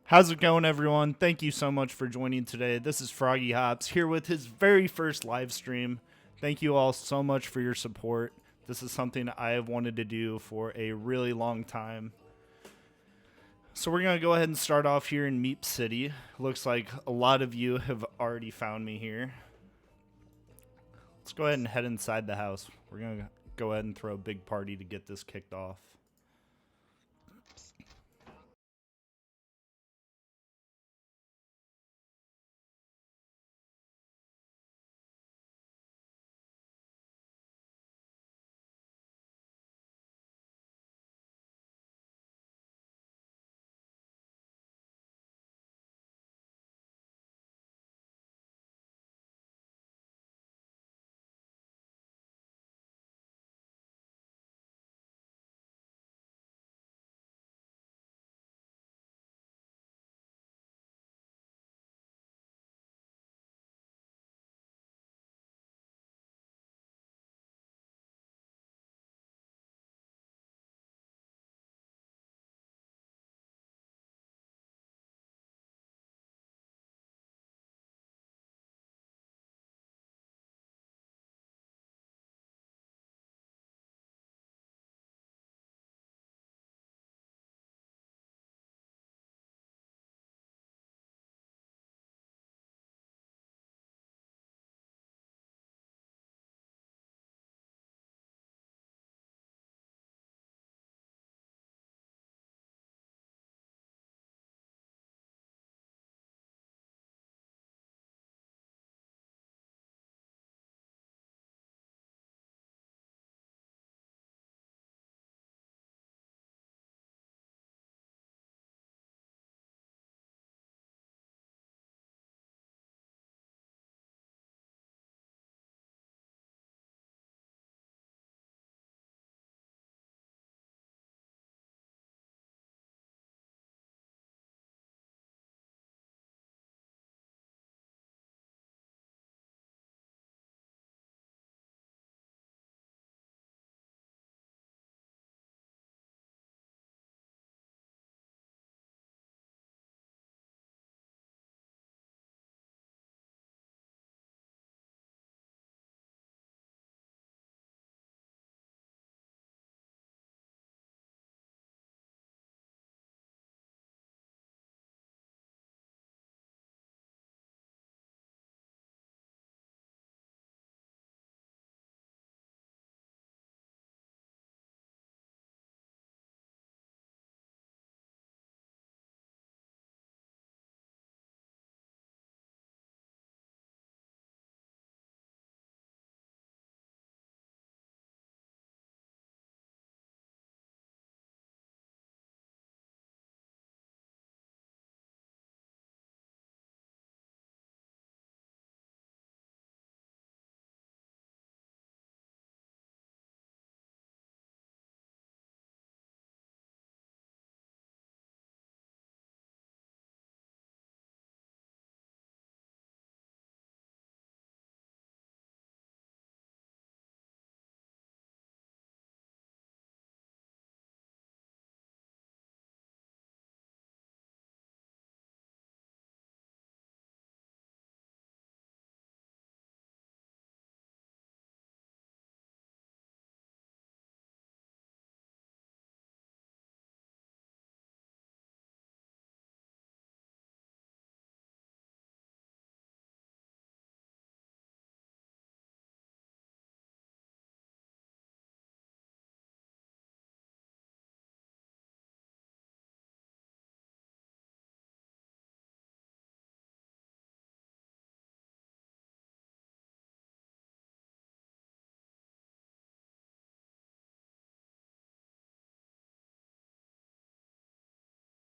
How's it going, everyone? Thank you so much for joining today. This is FroggyHopz here with his very first live stream. Thank you all so much for your support. This is something I have wanted to do for a really long time. So we're going to go ahead and start off here in Meep City. Looks like a lot of you have already found me here. Let's go ahead and head inside the house. We're going to go ahead and throw a big party to get this kicked off.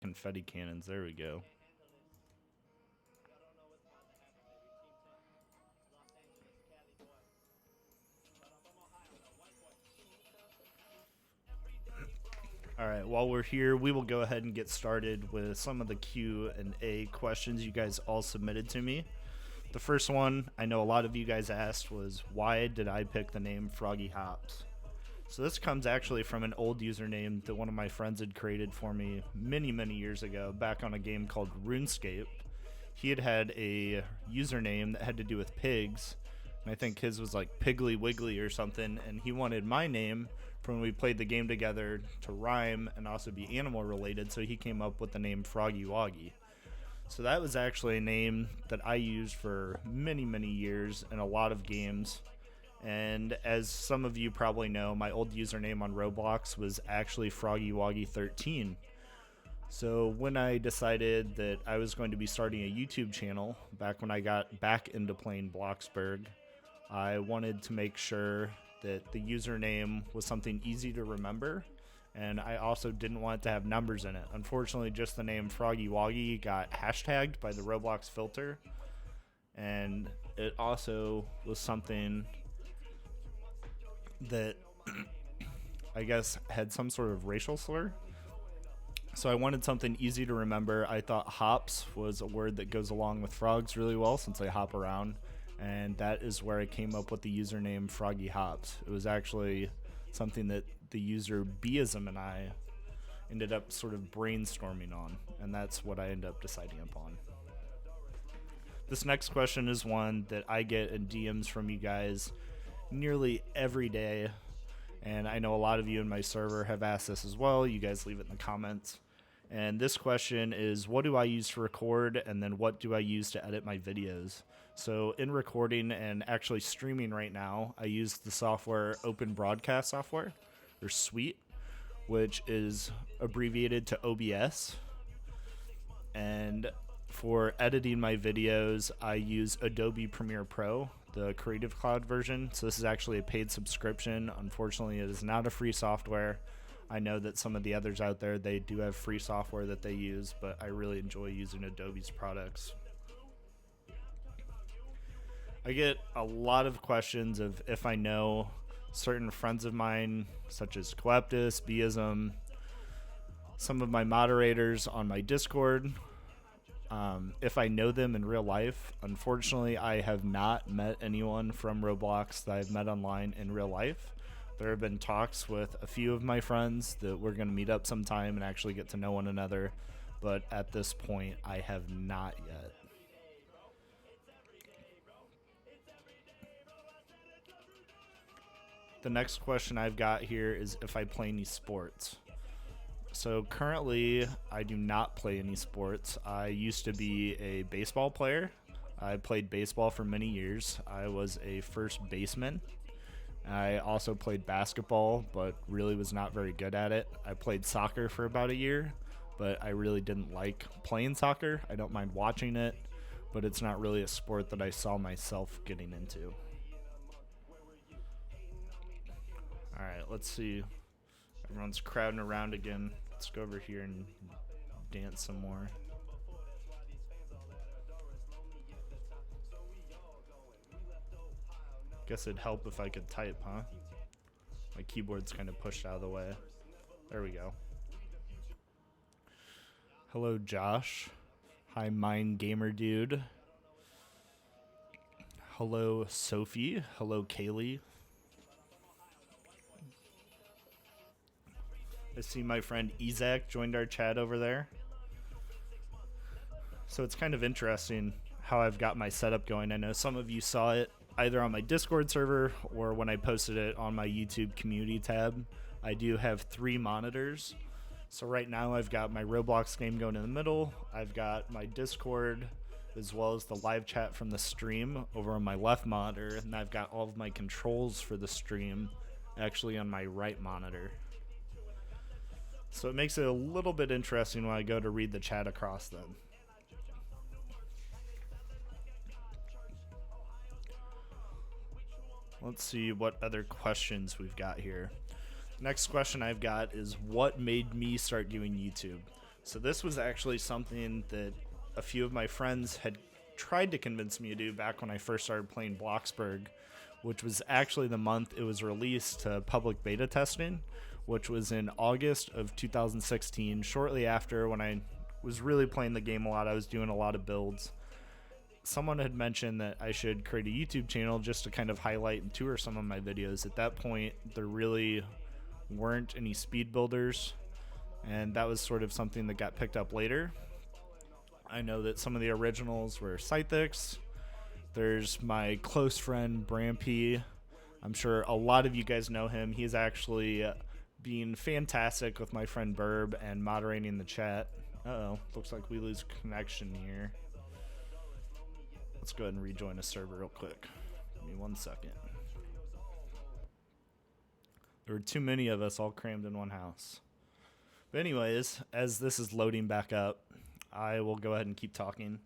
Confetti cannons, there we go. All right, while we're here, we will go ahead and get started with some of the Q&A questions you guys all submitted to me. The first one I know a lot of you guys asked was, why did I pick the name FroggyHopz? So this comes actually from an old username that one of my friends had created for me many years ago, back on a game called RuneScape. He had a username that had to do with pigs, and I think his was like Piggly Wiggly or something, and he wanted my name from when we played the game together to rhyme and also be animal related, so he came up with the name FroggyWoggy. So that was actually a name that I used for many years in a lot of games. And as some of you probably know, my old username on Roblox was actually FroggyWoggy13. So when I decided that I was going to be starting a YouTube channel, back when I got back into playing Bloxburg, I wanted to make sure that the username was something easy to remember, and I also didn't want it to have numbers in it. Unfortunately, just the name FroggyWoggy got hashtagged by the Roblox filter, and it also was something that I guess had some sort of racial slur. So I wanted something easy to remember. I thought hops was a word that goes along with frogs really well since they hop around, and that is where I came up with the username FroggyHopz. It was actually something that the user Beism and I ended up sort of brainstorming on, and that's what I ended up deciding upon. This next question is one that I get in DMs from you guys nearly every day, and I know a lot of you in my server have asked this as well. You guys leave it in the comments. And this question is, what do I use to record, and then what do I use to edit my videos? So in recording and actually streaming right now, I use the software Open Broadcast Software, or Suite, which is abbreviated to OBS. And for editing my videos, I use Adobe Premiere Pro, the Creative Cloud version. So this is actually a paid subscription. Unfortunately, it is not a free software. I know that some of the others out there, they do have free software that they use, but I really enjoy using Adobe's products. I get a lot of questions of if I know certain friends of mine, such as Coeptus, Beism, some of my moderators on my Discord, if I know them in real life. Unfortunately, I have not met anyone from Roblox that I've met online in real life. There have been talks with a few of my friends that we're going to meet up sometime and actually get to know one another, but at this point, I have not yet. The next question I've got here is if I play any sports. So currently, I do not play any sports. I used to be a baseball player. I played baseball for many years. I was a first baseman. I also played basketball, but really was not very good at it. I played soccer for about a year, but I really didn't like playing soccer. I don't mind watching it, but it's not really a sport that I saw myself getting into. All right, let's see. Everyone's crowding around again. Let's go over here and dance some more. Guess it'd help if I could type, huh? My keyboard's kind of pushed out of the way. There we go. Hello, Josh. Hi, Mind Gamer Dude. Hello, Sophie. Hello, Kaylee. I see my friend Isaac joined our chat over there. So it's kind of interesting how I've got my setup going. I know some of you saw it either on my Discord server or when I posted it on my YouTube community tab. I do have 3 monitors. So right now I've got my Roblox game going in the middle. I've got my Discord as well as the live chat from the stream over on my left monitor. And I've got all of my controls for the stream actually on my right monitor. So it makes it a little bit interesting when I go to read the chat across them. Let's see what other questions we've got here. Next question I've got is what made me start doing YouTube? So this was actually something that a few of my friends had tried to convince me to do back when I first started playing Bloxburg, which was actually the month it was released to public beta testing, which was in August of 2016, shortly after when I was really playing the game a lot. I was doing a lot of builds, someone had mentioned that I should create a YouTube channel just to kind of highlight and tour some of my videos. At that point, there really weren't any speed builders, and that was sort of something that got picked up later. I know that some of the originals were Scythix. There's my close friend Brampy. I'm sure a lot of you guys know him. He's actually being fantastic with my friend Burb and moderating the chat. Uh-oh, looks like we lose connection here. Let's go ahead and rejoin a server real quick. Give me 1 second. There were too many of us all crammed in one house. But anyways, as this is loading back up, I will go ahead and keep talking.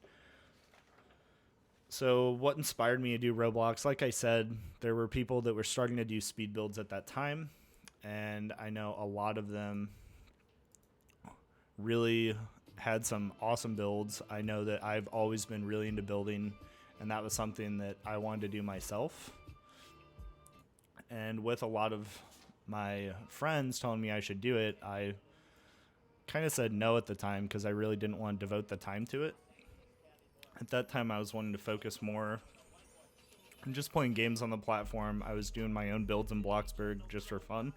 So what inspired me to do Roblox? Like I said, there were people that were starting to do speed builds at that time, and I know a lot of them really had some awesome builds. I know that I've always been really into building, and that was something that I wanted to do myself. And with a lot of my friends telling me I should do it, I kind of said no at the time because I really didn't want to devote the time to it. At that time, I was wanting to focus more on just playing games on the platform. I was doing my own builds in Bloxburg just for fun.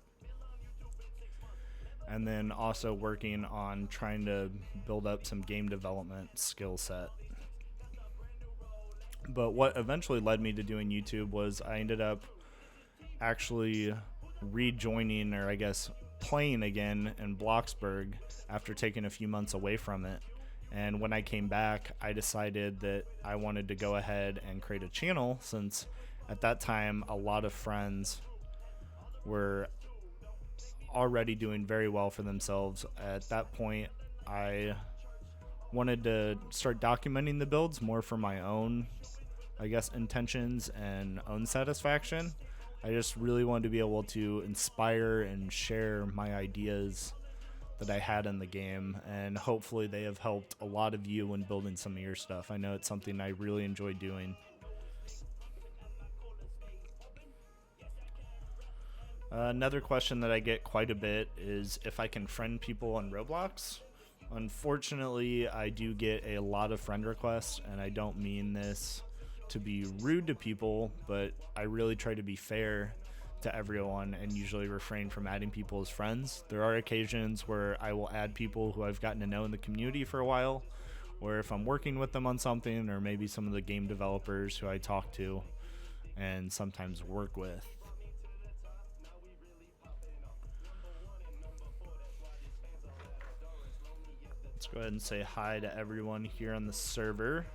And then also working on trying to build up some game development skill set. But what eventually led me to doing YouTube was I ended up actually rejoining, or I guess playing again in Bloxburg after taking a few months away from it. And when I came back, I decided that I wanted to go ahead and create a channel, since at that time a lot of friends were already doing very well for themselves. At that point, I wanted to start documenting the builds more for my own, I guess, intentions and own satisfaction. I just really wanted to be able to inspire and share my ideas that I had in the game, and hopefully they have helped a lot of you when building some of your stuff. I know it's something I really enjoy doing. Another question that I get quite a bit is if I can friend people on Roblox. Unfortunately, I do get a lot of friend requests, and I don't mean this to be rude to people, but I really try to be fair to everyone and usually refrain from adding people as friends. There are occasions where I will add people who I've gotten to know in the community for a while, or if I'm working with them on something, or maybe some of the game developers who I talk to and sometimes work with. Let's go ahead and say hi to everyone here on the server.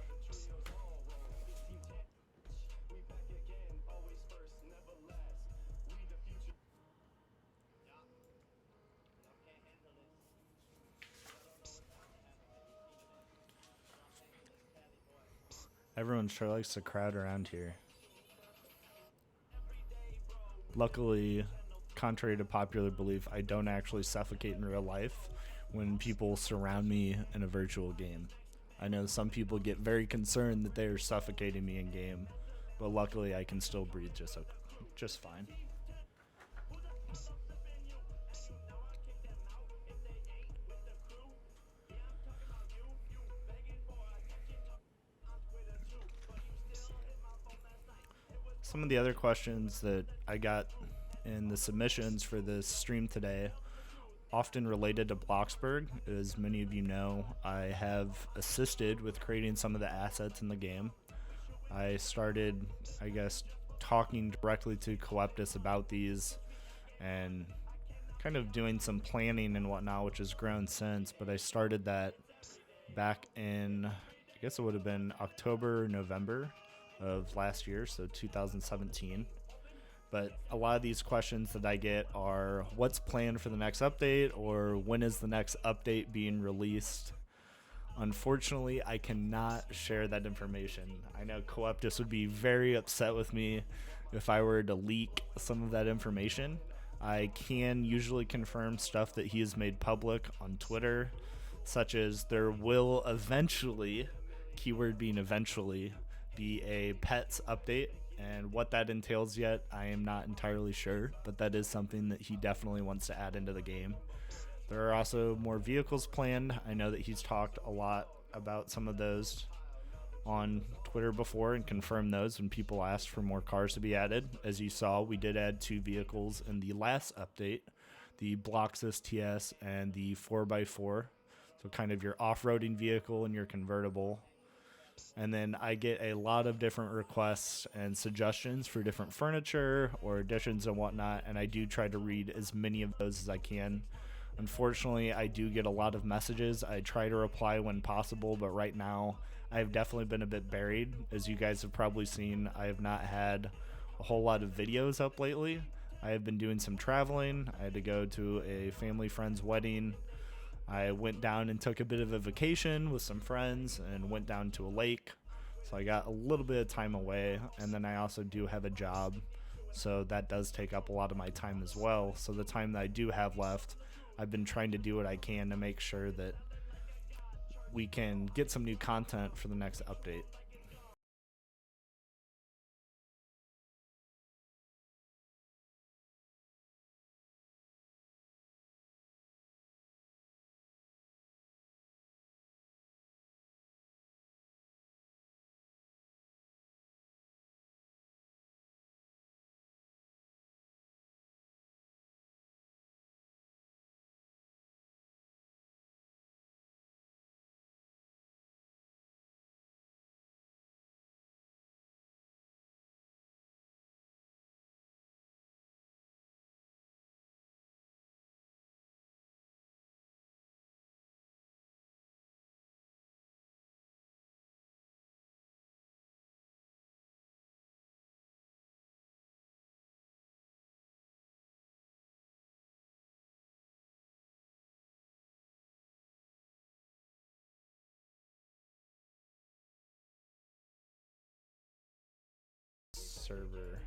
Everyone sure likes to crowd around here. Luckily, contrary to popular belief, I don't actually suffocate in real life when people surround me in a virtual game. I know some people get very concerned that they are suffocating me in game, but luckily I can still breathe just fine. Some of the other questions that I got in the submissions for this stream today often related to Bloxburg. As many of you know, I have assisted with creating some of the assets in the game. I started, I guess, talking directly to Coeptus about these and kind of doing some planning and whatnot, which has grown since, but I started that back in, I guess it would have been October, November of last year, so 2017. But a lot of these questions that I get are what's planned for the next update, or when is the next update being released? Unfortunately, I cannot share that information. I know Coeptus would be very upset with me if I were to leak some of that information. I can usually confirm stuff that he has made public on Twitter, such as there will eventually, keyword being eventually, be a pets update, and what that entails yet I am not entirely sure, but that is something that he definitely wants to add into the game. There are also more vehicles planned. I know that he's talked a lot about some of those on Twitter before and confirmed those when people asked for more cars to be added. As you saw, we did add 2 vehicles in the last update, the Bloxburg TS and the 4x4. So kind of your off-roading vehicle and your convertible. And then I get a lot of different requests and suggestions for different furniture or additions and whatnot, and I do try to read as many of those as I can. Unfortunately, I do get a lot of messages. I try to reply when possible, but right now I've definitely been a bit buried. As you guys have probably seen, I have not had a whole lot of videos up lately. I have been doing some traveling. I had to go to a family friend's wedding. I went down and took a bit of a vacation with some friends and went down to a lake. So I got a little bit of time away, and then I also do have a job. So that does take up a lot of my time as well. So the time that I do have left, I've been trying to do what I can to make sure that we can get some new content for the next update. Server.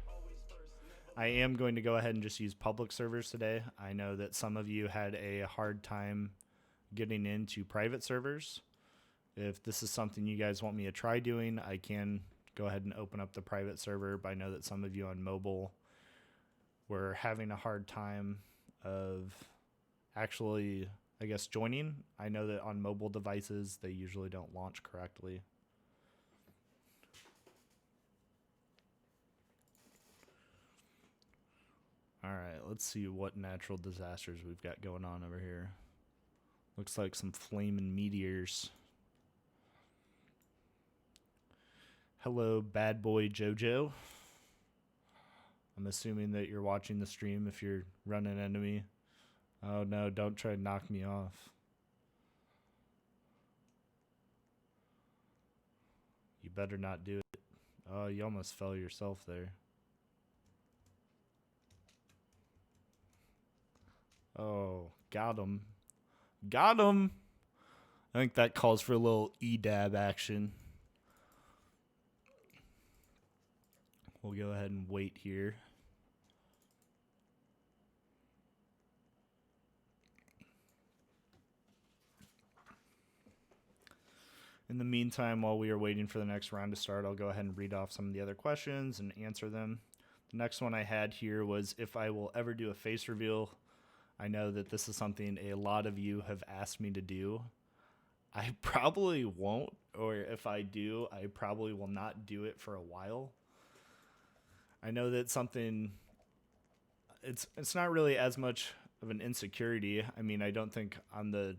I am going to go ahead and just use public servers today. I know that some of you had a hard time getting into private servers. If this is something you guys want me to try doing, I can go ahead and open up the private server, but I know that some of you on mobile were having a hard time of actually, I guess, joining. I know that on mobile devices, they usually don't launch correctly. All right, let's see what natural disasters we've got going on over here. Looks like some flaming meteors. Hello, bad boy Jojo. I'm assuming that you're watching the stream if you're running into me. Oh no, don't try to knock me off. You better not do it. Oh, you almost fell yourself there. Oh, got him. Got him! I think that calls for a little E-dab action. We'll go ahead and wait here. In the meantime, while we are waiting for the next round to start, I'll go ahead and read off some of the other questions and answer them. The next one I had here was if I will ever do a face reveal. I know that this is something a lot of you have asked me to do. I probably won't, or if I do, I probably will not do it for a while. I know that something, it's not really as much of an insecurity. I mean, I don't think I'm the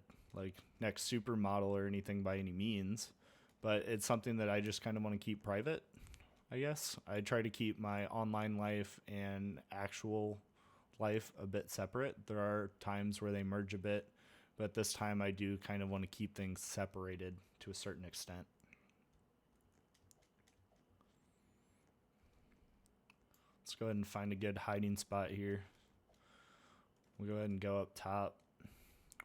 next supermodel or anything by any means, but it's something that I just kind of want to keep private, I guess. I try to keep my online life and actual life a bit separate. There are times where they merge a bit, but this time I do kind of want to keep things separated to a certain extent. Let's go ahead and find a good hiding spot here. We'll go ahead and go up top.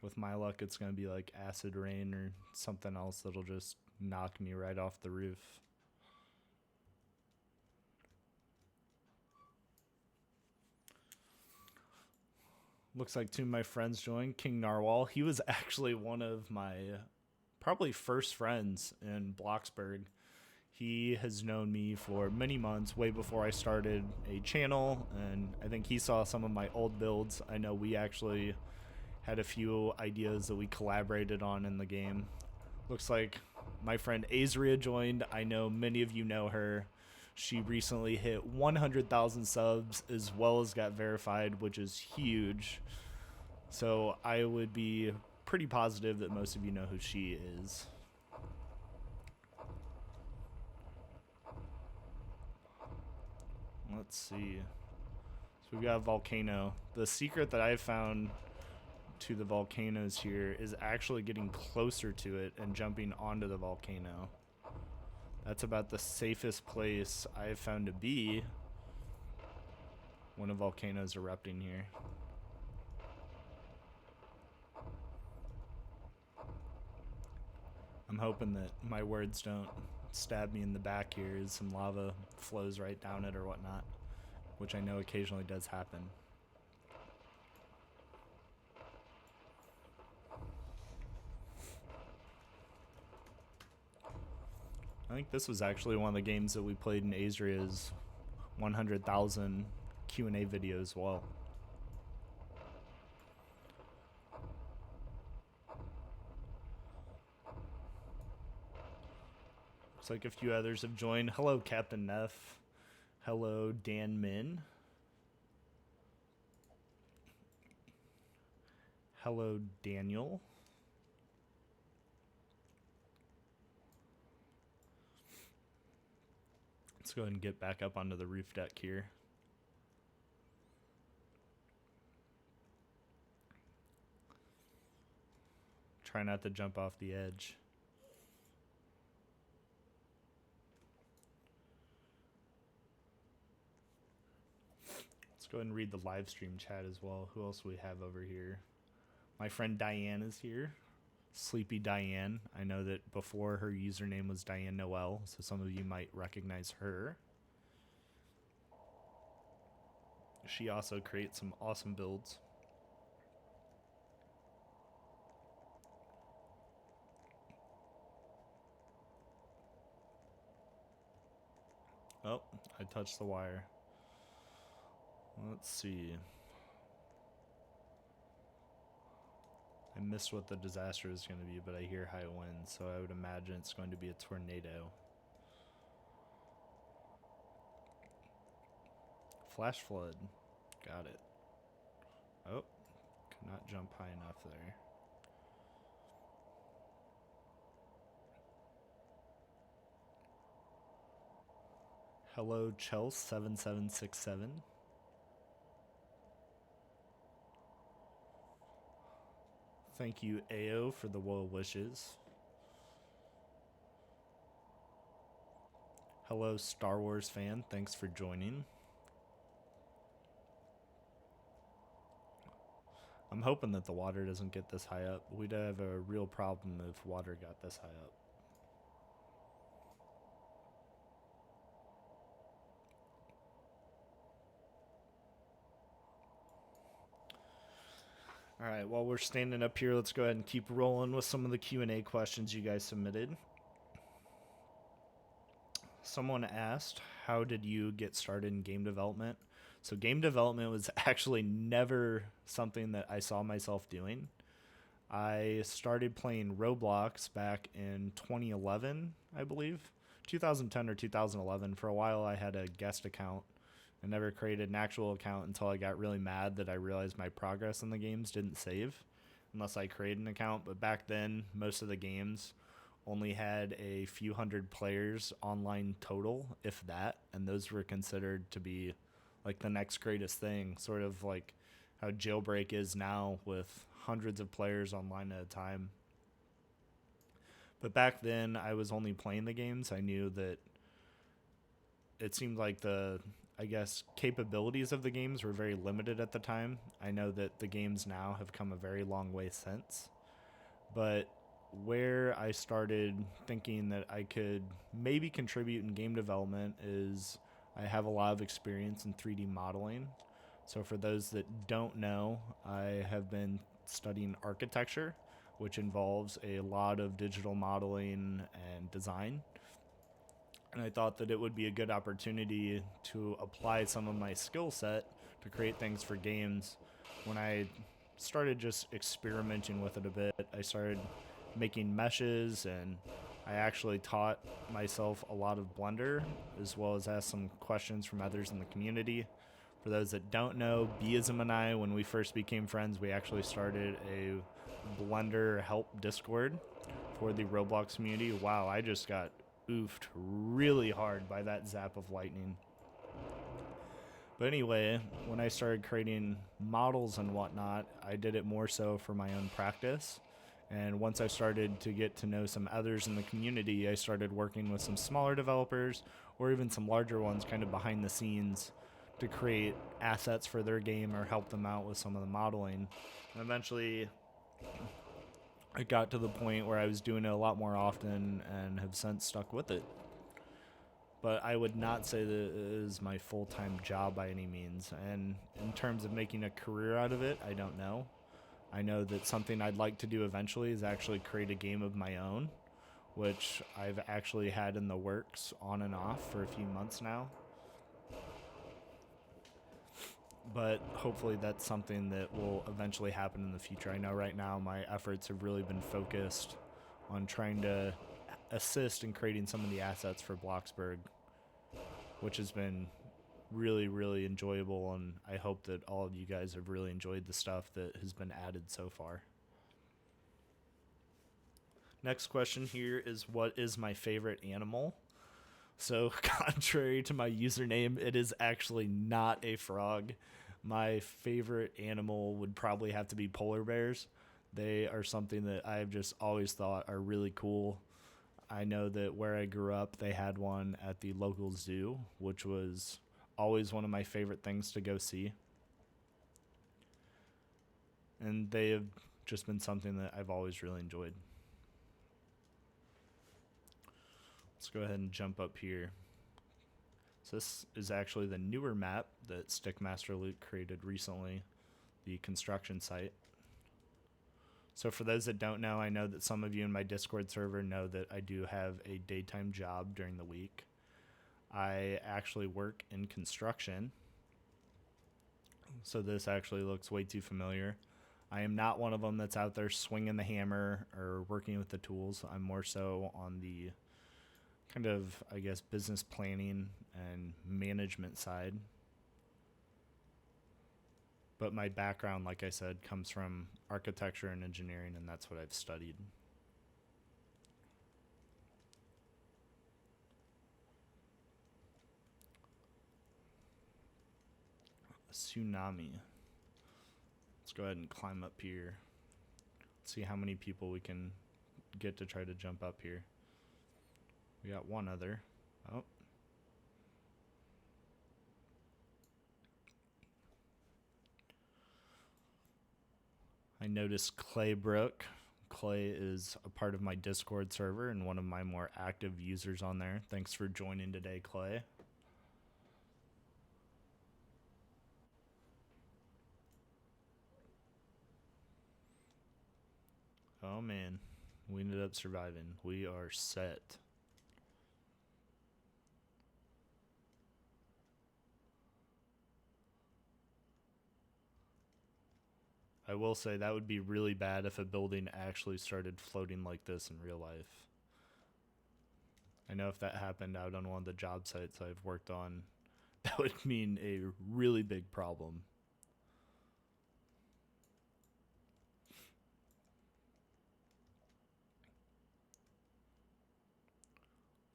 With my luck, it's going to be like acid rain or something else that'll just knock me right off the roof. Looks like 2 of my friends joined. King Narwhal. He was actually one of my probably first friends in Bloxburg. He has known me for many months, way before I started a channel, and I think he saw some of my old builds. I know we actually had a few ideas that we collaborated on in the game. Looks like My friend Azria joined. I know many of you know her. She recently hit 100,000 subs as well as got verified, which is huge. So I would be pretty positive that most of you know who she is. Let's see. So we've got a volcano. The secret that I've found to the volcanoes here is actually getting closer to it and jumping onto the volcano. That's about the safest place I've found to be when a volcano is erupting here. I'm hoping that my words don't stab me in the back here as some lava flows right down it or whatnot, which I know occasionally does happen. I think this was actually one of the games that we played in Azria's 100,000 Q&A video as well. Looks like a few others have joined. Hello, Captain Neff. Hello, Dan Min. Hello, Daniel. Let's go ahead and get back up onto the roof deck here. Try not to jump off the edge. Let's go ahead and read the live stream chat as well. Who else do we have over here? My friend Diane is here. Sleepy Diane. I know that before her username was Diane Noel, so some of you might recognize her. She also creates some awesome builds. Oh, I touched the wire. Let's see. I missed what the disaster is going to be, but I hear high winds, so I would imagine it's going to be a tornado. Flash flood. Got it. Oh, could not jump high enough there. Hello, Chels7767. Thank you, AO, for the well wishes. Hello, Star Wars fan. Thanks for joining. I'm hoping that the water doesn't get this high up. We'd have a real problem if water got this high up. All right, while we're standing up here, let's go ahead and keep rolling with some of the Q&A questions you guys submitted. Someone asked, how did you get started in game development? So game development was actually never something that I saw myself doing. I started playing Roblox back in 2011, I believe. 2010 or 2011. For a while, I had a guest account. I never created an actual account until I got really mad that I realized my progress in the games didn't save unless I created an account. But back then, most of the games only had a few hundred players online total, if that, and those were considered to be like the next greatest thing, sort of like how Jailbreak is now with hundreds of players online at a time. But back then, I was only playing the games. I knew that it seemed like the, I guess, capabilities of the games were very limited at the time. I know that the games now have come a very long way since. But where I started thinking that I could maybe contribute in game development is I have a lot of experience in 3D modeling. So for those that don't know, I have been studying architecture, which involves a lot of digital modeling and design. And I thought that it would be a good opportunity to apply some of my skill set to create things for games. When I started just experimenting with it a bit, I started making meshes and I actually taught myself a lot of Blender, as well as asked some questions from others in the community. For those that don't know, Beism and I, when we first became friends, we actually started a Blender help Discord for the Roblox community. Wow, I just got oofed really hard by that zap of lightning. But anyway, when I started creating models and whatnot, I did it more so for my own practice. And once I started to get to know some others in the community, I started working with some smaller developers or even some larger ones kind of behind the scenes to create assets for their game or help them out with some of the modeling. And eventually, it got to the point where I was doing it a lot more often and have since stuck with it. But I would not say that it is my full-time job by any means. And in terms of making a career out of it, I don't know. I know that something I'd like to do eventually is actually create a game of my own, which I've actually had in the works on and off for a few months now. But hopefully that's something that will eventually happen in the future. I know right now my efforts have really been focused on trying to assist in creating some of the assets for Bloxburg, which has been really, really enjoyable, and I hope that all of you guys have really enjoyed the stuff that has been added so far. Next question here is, what is my favorite animal? So, contrary to my username, it is actually not a frog. My favorite animal would probably have to be polar bears. They are something that I've just always thought are really cool. I know that where I grew up, they had one at the local zoo, which was always one of my favorite things to go see. And they have just been something that I've always really enjoyed. Let's go ahead and jump up here. So this is actually the newer map that Stickmaster Luke created recently, the construction site. So for those that don't know, I know that some of you in my Discord server know that I do have a daytime job during the week. I actually work in construction. So this actually looks way too familiar. I am not one of them that's out there swinging the hammer or working with the tools. I'm more so on the kind of, I guess, business planning and management side. But my background, like I said, comes from architecture and engineering, and that's what I've studied. A tsunami. Let's go ahead and climb up here. See how many people we can get to try to jump up here. We got one other. Oh. I noticed Claybrook. Clay is a part of my Discord server and one of my more active users on there. Thanks for joining today, Clay. Oh man, we ended up surviving. We are set. I will say that would be really bad if a building actually started floating like this in real life. I know if that happened out on one of the job sites I've worked on, that would mean a really big problem.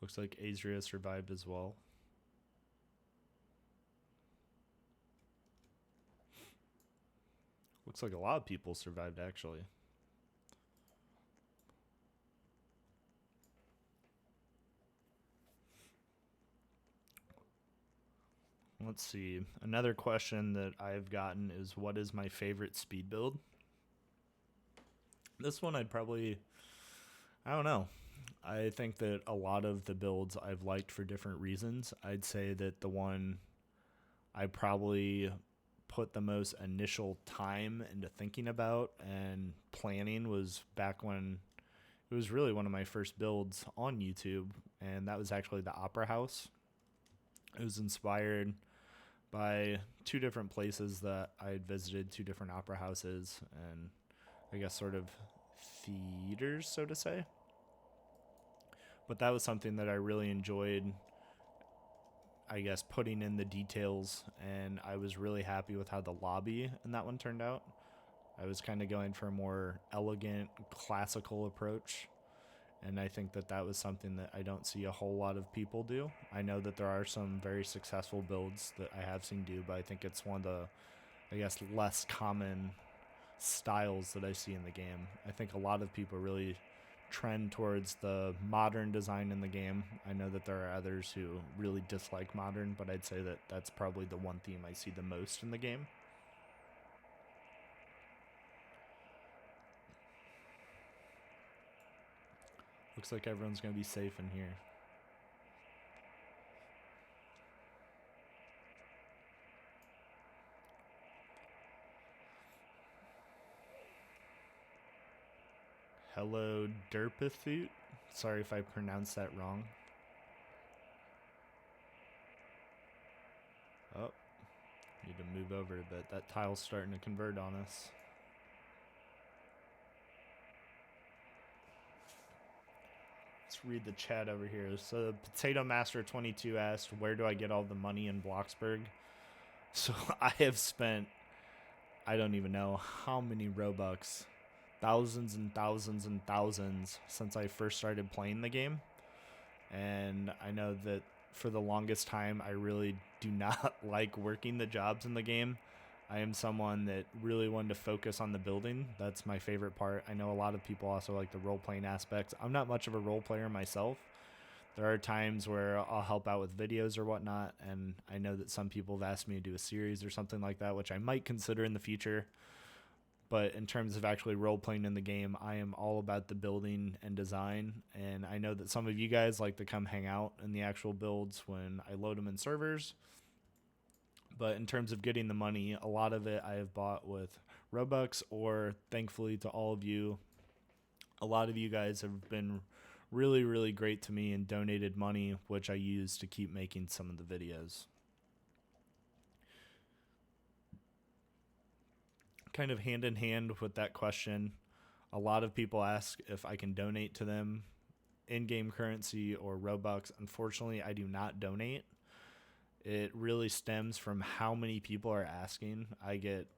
Looks like Azria survived as well. Looks like a lot of people survived, actually. Let's see. Another question that I've gotten is, what is my favorite speed build? This one I'd probably, I don't know. I think that a lot of the builds I've liked for different reasons. I'd say that the one I probably put the most initial time into thinking about and planning was back when it was really one of my first builds on YouTube, and that was actually the Opera House. It was inspired by two different places that I had visited, two different opera houses, and I guess sort of theaters, so to say. But that was something that I really enjoyed, I guess, putting in the details, and I was really happy with how the lobby in that one turned out. I was kind of going for a more elegant, classical approach, and I think that that was something that I don't see a whole lot of people do. I know that there are some very successful builds that I have seen do, but I think it's one of the, I guess, less common styles that I see in the game. I think a lot of people really trend towards the modern design in the game. I know that there are others who really dislike modern, but I'd say that that's probably the one theme I see the most in the game. Looks like everyone's going to be safe in here. Hello, Derpithute. Sorry if I pronounced that wrong. Oh, need to move over a bit. That tile's starting to convert on us. Let's read the chat over here. So Potato Master 22 asked, where do I get all the money in Bloxburg? So I have spent, I don't even know how many Robux, thousands and thousands and thousands since I first started playing the game. And I know that for the longest time, I really do not like working the jobs in the game. I am someone that really wanted to focus on the building. That's my favorite part. I know a lot of people also like the role-playing aspects. I'm not much of a role player myself. There are times where I'll help out with videos or whatnot, and I know that some people have asked me to do a series or something like that, which I might consider in the future. But in terms of actually role-playing in the game, I am all about the building and design, and I know that some of you guys like to come hang out in the actual builds when I load them in servers. But in terms of getting the money, a lot of it I have bought with Robux, or thankfully to all of you, a lot of you guys have been really, really great to me and donated money, which I use to keep making some of the videos. Kind of hand in hand with that question, a lot of people ask if I can donate to them in-game currency or Robux. Unfortunately, I do not donate. It really stems from how many people are asking. I get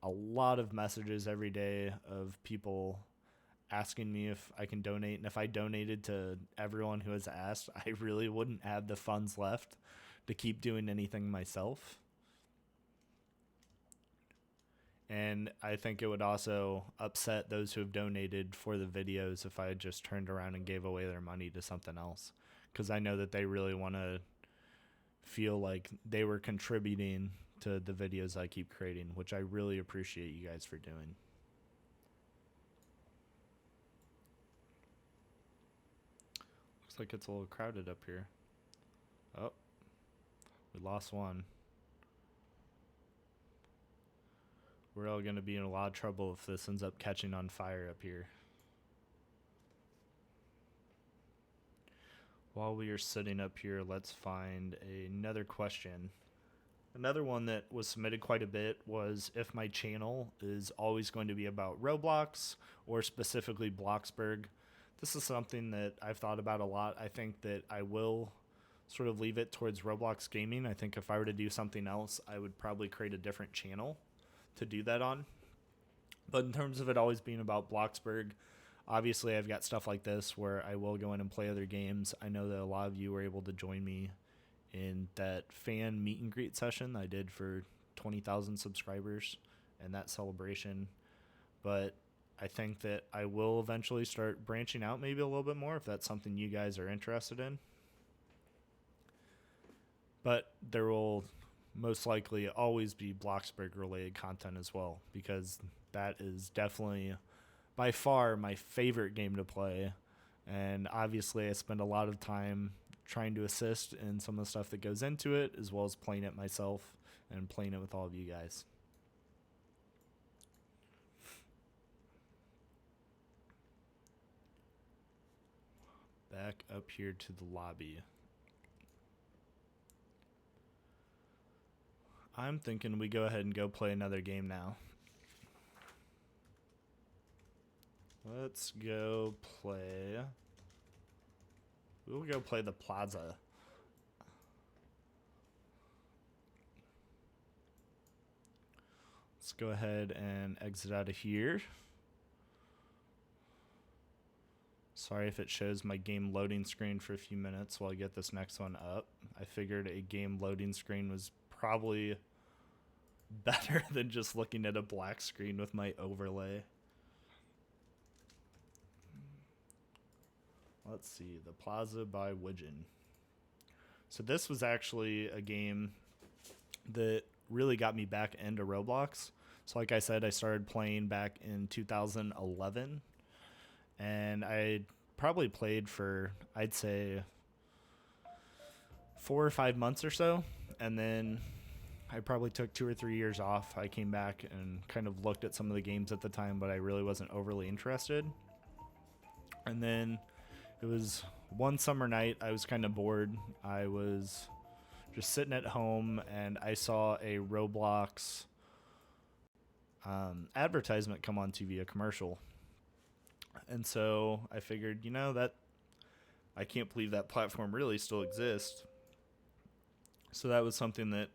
a lot of messages every day of people asking me if I can donate, and if I donated to everyone who has asked, I really wouldn't have the funds left to keep doing anything myself. And I think it would also upset those who have donated for the videos if I just turned around and gave away their money to something else, because I know that they really want to feel like they were contributing to the videos I keep creating, which I really appreciate you guys for doing. Looks like it's a little crowded up here. Oh, we lost one. We're all going to be in a lot of trouble if this ends up catching on fire up here. While we are sitting up here, let's find another question. Another one that was submitted quite a bit was if my channel is always going to be about Roblox or specifically Bloxburg. This is something that I've thought about a lot. I think that I will sort of leave it towards Roblox gaming. I think if I were to do something else, I would probably create a different channel to do that on. But in terms of it always being about Bloxburg, obviously I've got stuff like this where I will go in and play other games. I know that a lot of you were able to join me in that fan meet and greet session I did for 20,000 subscribers and that celebration. But I think that I will eventually start branching out maybe a little bit more if that's something you guys are interested in. But there will most likely always be Bloxburg related content as well, because that is definitely by far my favorite game to play. And obviously I spend a lot of time trying to assist in some of the stuff that goes into it, as well as playing it myself and playing it with all of you guys. Back up here to the lobby. I'm thinking we go ahead and go play another game now. Let's go play We'll go play the Plaza. Let's go ahead and exit out of here. Sorry if it shows my game loading screen for a few minutes while I get this next one up. I figured a game loading screen was probably better than just looking at a black screen with my overlay. Let's see, the Plaza by Widgeon. So this was actually a game that really got me back into Roblox. So like I said, I started playing back in 2011, and I probably played for, I'd say, 4 or 5 months or so, and then I probably took 2 or 3 years off. I came back and kind of looked at some of the games at the time, but I really wasn't overly interested. And then it was one summer night, I was kind of bored. I was just sitting at home, and I saw a Roblox advertisement come on TV, a commercial. And so I figured, that I can't believe that platform really still exists. So that was something that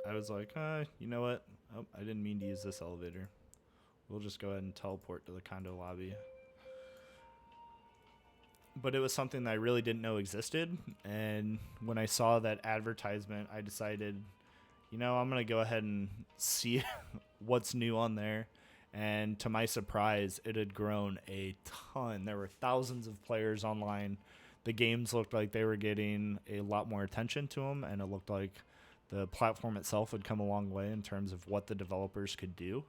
I was like, you know what? Oh, I didn't mean to use this elevator. We'll just go ahead and teleport to the condo lobby. But it was something that I really didn't know existed. And when I saw that advertisement, I decided, I'm going to go ahead and see what's new on there. And to my surprise, it had grown a ton. There were thousands of players online. The games looked like they were getting a lot more attention to them, and it looked like the platform itself had come a long way in terms of what the developers could do.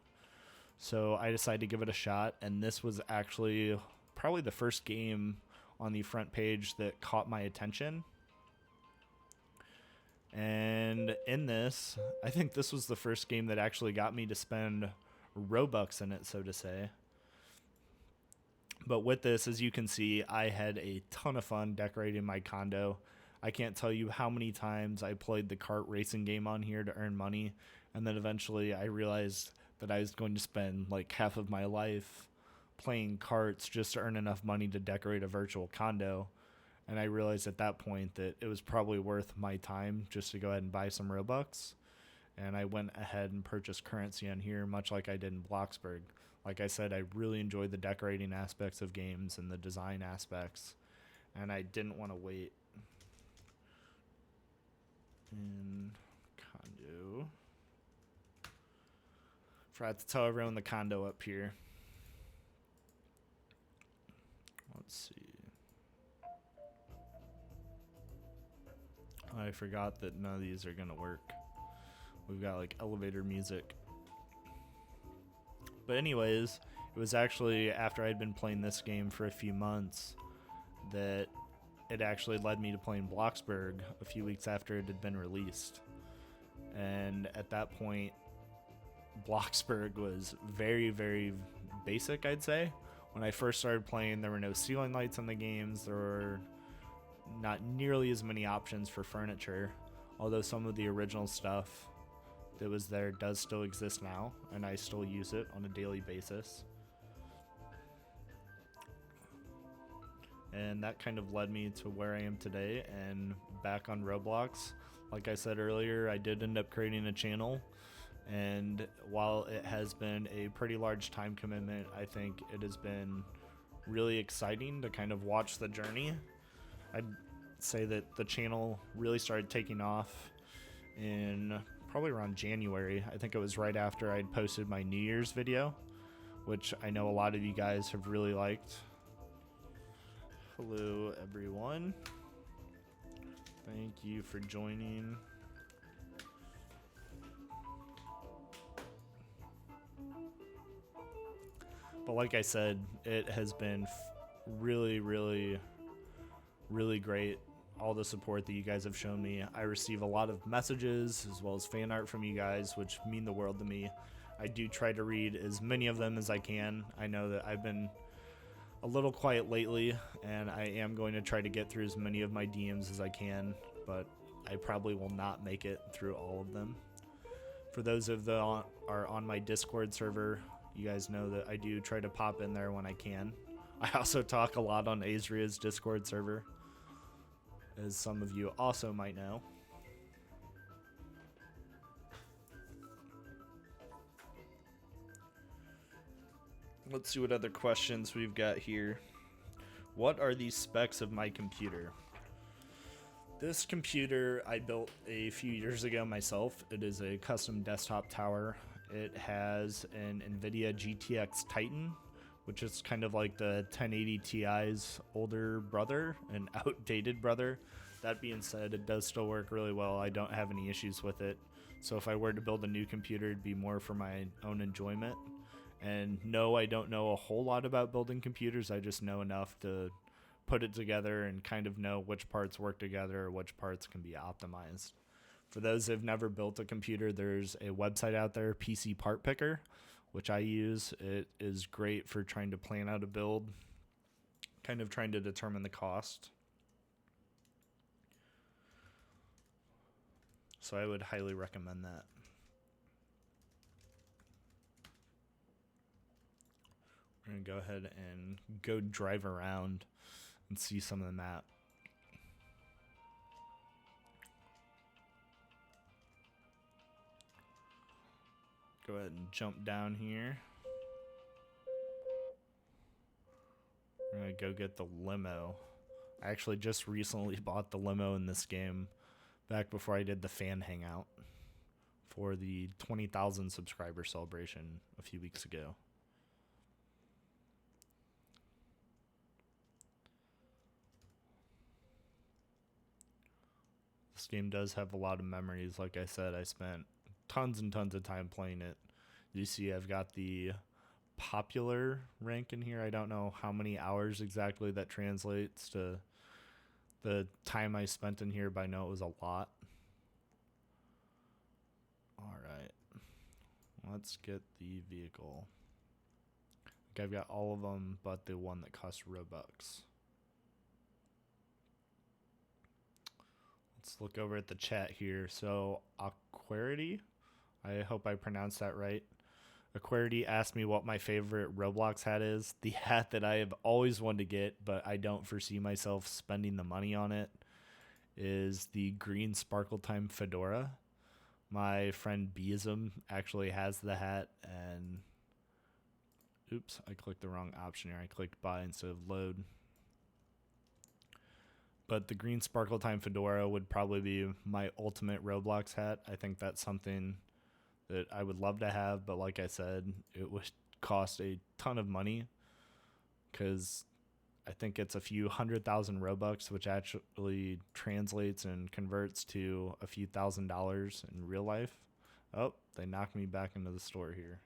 So I decided to give it a shot, and this was actually probably the first game on the front page that caught my attention. And in this, I think this was the first game that actually got me to spend Robux in it, so to say. But with this, as you can see, I had a ton of fun decorating my condo. I can't tell you how many times I played the kart racing game on here to earn money, and then eventually I realized that I was going to spend like half of my life playing karts just to earn enough money to decorate a virtual condo. And I realized at that point that it was probably worth my time just to go ahead and buy some Robux. And I went ahead and purchased currency on here, much like I did in Bloxburg. Like I said, I really enjoyed the decorating aspects of games and the design aspects, and I didn't want to wait. In condo, forgot to tell everyone the condo up here. Let's see. I forgot that none of these are gonna work. We've got like elevator music. But anyways, it was actually after I'd been playing this game for a few months that it actually led me to playing Bloxburg a few weeks after it had been released. And at that point, Bloxburg was very, very basic, I'd say. When I first started playing, there were no ceiling lights in the games. There were not nearly as many options for furniture, although some of the original stuff that was there does still exist now, and I still use it on a daily basis. And that kind of led me to where I am today and back on Roblox. Like I said earlier, I did end up creating a channel, and while it has been a pretty large time commitment, I think it has been really exciting to kind of watch the journey. I'd say that the channel really started taking off in probably around January. I think it was right after I'd posted my New Year's video, which I know a lot of you guys have really liked. Hello everyone. Thank you for joining. But like I said, it has been really, really, really great. All the support that you guys have shown me. I receive a lot of messages as well as fan art from you guys, which mean the world to me. I do try to read as many of them as I can. I know that I've been a little quiet lately, and I am going to try to get through as many of my DMs as I can, but I probably will not make it through all of them. For those of the are on my Discord server, you guys know that I do try to pop in there when I can. I also talk a lot on Azria's Discord server. as some of you also might know. Let's see what other questions we've got here. What are the specs of my computer? This computer I built a few years ago myself. It is a custom desktop tower. It has an NVIDIA GTX Titan, which is kind of like the 1080 Ti's older brother, an outdated brother. That being said, it does still work really well. I don't have any issues with it. So if I were to build a new computer, it'd be more for my own enjoyment. And no, I don't know a whole lot about building computers. I just know enough to put it together and kind of know which parts work together or which parts can be optimized. For those who've never built a computer, there's a website out there, PC Part Picker, which I use. It is great for trying to plan out a build, kind of trying to determine the cost. So I would highly recommend that. We're going to go ahead and go drive around and see some of the map. Go ahead and jump down here. We're going to go get the limo. I actually just recently bought the limo in this game back before I did the fan hangout for the 20,000 subscriber celebration a few weeks ago. This game does have a lot of memories. Like I said, I spent tons and tons of time playing it. You see I've got the popular rank in here. I don't know how many hours exactly that translates to the time I spent in here, but I know it was a lot. Alright. Let's get the vehicle. I've got all of them but the one that costs Robux. Let's look over at the chat here. So, Aquarity, I hope I pronounced that right. Aquarity asked me what my favorite Roblox hat is. The hat that I have always wanted to get, but I don't foresee myself spending the money on it, is the green Sparkle Time fedora. My friend Beism actually has the hat, and oops, I clicked the wrong option here. I clicked buy instead of load. But the green Sparkle Time fedora would probably be my ultimate Roblox hat. I think that's something that I would love to have, but like I said, it would cost a ton of money because I think it's a few 100,000 Robux, which actually translates and converts to a few $1,000s in real life. Oh, they knocked me back into the store here.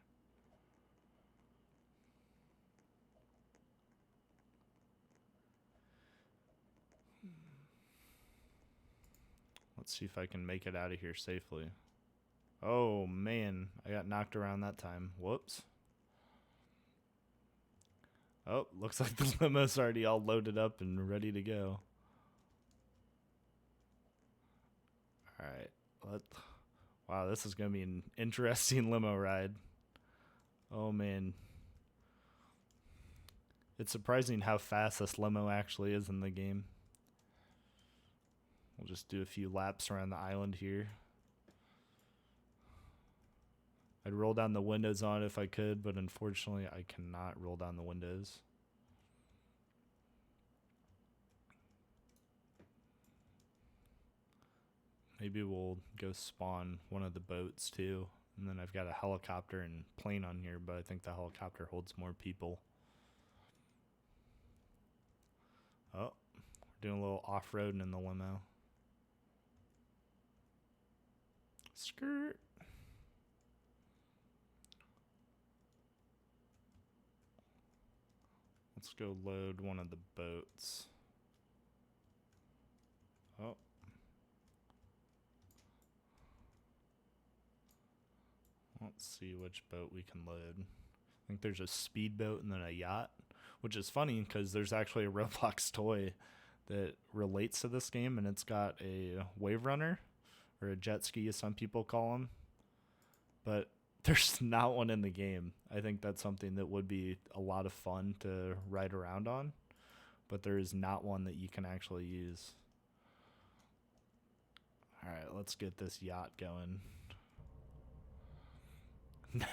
Let's see if I can make it out of here safely. Oh, man. I got knocked around that time. Whoops. Oh, looks like the limo's already all loaded up and ready to go. Alright. Wow, this is going to be an interesting limo ride. Oh, man. It's surprising how fast this limo actually is in the game. We'll just do a few laps around the island here. I'd roll down the windows on it if I could, but unfortunately I cannot roll down the windows. Maybe we'll go spawn one of the boats too. And then I've got a helicopter and plane on here, but I think the helicopter holds more people. Oh, we're doing a little off-roading in the limo. Skirt. Let's go load one of the boats. Oh. Let's see which boat we can load. I think there's a speedboat and then a yacht, which is funny because there's actually a Roblox toy that relates to this game, and it's got a wave runner, or a jet ski as some people call them, but there's not one in the game. I think that's something that would be a lot of fun to ride around on, but there is not one that you can actually use. All right, let's get this yacht going.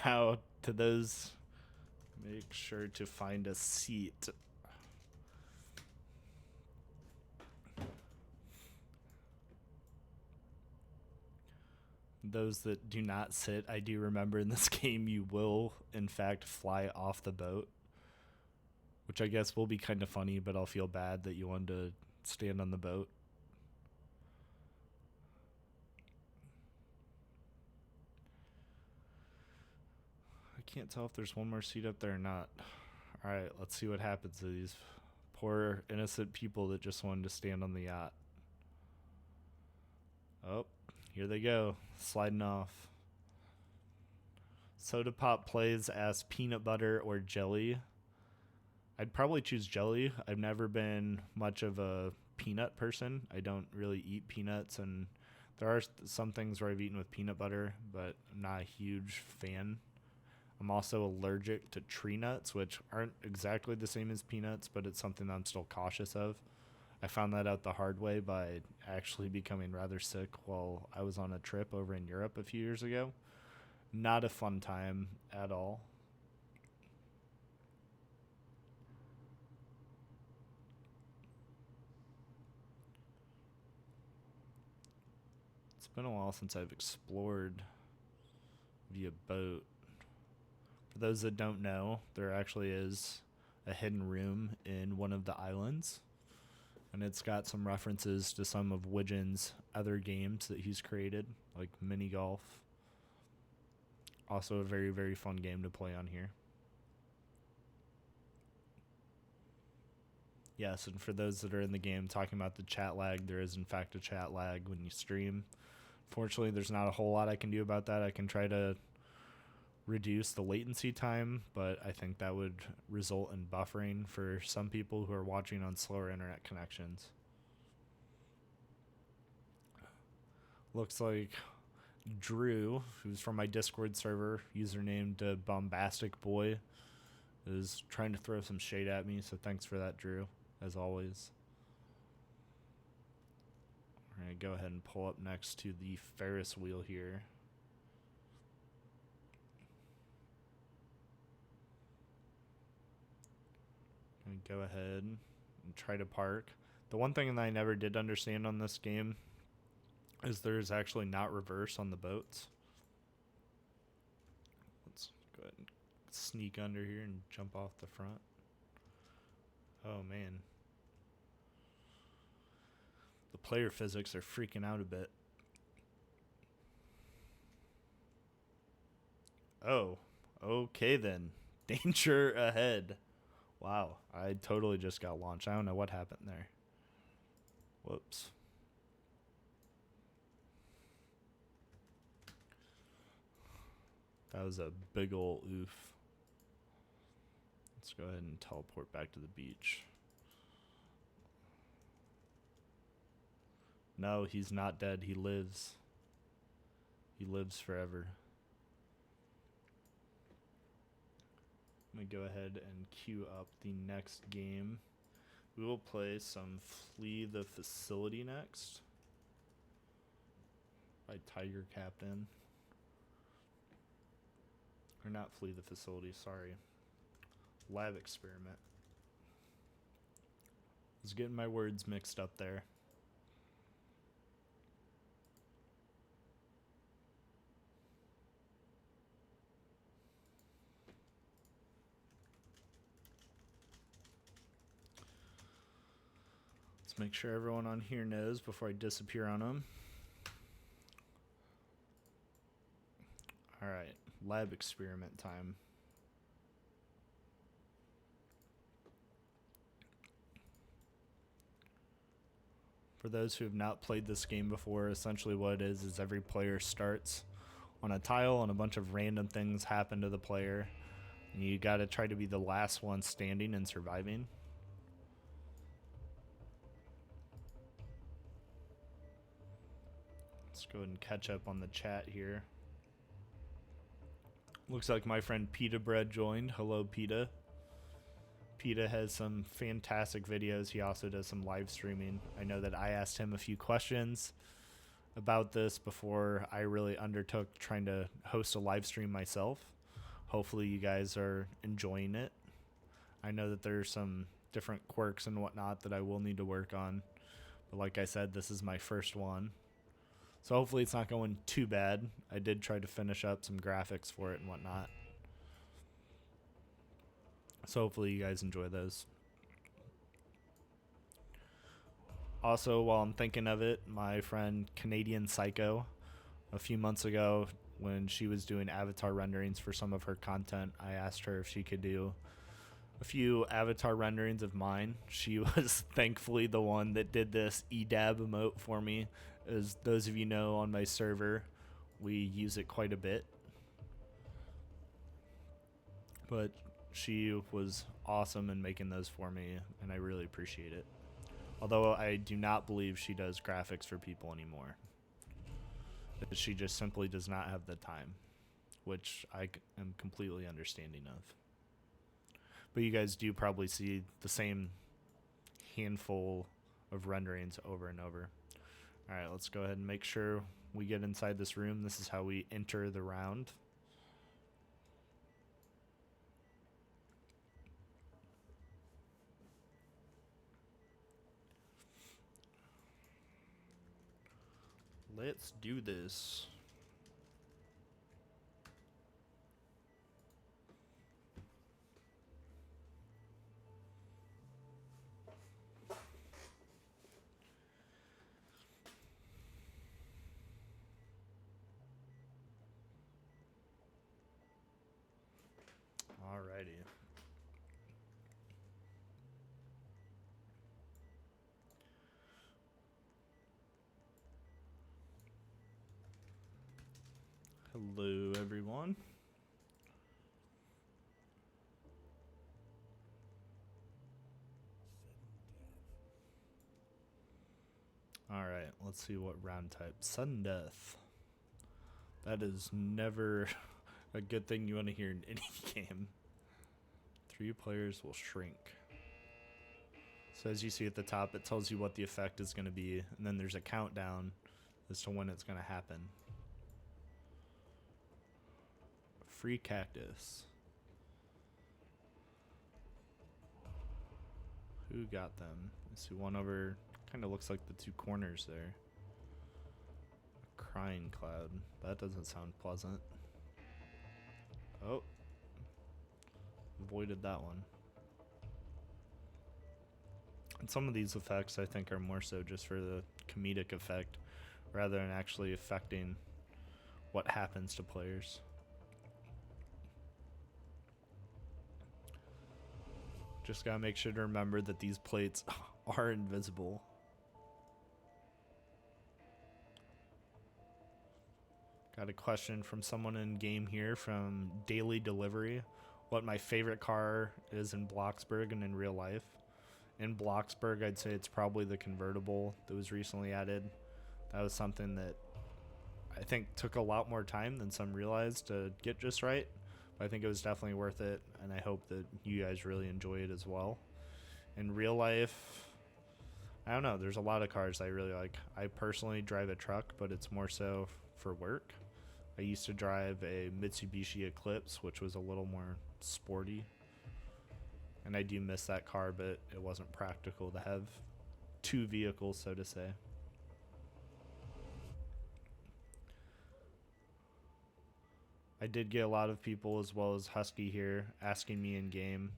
Now, to those, make sure to find a seat. Those that do not sit, I do remember in this game you will, in fact, fly off the boat. Which I guess will be kind of funny, but I'll feel bad that you wanted to stand on the boat. I can't tell if there's one more seat up there or not. Alright, let's see what happens to these poor innocent people that just wanted to stand on the yacht. Oh, here they go, sliding off. Soda Pop plays as peanut butter or jelly. I'd probably choose jelly. I've never been much of a peanut person. I don't really eat peanuts, and there are some things where I've eaten with peanut butter, but I'm not a huge fan. I'm also allergic to tree nuts, which aren't exactly the same as peanuts, but it's something that I'm still cautious of. I found that out the hard way by actually becoming rather sick while I was on a trip over in Europe a few years ago. Not a fun time at all. It's been a while since I've explored via boat. For those that don't know, there actually is a hidden room in one of the islands, and it's got some references to some of Widgeon's other games that he's created, like mini golf. Also a very, very fun game to play on here. Yes, and for those that are in the game talking about the chat lag, there is in fact a chat lag when you stream. Fortunately, there's not a whole lot I can do about that. I can try to reduce the latency time, but I think that would result in buffering for some people who are watching on slower internet connections. Looks like Drew, who's from my Discord server, usernamed Bombastic Boy, is trying to throw some shade at me, so thanks for that, Drew, as always. We're going to go ahead and pull up next to the Ferris wheel here. And go ahead and try to park. The one thing that I never did understand on this game is there's actually not reverse on the boats. Let's go ahead and sneak under here and jump off the front. Oh man. The player physics are freaking out a bit. Oh, okay then. Danger ahead. Wow, I totally just got launched. I don't know what happened there. Whoops. That was a big ol' oof. Let's go ahead and teleport back to the beach. No, he's not dead. He lives. He lives forever. I'm going to go ahead and queue up the next game. We will play some Flee the Facility next by Tiger Captain. Or not Flee the Facility, sorry. Lab Experiment. I was getting my words mixed up there. Let's make sure everyone on here knows before I disappear on them. Alright, lab experiment time. For those who have not played this game before, essentially what it is every player starts on a tile and a bunch of random things happen to the player. And you gotta try to be the last one standing and surviving. Let's go ahead and catch up on the chat here. Looks like my friend Pita Bread joined. Hello, Pita. Pita has some fantastic videos. He also does some live streaming. I know that I asked him a few questions about this before I really undertook trying to host a live stream myself. Hopefully, you guys are enjoying it. I know that there's some different quirks and whatnot that I will need to work on. But like I said, this is my first one. So hopefully it's not going too bad. I did try to finish up some graphics for it and whatnot. So hopefully you guys enjoy those. Also, while I'm thinking of it, my friend Canadian Psycho, a few months ago when she was doing avatar renderings for some of her content, I asked her if she could do a few avatar renderings of mine. She was thankfully the one that did this EDAB emote for me. As those of you know, on my server, we use it quite a bit. But she was awesome in making those for me, and I really appreciate it. Although I do not believe she does graphics for people anymore. She just simply does not have the time, which I am completely understanding of. But you guys do probably see the same handful of renderings over and over. All right, let's go ahead and make sure we get inside this room. This is how we enter the round. Let's do this. Alrighty. Hello, everyone. Alright, let's see what round type. Sudden death. That is never a good thing you want to hear in any game. 3 players will shrink. So as you see at the top, it tells you what the effect is going to be, and then there's a countdown as to when it's going to happen. Free cactus. Who got them? I see one over, kind of looks like the 2 corners there. A crying cloud. That doesn't sound pleasant. Oh. Avoided that one. And some of these effects I think are more so just for the comedic effect rather than actually affecting what happens to players. Just gotta make sure to remember that these plates are invisible. Got a question from someone in game here from Daily Delivery. What my favorite car is in Bloxburg and in real life. In Bloxburg, I'd say it's probably the convertible that was recently added. That was something that I think took a lot more time than some realized to get just right. But I think it was definitely worth it, and I hope that you guys really enjoy it as well. In real life, I don't know. There's a lot of cars I really like. I personally drive a truck, but it's more so for work. I used to drive a Mitsubishi Eclipse, which was a little more sporty. And I do miss that car, but it wasn't practical to have 2 vehicles, so to say. I did get a lot of people, as well as Husky here, asking me in game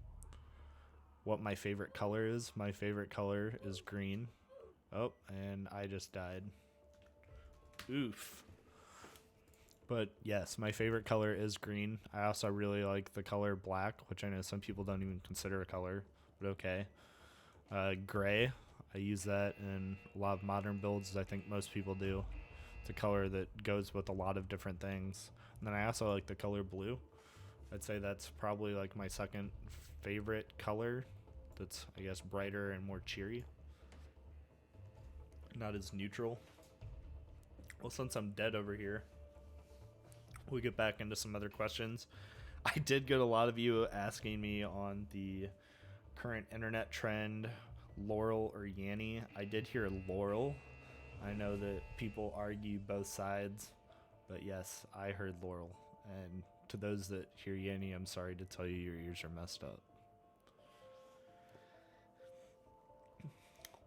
what my favorite color is. My favorite color is green. Oh, and I just died. Oof. But yes, my favorite color is green. I also really like the color black, which I know some people don't even consider a color, but okay. Gray, I use that in a lot of modern builds, as I think most people do. It's a color that goes with a lot of different things. And then I also like the color blue. I'd say that's probably like my second favorite color. That's, I guess, brighter and more cheery. Not as neutral. Well, since I'm dead over here, we'll get back into some other questions. I did get a lot of you asking me on the current internet trend, Laurel or Yanny. I did hear Laurel. I know that people argue both sides, but yes, I heard Laurel. And to those that hear Yanny, I'm sorry to tell you your ears are messed up.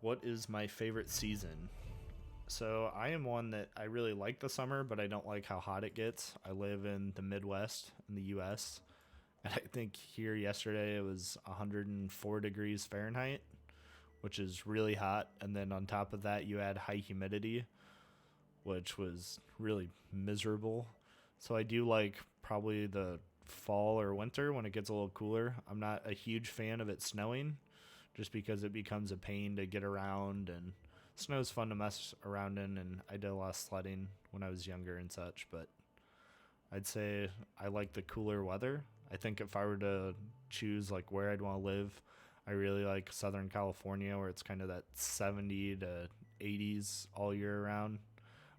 What is my favorite season? So I am one that I really like the summer, but I don't like how hot it gets. I live in the Midwest in the U.S., and I think here yesterday it was 104 degrees Fahrenheit, which is really hot. And then on top of that, you add high humidity, which was really miserable. So I do like probably the fall or winter when it gets a little cooler. I'm not a huge fan of it snowing just because it becomes a pain to get around, and snow's fun to mess around in, and I did a lot of sledding when I was younger and such, but I'd say I like the cooler weather. I think if I were to choose like where I'd want to live, I really like Southern California, where it's kind of that 70 to 80s all year round,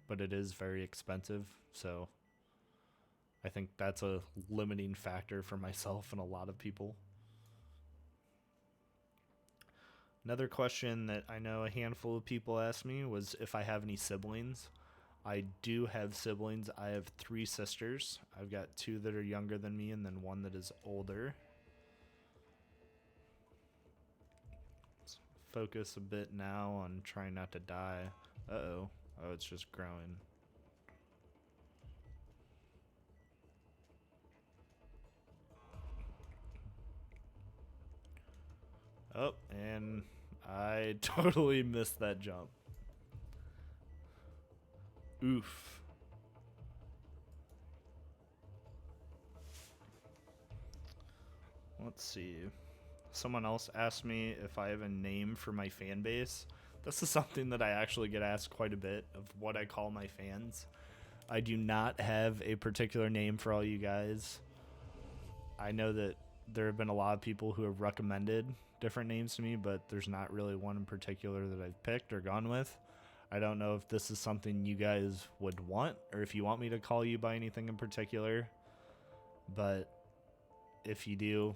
but it is very expensive. So I think that's a limiting factor for myself and a lot of people. Another question that I know a handful of people asked me was if I have any siblings. I do have siblings. I have 3 sisters. I've got 2 that are younger than me and then 1 that is older. Let's focus a bit now on trying not to die. Uh-oh. Oh, it's just growing. Oh, and I totally missed that jump. Oof. Let's see. Someone else asked me if I have a name for my fan base. This is something that I actually get asked quite a bit, of what I call my fans. I do not have a particular name for all you guys. I know that there have been a lot of people who have recommended different names to me, but there's not really one in particular that I've picked or gone with. I don't know if this is something you guys would want, or if you want me to call you by anything in particular. But if you do,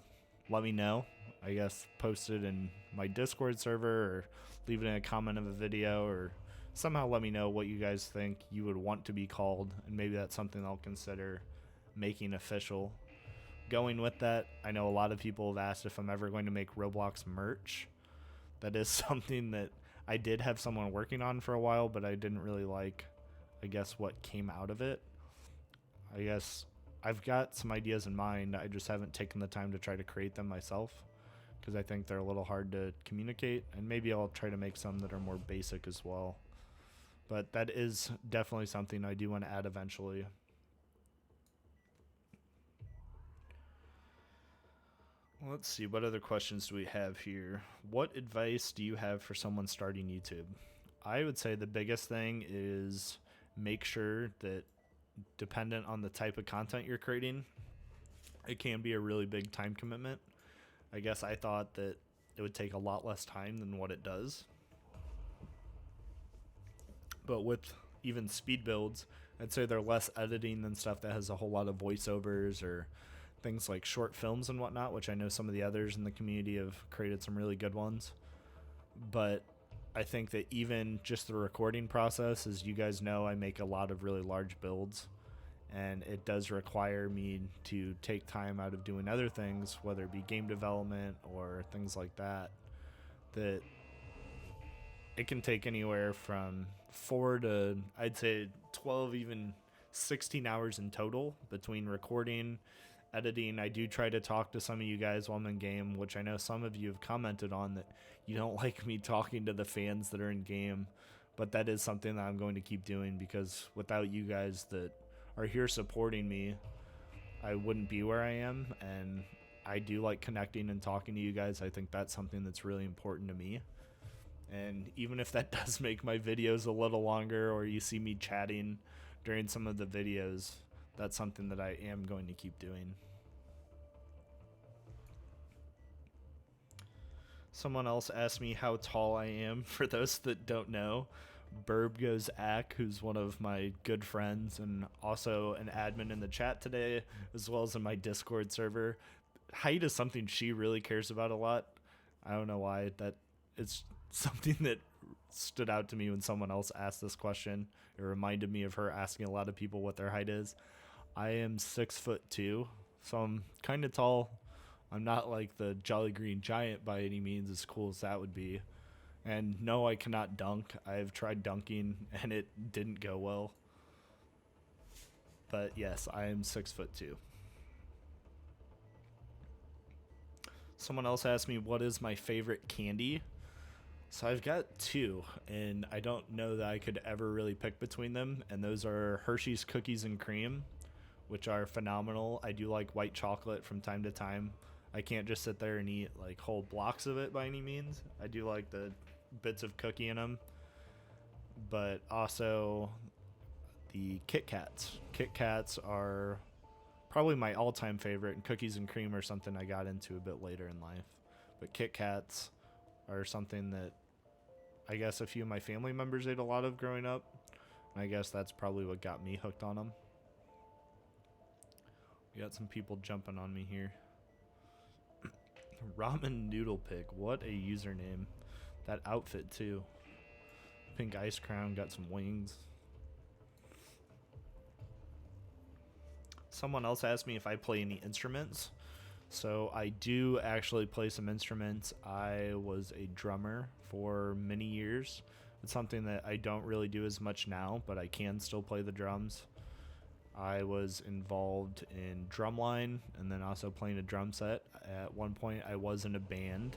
let me know. I guess post it in my Discord server, or leave it in a comment of a video, or somehow let me know what you guys think you would want to be called, and maybe that's something I'll consider making official. Going with that, I know a lot of people have asked if I'm ever going to make Roblox merch. That is something that I did have someone working on for a while, but I didn't really like, I guess, what came out of it. I guess I've got some ideas in mind. I just haven't taken the time to try to create them myself, because I think they're a little hard to communicate, and maybe I'll try to make some that are more basic as well. But that is definitely something I do want to add eventually. Let's see, what other questions do we have here? What advice do you have for someone starting YouTube? I would say the biggest thing is make sure that, dependent on the type of content you're creating, it can be a really big time commitment. I guess I thought that it would take a lot less time than what it does. But with even speed builds, I'd say they're less editing than stuff that has a whole lot of voiceovers or things like short films and whatnot, which I know some of the others in the community have created some really good ones. But I think that even just the recording process, as you guys know, I make a lot of really large builds, and it does require me to take time out of doing other things, whether it be game development or things like that, that it can take anywhere from 4 to, I'd say, 12, even 16 hours in total between recording, editing. I do try to talk to some of you guys while I'm in game, which I know some of you have commented on that you don't like me talking to the fans that are in game, but that is something that I'm going to keep doing, because without you guys that are here supporting me, I wouldn't be where I am. And I do like connecting and talking to you guys. I think that's something that's really important to me. And even if that does make my videos a little longer, or you see me chatting during some of the videos, that's something that I am going to keep doing. Someone else asked me how tall I am. For those that don't know, Burb Goes Ack, who's one of my good friends and also an admin in the chat today, as well as in my Discord server, height is something she really cares about a lot. I don't know why. That it's something that stood out to me when someone else asked this question. It reminded me of her asking a lot of people what their height is. I am 6'2", so I'm kind of tall. I'm not like the Jolly Green Giant by any means, as cool as that would be. And no, I cannot dunk. I've tried dunking and it didn't go well. But yes, I am 6'2". Someone else asked me what is my favorite candy. So I've got two, and I don't know that I could ever really pick between them. And those are Hershey's Cookies and Cream, which are phenomenal. I do like white chocolate from time to time. I can't just sit there and eat like whole blocks of it by any means. I do like the bits of cookie in them. But also the Kit Kats. Kit Kats are probably my all-time favorite, and Cookies and Cream are something I got into a bit later in life. But Kit Kats are something that I guess a few of my family members ate a lot of growing up. And I guess that's probably what got me hooked on them. We got some people jumping on me here. Ramen Noodle Pick. What a username. That outfit, too. Pink ice crown. Got some wings. Someone else asked me if I play any instruments. So I do actually play some instruments. I was a drummer for many years. It's something that I don't really do as much now, but I can still play the drums. I was involved in drumline and then also playing a drum set. At one point, I was in a band,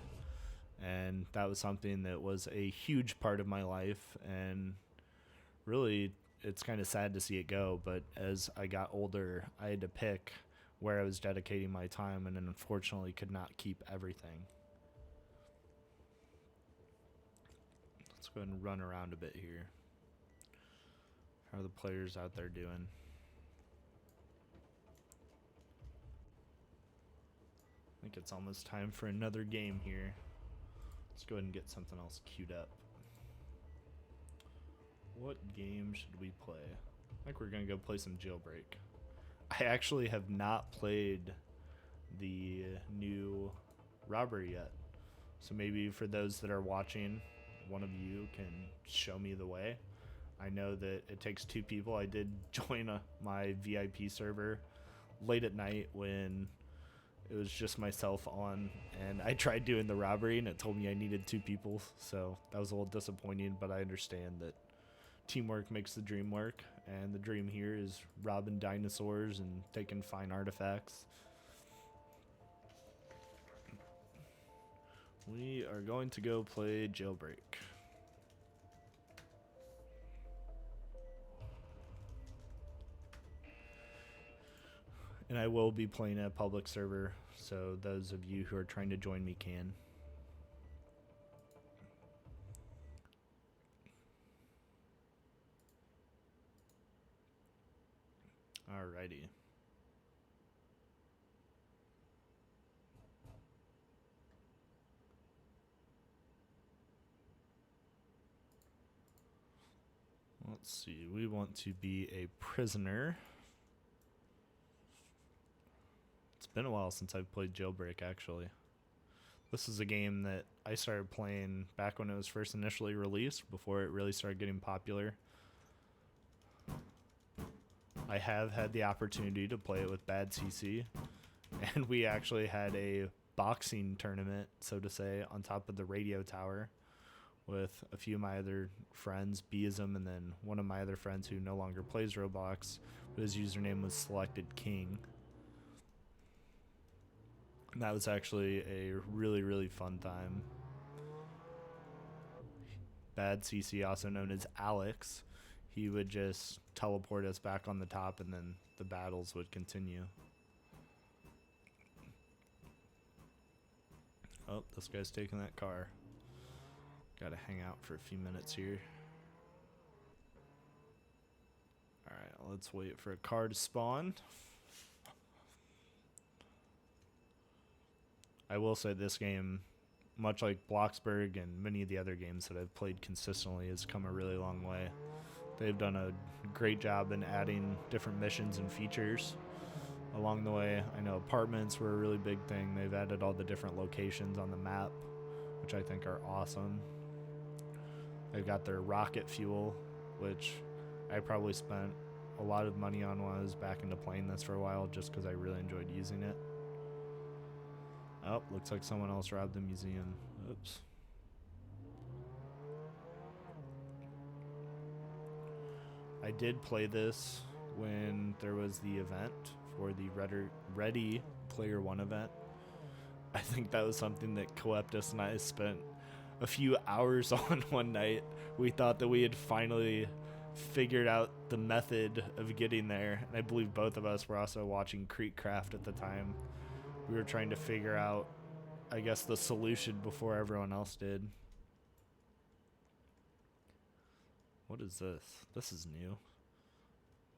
and that was something that was a huge part of my life. And really, it's kind of sad to see it go, but as I got older, I had to pick where I was dedicating my time, and unfortunately could not keep everything. Let's go ahead and run around a bit here. How are the players out there doing? I think it's almost time for another game here. Let's go ahead and get something else queued up. What game should we play? I think we're going to go play some Jailbreak. I actually have not played the new robbery yet. So maybe for those that are watching, one of you can show me the way. I know that it takes two people. I did join my VIP server late at night when it was just myself on, and I tried doing the robbery and it told me I needed two people. So that was a little disappointing, but I understand that teamwork makes the dream work, and the dream here is robbing dinosaurs and taking fine artifacts. We are going to go play Jailbreak. And I will be playing a public server, so those of you who are trying to join me can. Alrighty. Let's see. We want to be a prisoner. It's been a while since I've played Jailbreak, actually. This is a game that I started playing back when it was first initially released, before it really started getting popular. I have had the opportunity to play it with Bad CC, and we actually had a boxing tournament, so to say, on top of the radio tower with a few of my other friends, Beism, and then one of my other friends who no longer plays Roblox, but his username was Selected King. And that was actually a really, really fun time. Bad CC, also known as Alex, he would just teleport us back on the top, and then the battles would continue. Oh, this guy's taking that car. Gotta hang out for a few minutes here. Alright, let's wait for a car to spawn. I will say this game, much like Bloxburg and many of the other games that I've played consistently, has come a really long way. They've done a great job in adding different missions and features along the way. I know apartments were a really big thing. They've added all the different locations on the map, which I think are awesome. They've got their rocket fuel, which I probably spent a lot of money on when I was back into playing this for a while just because I really enjoyed using it. Oh, looks like someone else robbed the museum. Oops. I did play this when there was the event for the Ready Player One event. I think that was something that Coeptus and I spent a few hours on one night. We thought that we had finally figured out the method of getting there, and I believe both of us were also watching Creekcraft at the time. We were trying to figure out, I guess, the solution before everyone else did. What is this? This is new.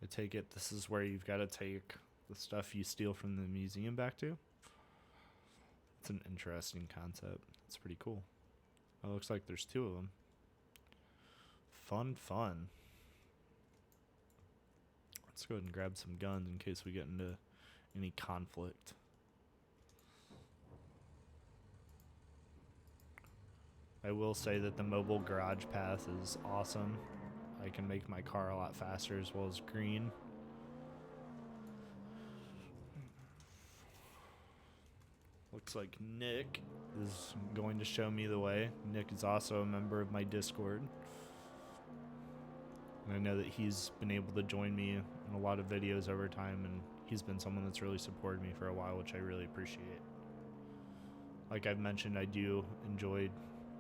I take it this is where you've got to take the stuff you steal from the museum back to? It's an interesting concept. It's pretty cool. It looks like there's two of them. Fun. Let's go ahead and grab some guns in case we get into any conflict. I will say that the mobile garage path is awesome. I can make my car a lot faster as well as green. Looks like Nick is going to show me the way. Nick is also a member of my Discord. And I know that he's been able to join me in a lot of videos over time, and he's been someone that's really supported me for a while, which I really appreciate. Like I've mentioned, I do enjoy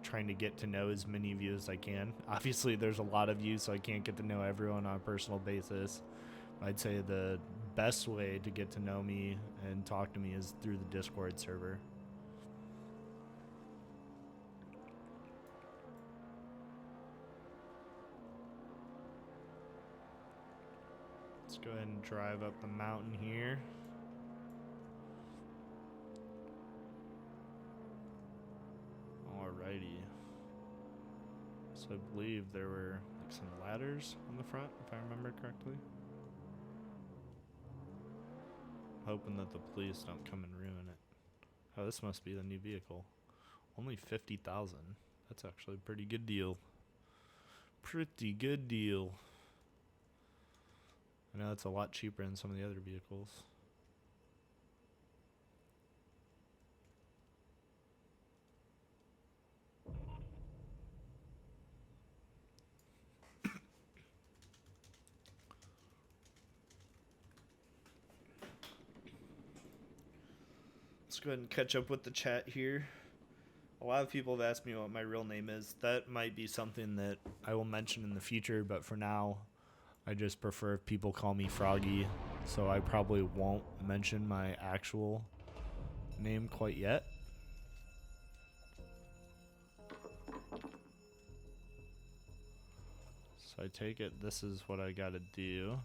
trying to get to know as many of you as I can. Obviously, there's a lot of you, so I can't get to know everyone on a personal basis. I'd say the best way to get to know me and talk to me is through the Discord server. Let's go ahead and drive up the mountain here. Alrighty. So I believe there were like some ladders on the front, if I remember correctly. Hoping that the police don't come and ruin it. Oh, this must be the new vehicle. Only 50,000. That's actually a pretty good deal. Pretty good deal. I know it's a lot cheaper than some of the other vehicles. Let's go ahead and catch up with the chat here. A lot of people have asked me what my real name is. That might be something that I will mention in the future, but for now, I just prefer if people call me Froggy, so I probably won't mention my actual name quite yet. So I take it this is what I gotta do.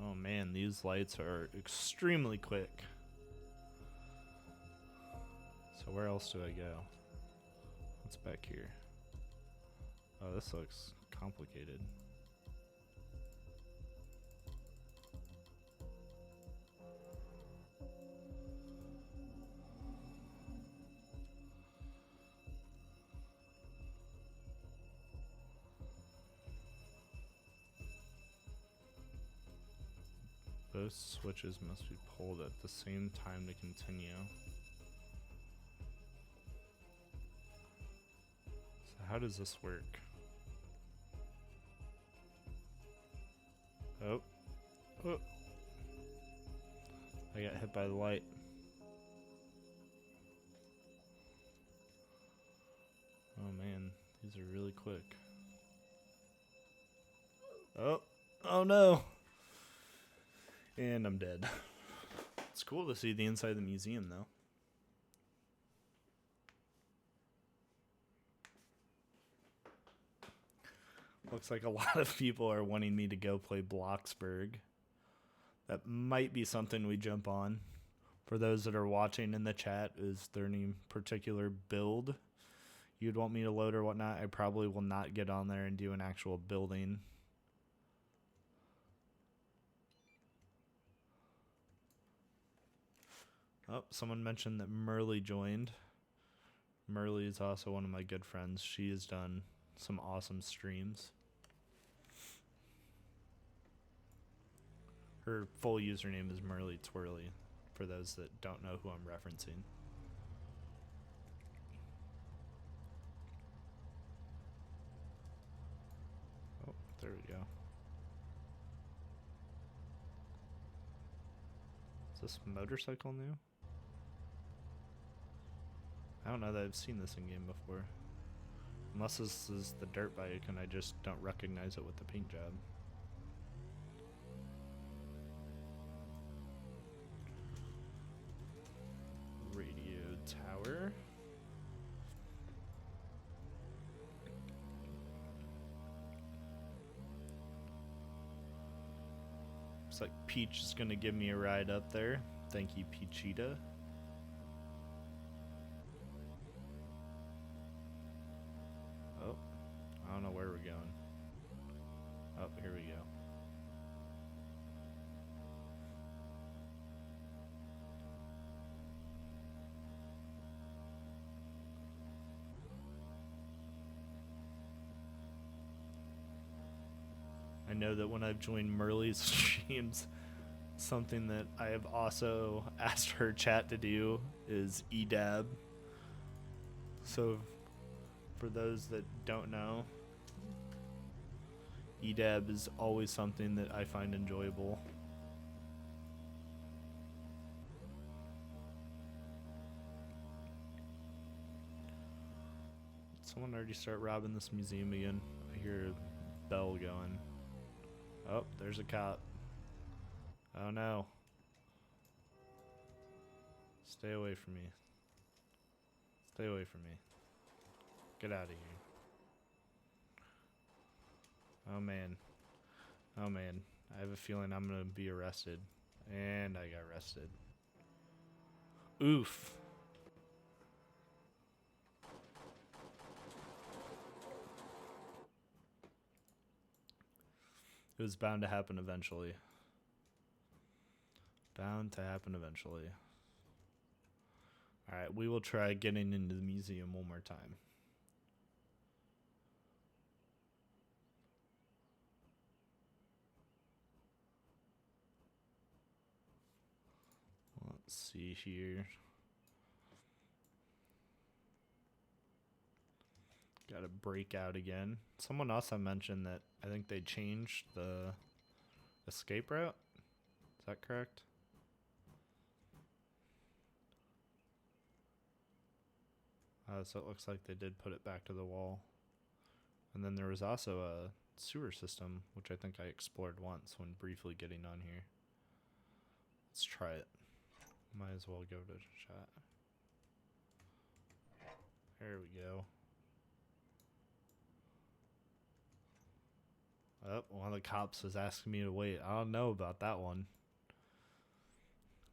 Oh man, these lights are extremely quick. So where else do I go? What's back here? Oh, this looks complicated. Both switches must be pulled at the same time to continue. So how does this work? Oh. Oh. I got hit by the light. Oh man, these are really quick. Oh. Oh no. And I'm dead. It's cool to see the inside of the museum, though. Looks like a lot of people are wanting me to go play Bloxburg. That might be something we jump on. For those that are watching in the chat, is there any particular build you'd want me to load or whatnot? I probably will not get on there and do an actual building. Oh, someone mentioned that Merly joined. Merly is also one of my good friends. She has done some awesome streams. Her full username is Merly Twirly, for those that don't know who I'm referencing. Oh, there we go. Is this motorcycle new? I don't know that I've seen this in game before. Unless this is the dirt bike and I just don't recognize it with the paint job. Radio tower. Looks like Peach is gonna give me a ride up there. Thank you, Peachita. Oh, I don't know where we're going. Oh, here we go. I know that when I've joined Merly's streams, something that I have also asked her chat to do is EDAB. So, for those that don't know, EDAB is always something that I find enjoyable. Did someone already start robbing this museum again? I hear a bell going. Oh, there's a cop. Oh no. Stay away from me. Stay away from me. Get out of here. Oh man. Oh man. I have a feeling I'm gonna be arrested. And I got arrested. Oof. It was bound to happen eventually. Bound to happen eventually. Alright, we will try getting into the museum one more time. Let's see here. Gotta break out again. Someone also mentioned that I think they changed the escape route. Is that correct? So it looks like they did put it back to the wall. And then there was also a sewer system, which I think I explored once when briefly getting on here. Let's try it. Might as well give it a shot. There we go. Oh, one of the cops was asking me to wait. I don't know about that one.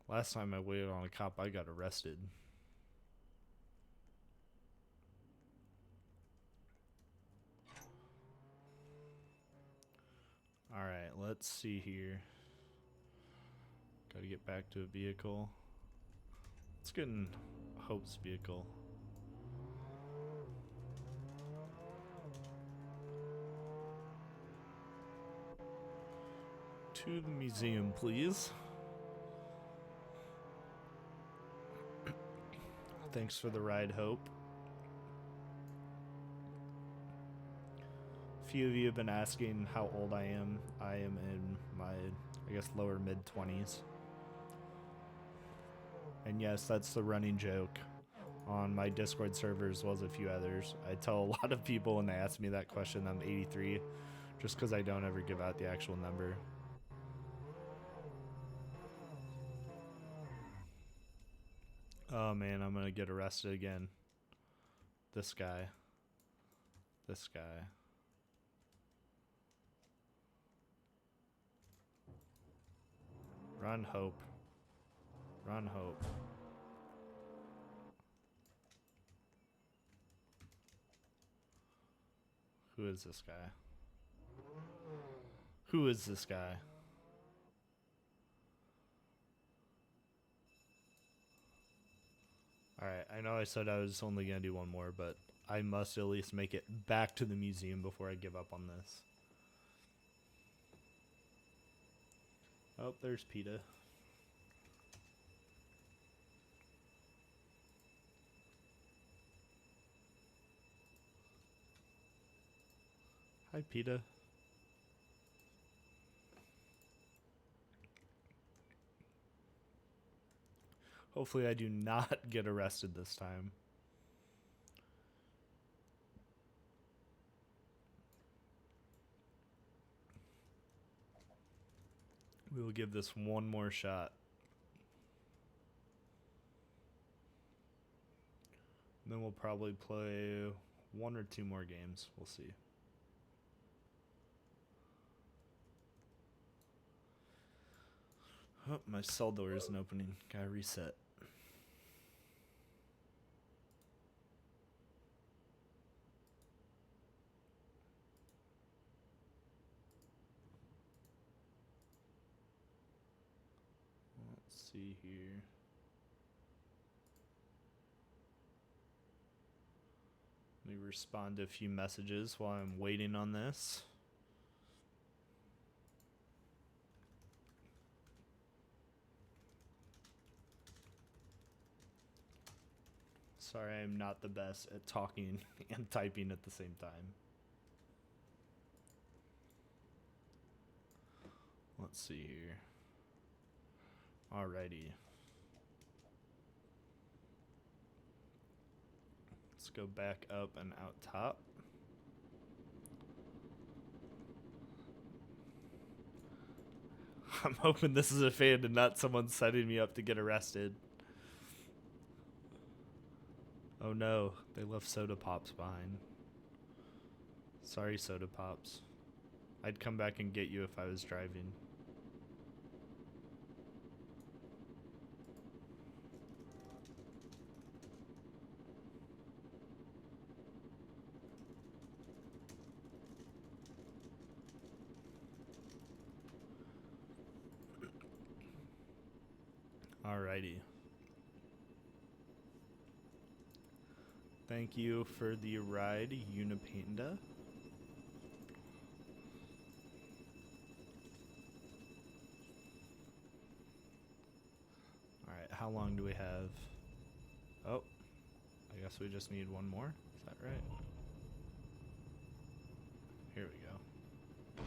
Last time I waited on a cop, I got arrested. Alright, let's see here. Gotta get back to a vehicle. Let's get in Hope's vehicle. To the museum, please. Thanks for the ride, Hope. A few of you have been asking how old I am. I am in my, I guess, lower mid-20s. And yes, that's the running joke on my Discord server as well as a few others. I tell a lot of people when they ask me that question, I'm 83, just because I don't ever give out the actual number. Oh man, I'm gonna get arrested again. This guy. This guy. Run, Hope. Run, Hope. Who is this guy? Who is this guy? Alright, I know I said I was only going to do one more, but I must at least make it back to the museum before I give up on this. Oh, there's PETA. Hi, PETA. Hopefully I do not get arrested this time. We will give this one more shot. And then we'll probably play 1 or 2 more games. We'll see. Oh, my cell door isn't opening. Gotta reset. Let's see here. Let me respond to a few messages while I'm waiting on this. Sorry, I'm not the best at talking and typing at the same time. Let's see here. Alrighty. Let's go back up and out top. I'm hoping this is a fan and not someone setting me up to get arrested. Oh no, they left soda pops behind. Sorry, soda pops. I'd come back and get you if I was driving. Alrighty. Thank you for the ride, Unipanda. Alright, how long do we have? Oh, I guess we just need one more. Is that right? Here we go.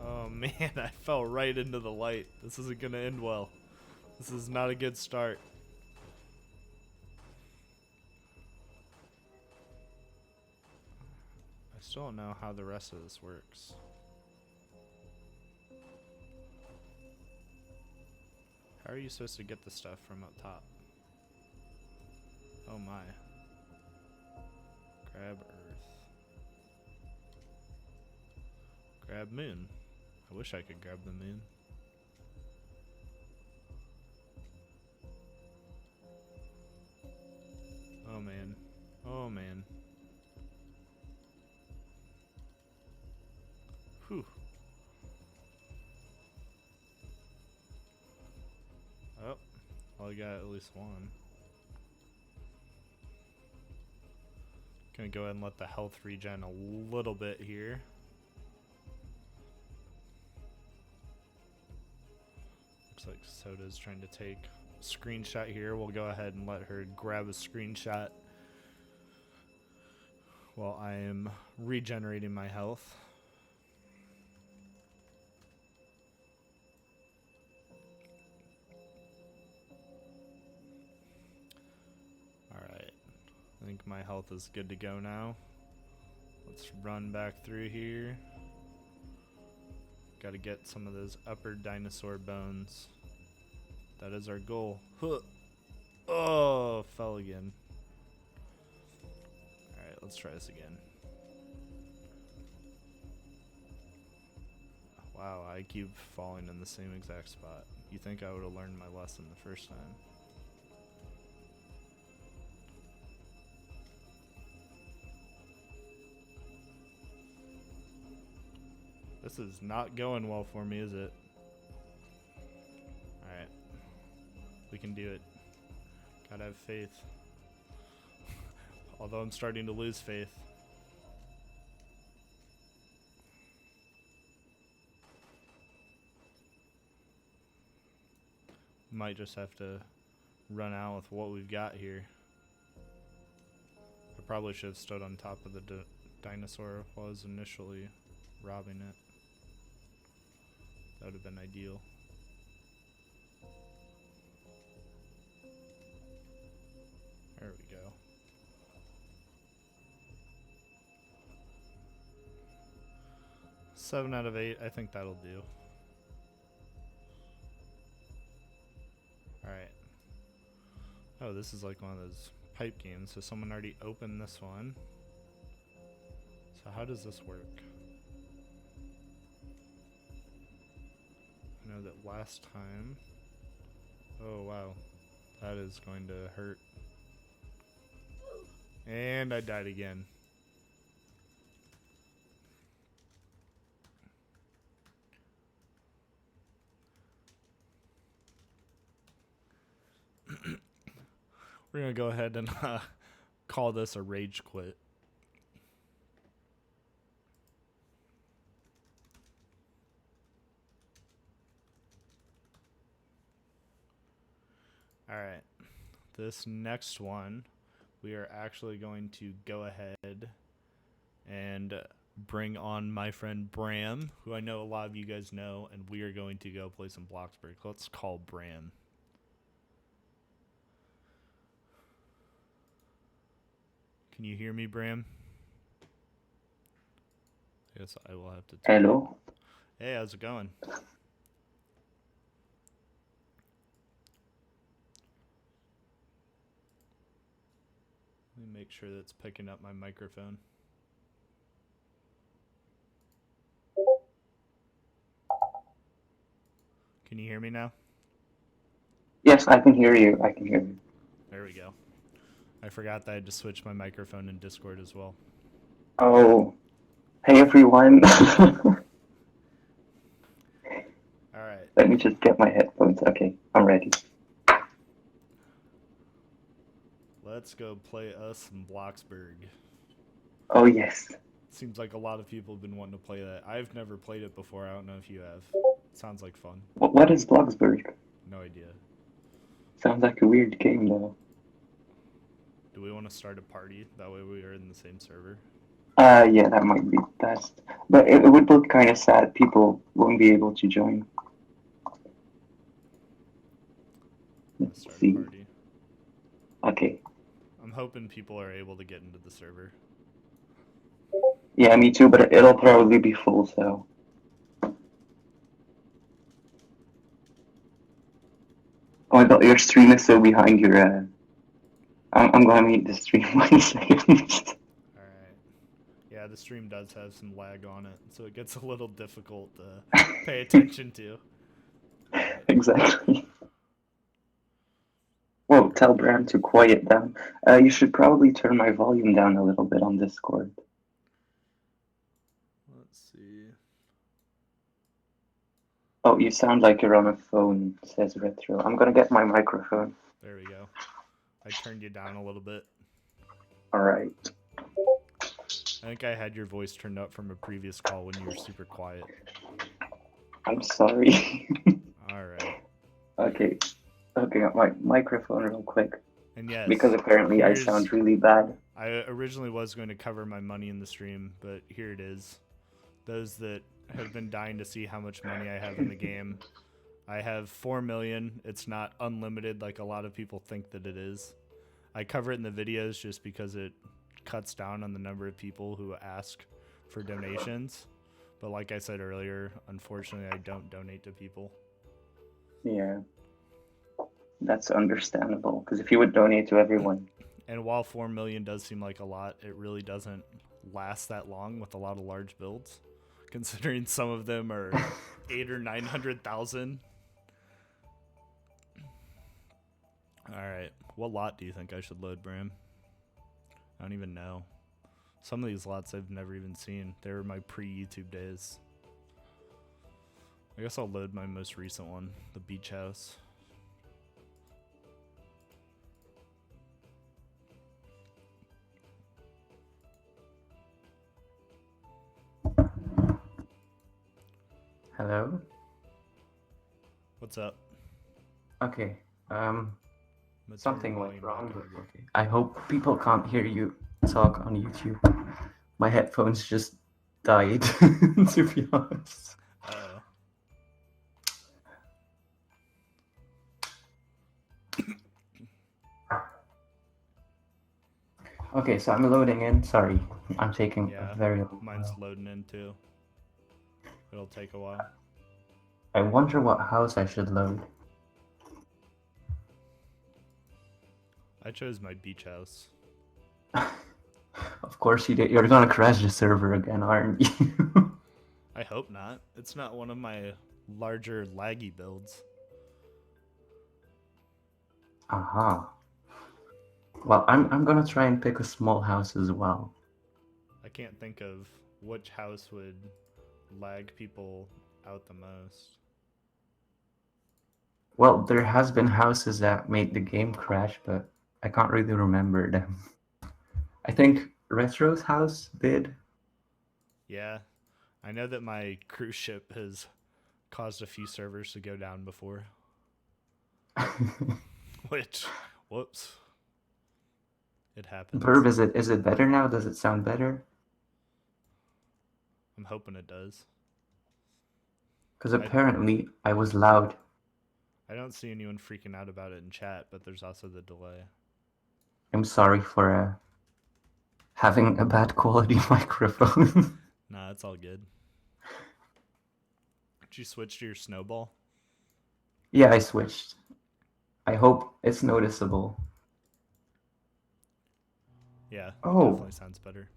Oh man, I fell right into the light. This isn't gonna end well. This is not a good start. I still don't know how the rest of this works. How are you supposed to get the stuff from up top? Oh my. Grab Earth. Grab Moon. I wish I could grab the moon. Oh man. Oh man. Whew. Oh. Well, I got at least one. Gonna go ahead and let the health regen a little bit here. Looks like Soda's trying to take a screenshot here. We'll go ahead and let her grab a screenshot while I am regenerating my health. Alright. I think my health is good to go now. Let's run back through here. Gotta get some of those upper dinosaur bones. That is our goal. Huh. Oh, fell again. Alright, let's try this again. Wow, I keep falling in the same exact spot. You think I would have learned my lesson the first time. This is not going well for me, is it? Alright. can do it. Gotta have faith. Although I'm starting to lose faith. Might just have to run out with what we've got here. I probably should have stood on top of the dinosaur while I was initially robbing it. That would have been ideal. There we go. Seven out of 8, I think that'll do. Alright. Oh, this is like one of those pipe games. So someone already opened this one. So how does this work? I know that last time... Oh, wow. That is going to hurt. And I died again. We're going to go ahead and call this a rage quit. Alright, this next one, we are actually going to go ahead and bring on my friend Bram, who I know a lot of you guys know, and we are going to go play some Bloxburg. Let's call Bram. Can you hear me, Bram? I guess I will have to... Hello? Hey, how's it going? Let me make sure that's picking up my microphone. Can you hear me now? Yes, I can hear you. I can hear you. There we go. I forgot that I had to switch my microphone in Discord as well. Oh, hey everyone. Alright. Let me just get my headphones. Okay, I'm ready. Let's go play us some Bloxburg. Oh, yes. Seems like a lot of people have been wanting to play that. I've never played it before. I don't know if you have. Sounds like fun. What is Bloxburg? No idea. Sounds like a weird game, though. Do we want to start a party? That way we are in the same server. Yeah, that might be best. But it would look kind of sad. People won't be able to join. Let's Let's start see. a party. Okay. I'm hoping people are able to get into the server. Yeah, me too, but it'll probably be full, so... Oh my god, your stream is so behind your, I'm gonna mute the stream 1 second. Alright. Yeah, the stream does have some lag on it, so it gets a little difficult to pay attention to. Exactly. Whoa, tell Bram to quiet down. You should probably turn my volume down a little bit on Discord. Let's see. Oh, you sound like you're on a phone, says Retro. I'm gonna get my microphone. There we go. I turned you down a little bit. Alright. I think I had your voice turned up from a previous call when you were super quiet. I'm sorry. Alright. Okay. Okay, my microphone real quick. And yes, because apparently I sound really bad. I originally was going to cover my money in the stream, but here it is. Those that have been dying to see how much money I have in the game. I have 4 million. It's not unlimited like a lot of people think that it is. I cover it in the videos just because it cuts down on the number of people who ask for donations. But like I said earlier, unfortunately, I don't donate to people. Yeah. That's understandable, because if you would donate to everyone. And while 4 million does seem like a lot, it really doesn't last that long with a lot of large builds, considering some of them are 800,000 or 900,000. Alright, what lot do you think I should load, Bram? I don't even know. Some of these lots I've never even seen. They were my pre-YouTube days. I guess I'll load my most recent one, the beach house. Hello? What's up? Okay. I'm gonna turn your Something went volume wrong, back up but a bit. okay. I hope people can't hear you talk on YouTube. My headphones just died, to be honest. Uh-oh. Okay, so I'm loading in. Sorry, I'm taking a Yeah, very long mine's while. loading in too. It'll take a while. I wonder what house I should load. I chose my beach house. Of course you did. You're gonna crash the server again, aren't you? I hope not. It's not one of my larger laggy builds. Uh-huh. Well, I'm gonna try and pick a small house as well. I can't think of which house would lag people out the most. Well, there has been houses that made the game crash, but I can't really remember them. I think Retro's house did. Yeah, I know that my cruise ship has caused a few servers to go down before. Which, whoops, it happens. Burb, is it better now? Does it sound better? I'm hoping it does. Because apparently I was loud. I don't see anyone freaking out about it in chat, but there's also the delay. I'm sorry for having a bad quality microphone. Nah, it's all good. Did you switch to your snowball? Yeah, I switched. I hope it's noticeable. Yeah, it Oh, definitely sounds better.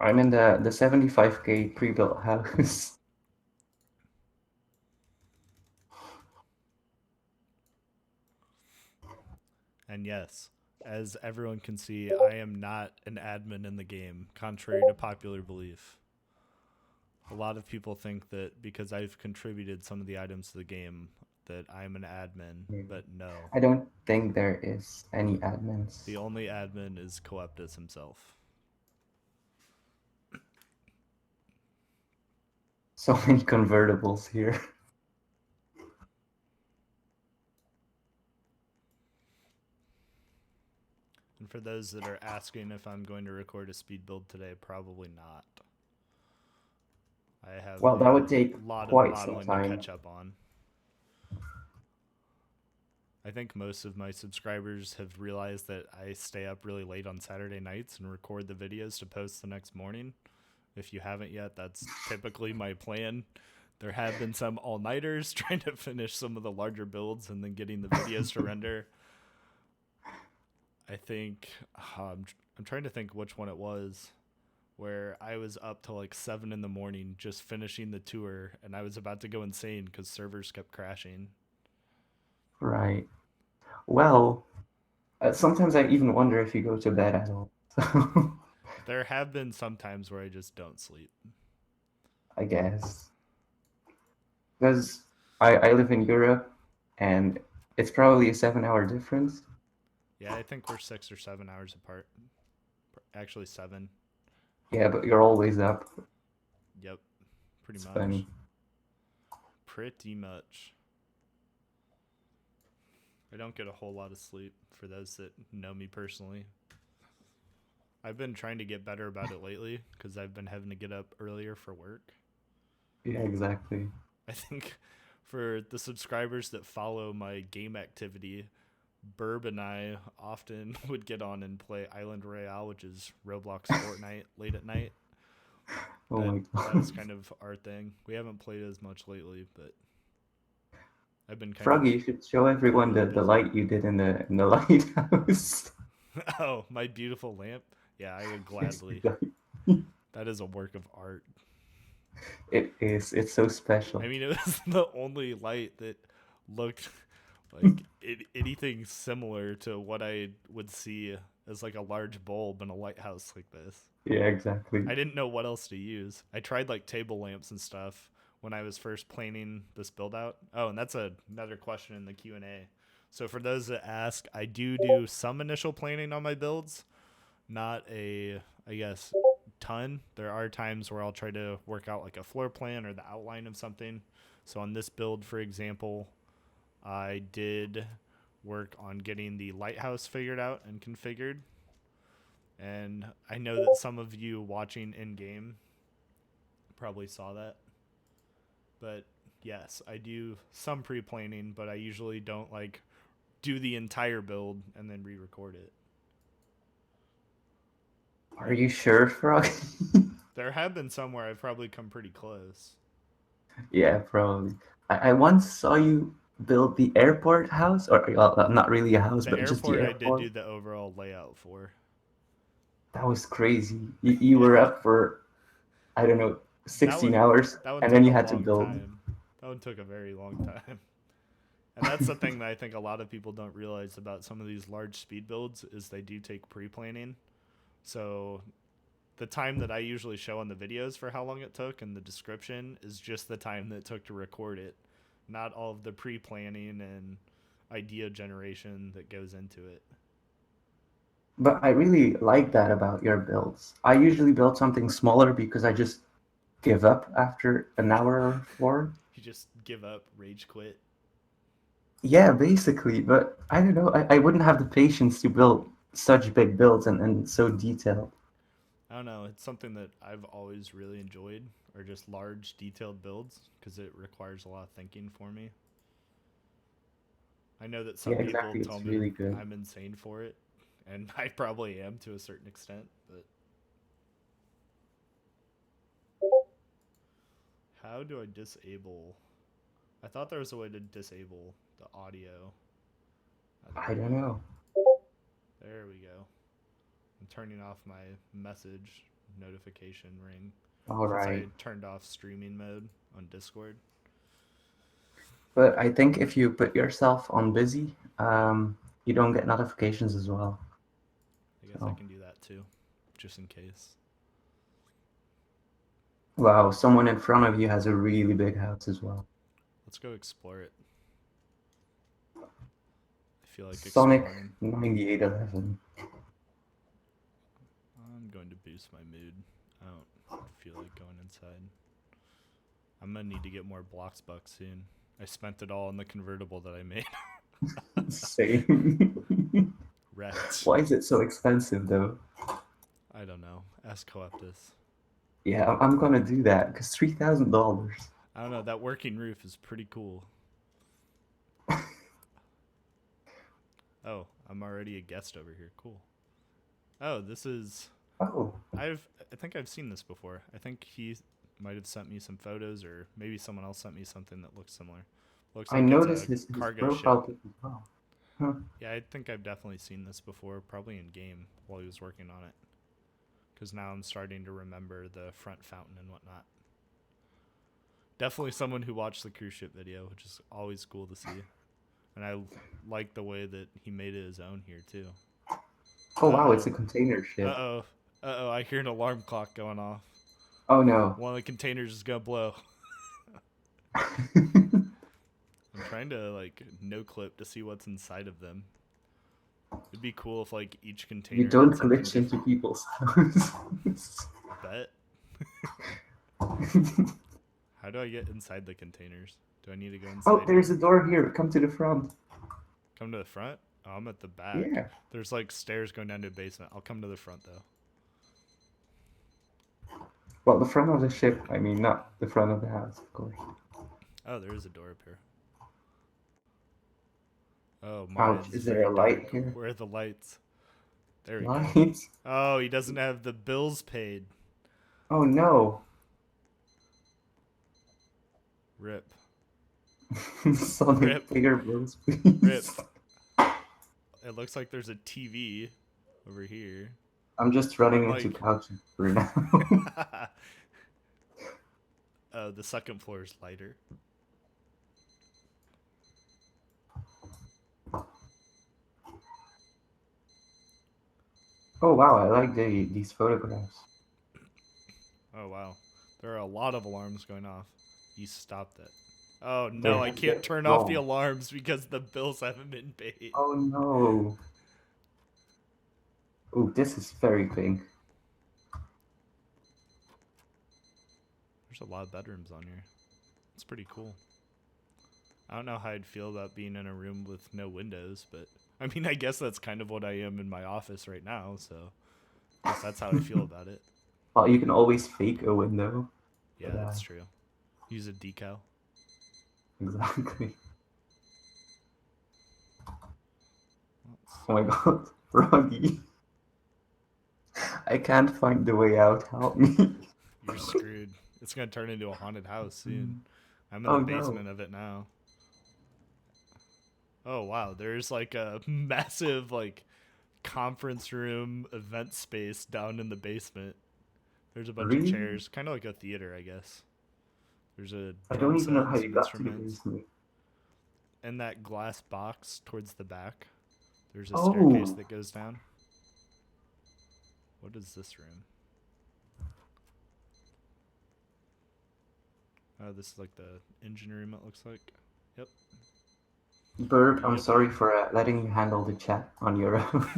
I'm in the 75K pre-built house. And yes, as everyone can see, I am not an admin in the game, contrary to popular belief. A lot of people think that because I've contributed some of the items to the game that I'm an admin, but no. I don't think there is any admins. The only admin is Coeptus himself. So many convertibles here. And for those that are asking if I'm going to record a speed build today, probably not. I have Well, that would a take lot of quite some modeling to time. catch up on. I think most of my subscribers have realized that I stay up really late on Saturday nights and record the videos to post the next morning. If you haven't yet, that's typically my plan. There have been some all-nighters trying to finish some of the larger builds and then getting the videos to render. I think I'm trying to think which one it was where I was up till like 7 in the morning just finishing the tour, and I was about to go insane because servers kept crashing. Right. Well, sometimes I even wonder if you go to bed at all. There have been some times where I just don't sleep. I guess. Because I live in Europe, and it's probably a 7-hour difference. Yeah, I think we're 6 or 7 hours apart. Actually, 7. Yeah, but you're always up. Yep, pretty It's much. funny. Pretty much. I don't get a whole lot of sleep, for those that know me personally. I've been trying to get better about it lately because I've been having to get up earlier for work. Yeah, exactly. I think for the subscribers that follow my game activity, Burb and I often would get on and play Island Royale, which is Roblox Fortnite late at night. Oh my That was god. kind of our thing. We haven't played as much lately, but I've been kind Froggy, of you should show everyone really the busy. light you did in the lighthouse. Oh, my beautiful lamp? Yeah, I would Yes, gladly. exactly. That is a work of art. It is. It's so special. I mean, it was the only light that looked like anything similar to what I would see as like a large bulb in a lighthouse like this. Yeah, exactly. I didn't know what else to use. I tried like table lamps and stuff when I was first planning this build out. Oh, and that's another question in the Q&A. So for those that ask, I do some initial planning on my builds, not a, I guess, ton. There are times where I'll try to work out like a floor plan or the outline of something. So on this build, for example, I did work on getting the lighthouse figured out and configured. And I know that some of you watching in game probably saw that. But yes, I do some pre-planning, but I usually don't like do the entire build and then re-record it. Are you sure, Frog? There have been some where I've probably come pretty close. Yeah, probably. I once saw you build the airport house, or not really a house, The but just the airport I airport. did do the overall layout for. That was crazy. You were Yeah. up for, I don't know, 16 one- hours, That one and took then you a had to long build. time. That one took a very long time. And that's the thing that I think a lot of people don't realize about some of these large speed builds is they do take pre-planning. So the time that I usually show on the videos for how long it took and the description is just the time that it took to record it, not all of the pre-planning and idea generation that goes into it. But I really like that about your builds. I usually build something smaller because I just give up after an hour or four. You just give up, rage quit. Yeah, basically. But I don't know. I wouldn't have the patience to build such big builds and so detailed. I don't know. It's something that I've always really enjoyed, or just large, detailed builds, because it requires a lot of thinking for me. I know that some Yeah, exactly. people tell It's me really good. I'm insane for it, and I probably am to a certain extent, but how do I disable? I thought there was a way to disable the audio. I don't know. There we go. I'm turning off my message notification ring All since right. I turned off streaming mode on Discord. But I think if you put yourself on busy, you don't get notifications as well. I guess I can do that too, just in case. Wow, someone in front of you has a really big house as well. Let's go explore it. I feel like Sonic exploring. 9811. I'm going to boost my mood. I don't feel like going inside. I'm gonna need to get more Bloxburg soon. I spent it all on the convertible that I made. Same. Wrecked. Why is it so expensive though? I don't know. Ask Coeptus. Yeah, I'm gonna do that because $3,000. I don't know. That working roof is pretty cool. Oh, I'm already a guest over here. Cool. Oh, this is. Oh, I think I've seen this before. I think he might have sent me some photos, or maybe someone else sent me something that looks similar. Looks like I noticed it's his a cargo profile ship. pic as well. Huh. Yeah, I think I've definitely seen this before, probably in game while he was working on it. Because now I'm starting to remember the front fountain and whatnot. Definitely someone who watched the cruise ship video, which is always cool to see. And I like the way that he made it his own here, too. Oh wow, it's a container ship. Uh-oh. Uh-oh, I hear an alarm clock going off. Oh no. One of the containers is going to blow. I'm trying to, like, no-clip to see what's inside of them. It'd be cool if, like, each container You don't had something glitch into different. people's houses. Bet. How do I get inside the containers? Do I need to go inside? Oh, there's a door here. Come to the front. Come to the front? Oh, I'm at the back. Yeah. There's like stairs going down to the basement. I'll come to the front though. Well, the front of the ship. I mean, not the front of the house, of course. Oh, there is a door up here. Oh, Ouch, mine's is there a very light dark. here? Where are the lights? There we go. Lights? Oh, he doesn't have the bills paid. Oh no. Rip. Sonic, Rip. bigger bills, please. Rip. It looks like there's a TV over here. I'm just running Like- into couches for now. The second floor is lighter. Oh wow, I like these photographs. Oh, wow. There are a lot of alarms going off. You stopped it. Oh, no, I They can't get turn off the wrong. alarms because the bills haven't been paid. Oh no. Oh, this is very pink. There's a lot of bedrooms on here. It's pretty cool. I don't know how I'd feel about being in a room with no windows, but I mean, I guess that's kind of what I am in my office right now, so I guess that's how I feel about it. Well, you can always fake a window. Yeah, that's true. Use a decal. Exactly. Oh my god, Froggy. I can't find the way out. Help me. You're screwed. It's gonna turn into a haunted house soon. I'm in Oh, the no. basement of it now. Oh wow, there's like a massive like conference room event space down in the basement. There's a bunch Really? of chairs, kind of like a theater, I guess. There's a I drum don't even know set, how you some got to the instruments, basement. and that glass box towards the back. There's a Oh. staircase that goes down. What is this room? Oh, this is like the engine room, it looks like. Yep. Bert, I'm Yep. sorry for letting you handle the chat on your own.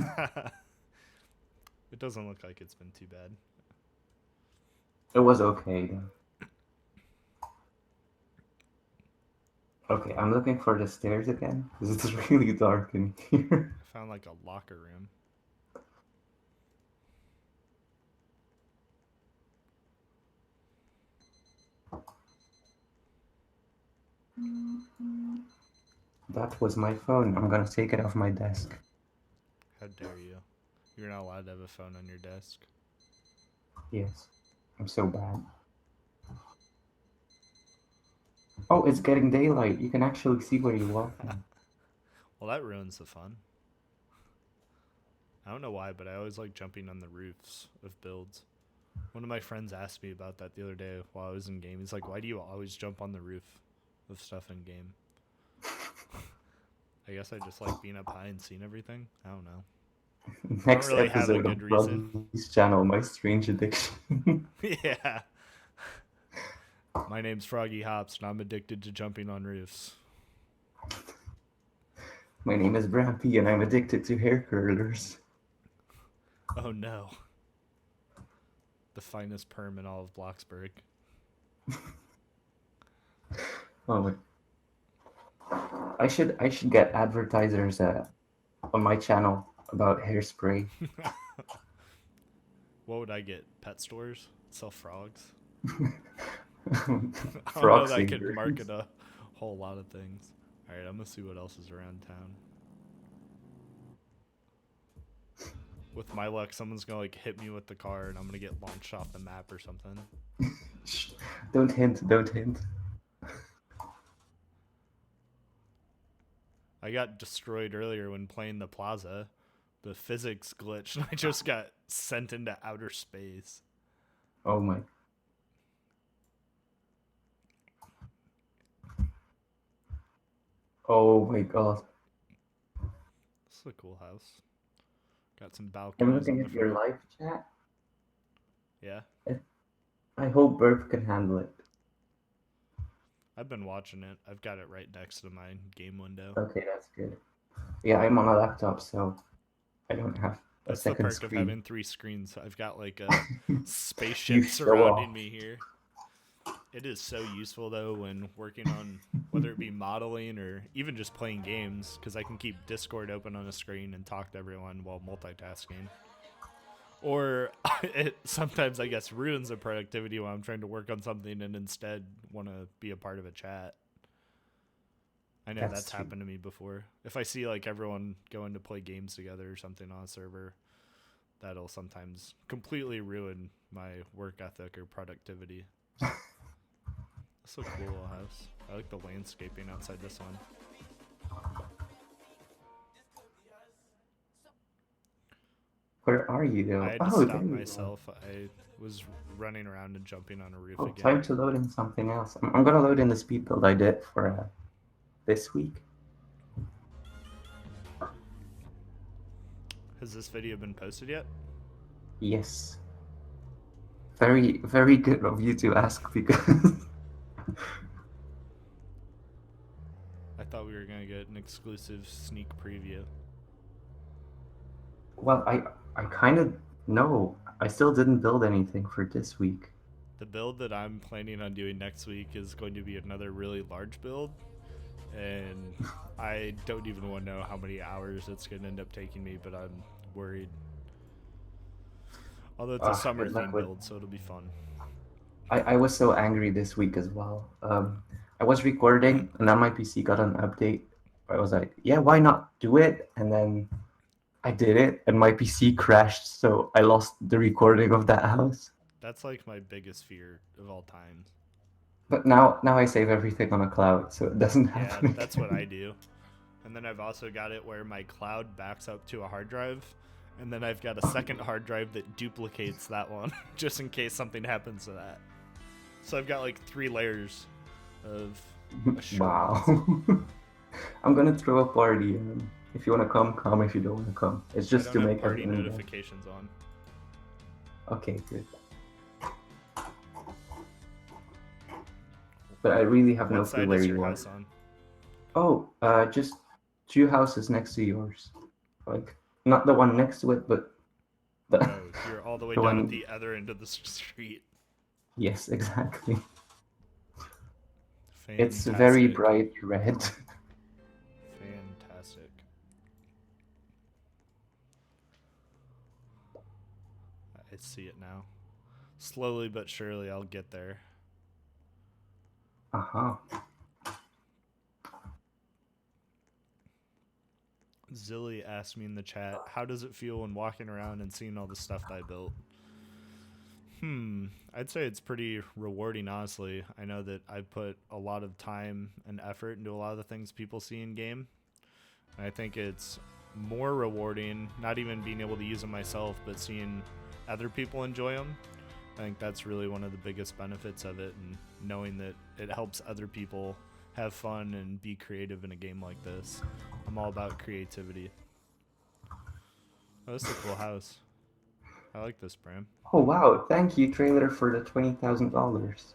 It doesn't look like it's been too bad. It was okay then. Okay, I'm looking for the stairs again because it's really dark in here. I found like a locker room. That was my phone. I'm gonna take it off my desk. How dare you? You're not allowed to have a phone on your desk. Yes, I'm so bad. Oh, it's getting daylight. You can actually see where you're walking. Well, that ruins the fun. I don't know why, but I always like jumping on the roofs of builds. One of my friends asked me about that the other day while I was in game. He's like, why do you always jump on the roof of stuff in game? I guess I just like being up high and seeing everything. I don't know. Next really have a episode good of reason. Froggy's channel, My Strange Addiction. Yeah. My name's FroggyHopz, and I'm addicted to jumping on roofs. My name is Brampy, and I'm addicted to hair curlers. Oh no. The finest perm in all of Bloxburg. Oh my. I should get advertisers on my channel about hairspray. What would I get? Pet stores? Sell frogs? Frog I don't know that I could singers. market a whole lot of things. Alright, I'm gonna see what else is around town. With my luck, someone's gonna like hit me with the car and I'm gonna get launched off the map or something. Shh, don't hint, don't hint. I got destroyed earlier when playing the Plaza. The physics glitched and I just got sent into outer space. Oh my. Oh my god. This is a cool house. Got some I'm balconies looking on the at your front. live chat. Yeah, I hope Burp can handle it. I've been watching it. I've got it right next to my game window. Okay, that's good. Yeah, I'm on a laptop, so I don't have a That's the second perk screen. of having 3 screens. I've got like a spaceship You show surrounding off. me here. It is so useful though when working on whether it be modeling or even just playing games, because I can keep Discord open on a screen and talk to everyone while multitasking. Or it sometimes, I guess, ruins the productivity when I'm trying to work on something and instead want to be a part of a chat. I know that's true. happened to me before. If I see like everyone going to play games together or something on a server, that'll sometimes completely ruin my work ethic or productivity. It's a cool little house. I like the landscaping outside this one. Where are you though? I had to Oh, stop there you myself. I was running around and jumping on a roof go. Oh, again. time to load in something else. I'm gonna load in the speed build I did for this week. Has this video been posted yet? Yes. Very, very good of you to ask because I thought we were going to get an exclusive sneak preview. well, I kind of no. I still didn't build anything for this week. The build that I'm planning on doing next week is going to be another really large build, and I don't even want to know how many hours it's going to end up taking me, but I'm worried. Although it's a summer good luck theme with- build, so it'll be fun. I was so angry this week as well. I was recording and then my PC got an update. I was like, yeah, why not do it? And then I did it and my PC crashed, so I lost the recording of that house. That's like my biggest fear of all time. But now I save everything on a cloud, so it doesn't Yeah, happen. that's what I do. And then I've also got it where my cloud backs up to a hard drive, and then I've got a second hard drive that duplicates that one, just in case something happens to that. So I've got like 3 layers of assurance. Wow. I'm gonna throw a party. If you wanna come, come. If you don't wanna come, it's just I to don't have make party everyone. notifications on. Okay, good. But I really have no What clue side where is you your are. house on? Oh, just 2 houses next to yours. Like, not the one next to it, but the. Oh, you're all the way The down one- at the other end of the street. Yes, exactly. Fantastic. It's very bright red. Fantastic. I see it now. Slowly but surely I'll get there. Uh-huh. Zilly asked me in the chat, how does it feel when walking around and seeing all the stuff that I built? I'd say it's pretty rewarding, honestly. I know that I put a lot of time and effort into a lot of the things people see in game. And I think it's more rewarding, not even being able to use them myself, but seeing other people enjoy them. I think that's really one of the biggest benefits of it, and knowing that it helps other people have fun and be creative in a game like this. I'm all about creativity. Oh, this is a cool house. I like this, Bram. Oh wow! Thank you, trailer, for the $20,000.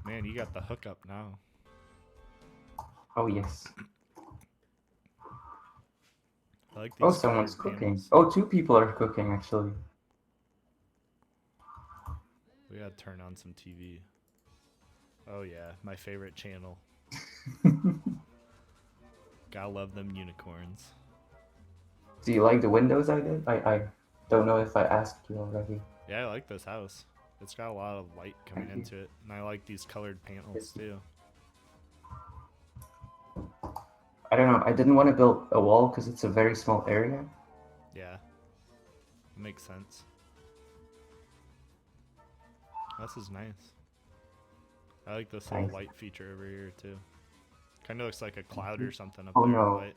Man, you got the hookup now. Oh yes. I like these Oh, someone's colored cooking. panels. Oh, 2 people are cooking actually. We gotta turn on some TV. Oh yeah, my favorite channel. Gotta love them unicorns. Do you like the windows I did? I don't know if I asked you already. Yeah, I like this house. It's got a lot of light coming Thank into it, and I like these colored panels too. I don't know. I didn't want to build a wall because it's a very small area. Yeah, it makes sense. This is nice. I like this little Nice. light feature over here too. Kind of looks like a cloud or something up Oh, there. no. With light.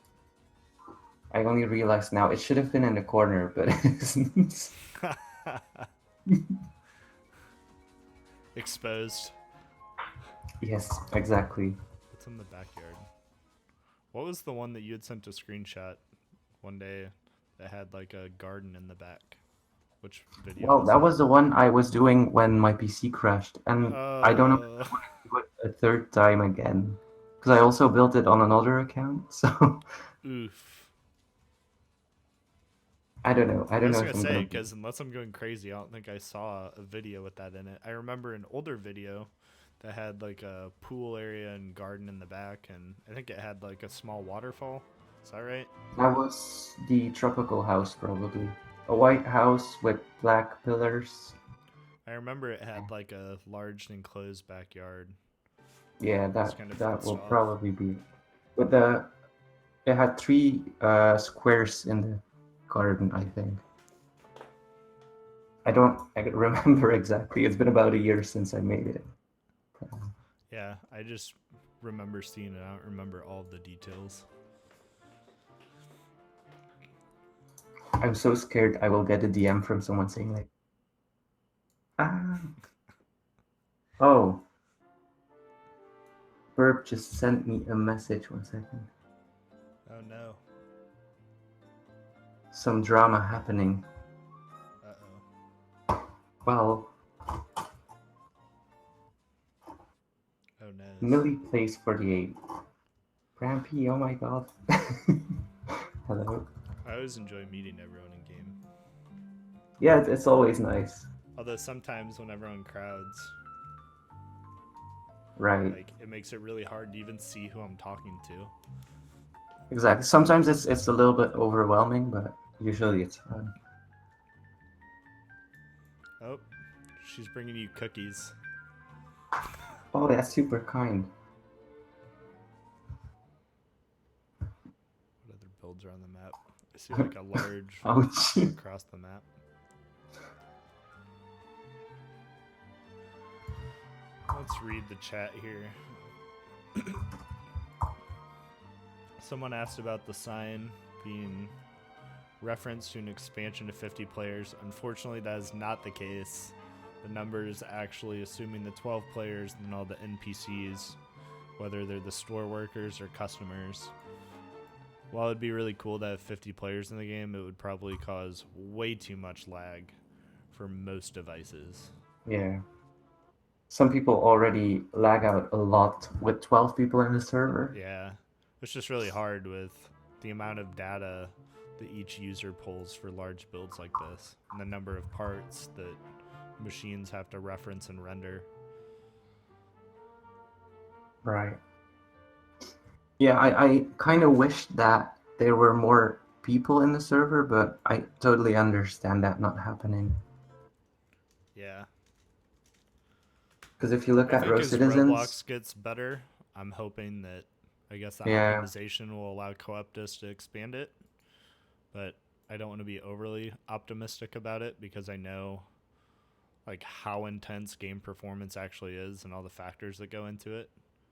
I only realized now it should have been in the corner, but it isn't. Exposed. Yes, exactly. It's in the backyard. What was the one that you had sent a screenshot one day that had like a garden in the back? Which video? Well, that was the one I was doing when my PC crashed, and I don't know if I want to do it a 3rd time again, because I also built it on another account. So Oof. I don't know. I don't know was if gonna I'm say, gonna. because unless I'm going crazy, I don't think I saw a video with that in it. I remember an older video that had like a pool area and garden in the back, and I think it had like a small waterfall. Is that right? That was the tropical house, probably. A white house with black pillars. I remember it had like a large enclosed backyard. Yeah, It's that kind of that fenced will off. probably be. But it had 3 squares in the garden, I think. I can remember exactly. It's been about a year since I made it. Yeah, I just remember seeing it. I don't remember all of the details. I'm so scared I will get a DM from someone saying like, ah. Oh. Burp just sent me a message. 1 second. Oh no. Some drama happening. Uh-oh. Well, Oh no. Millie plays 48. Rampy, oh my god. Hello. I always enjoy meeting everyone in game. Yeah, it's always nice. Although sometimes when everyone crowds, Right. like it makes it really hard to even see who I'm talking to. Exactly. Sometimes it's a little bit overwhelming, but usually it's fun. Oh, she's bringing you cookies. Oh, that's super kind. What other builds are on the map? I see like a large Ouch. across the map. Let's read the chat here. Someone asked about the sign being referenced to an expansion to 50 players. Unfortunately, that is not the case. The number is actually assuming the 12 players and all the NPCs, whether they're the store workers or customers. While it'd be really cool to have 50 players in the game, it would probably cause way too much lag for most devices. Yeah. Some people already lag out a lot with 12 people in the server. Yeah, it's just really hard with the amount of data that each user pulls for large builds like this, and the number of parts that machines have to reference and render. Right. Yeah, I kind of wish that there were more people in the server, but I totally understand that not happening. Yeah. Because if you look I at think Row as Citizens, Roblox gets better, I'm hoping that, I guess, the Yeah. optimization will allow Coeptus to expand it. But I don't want to be overly optimistic about it because I know like how intense game performance actually is and all the factors that go into it.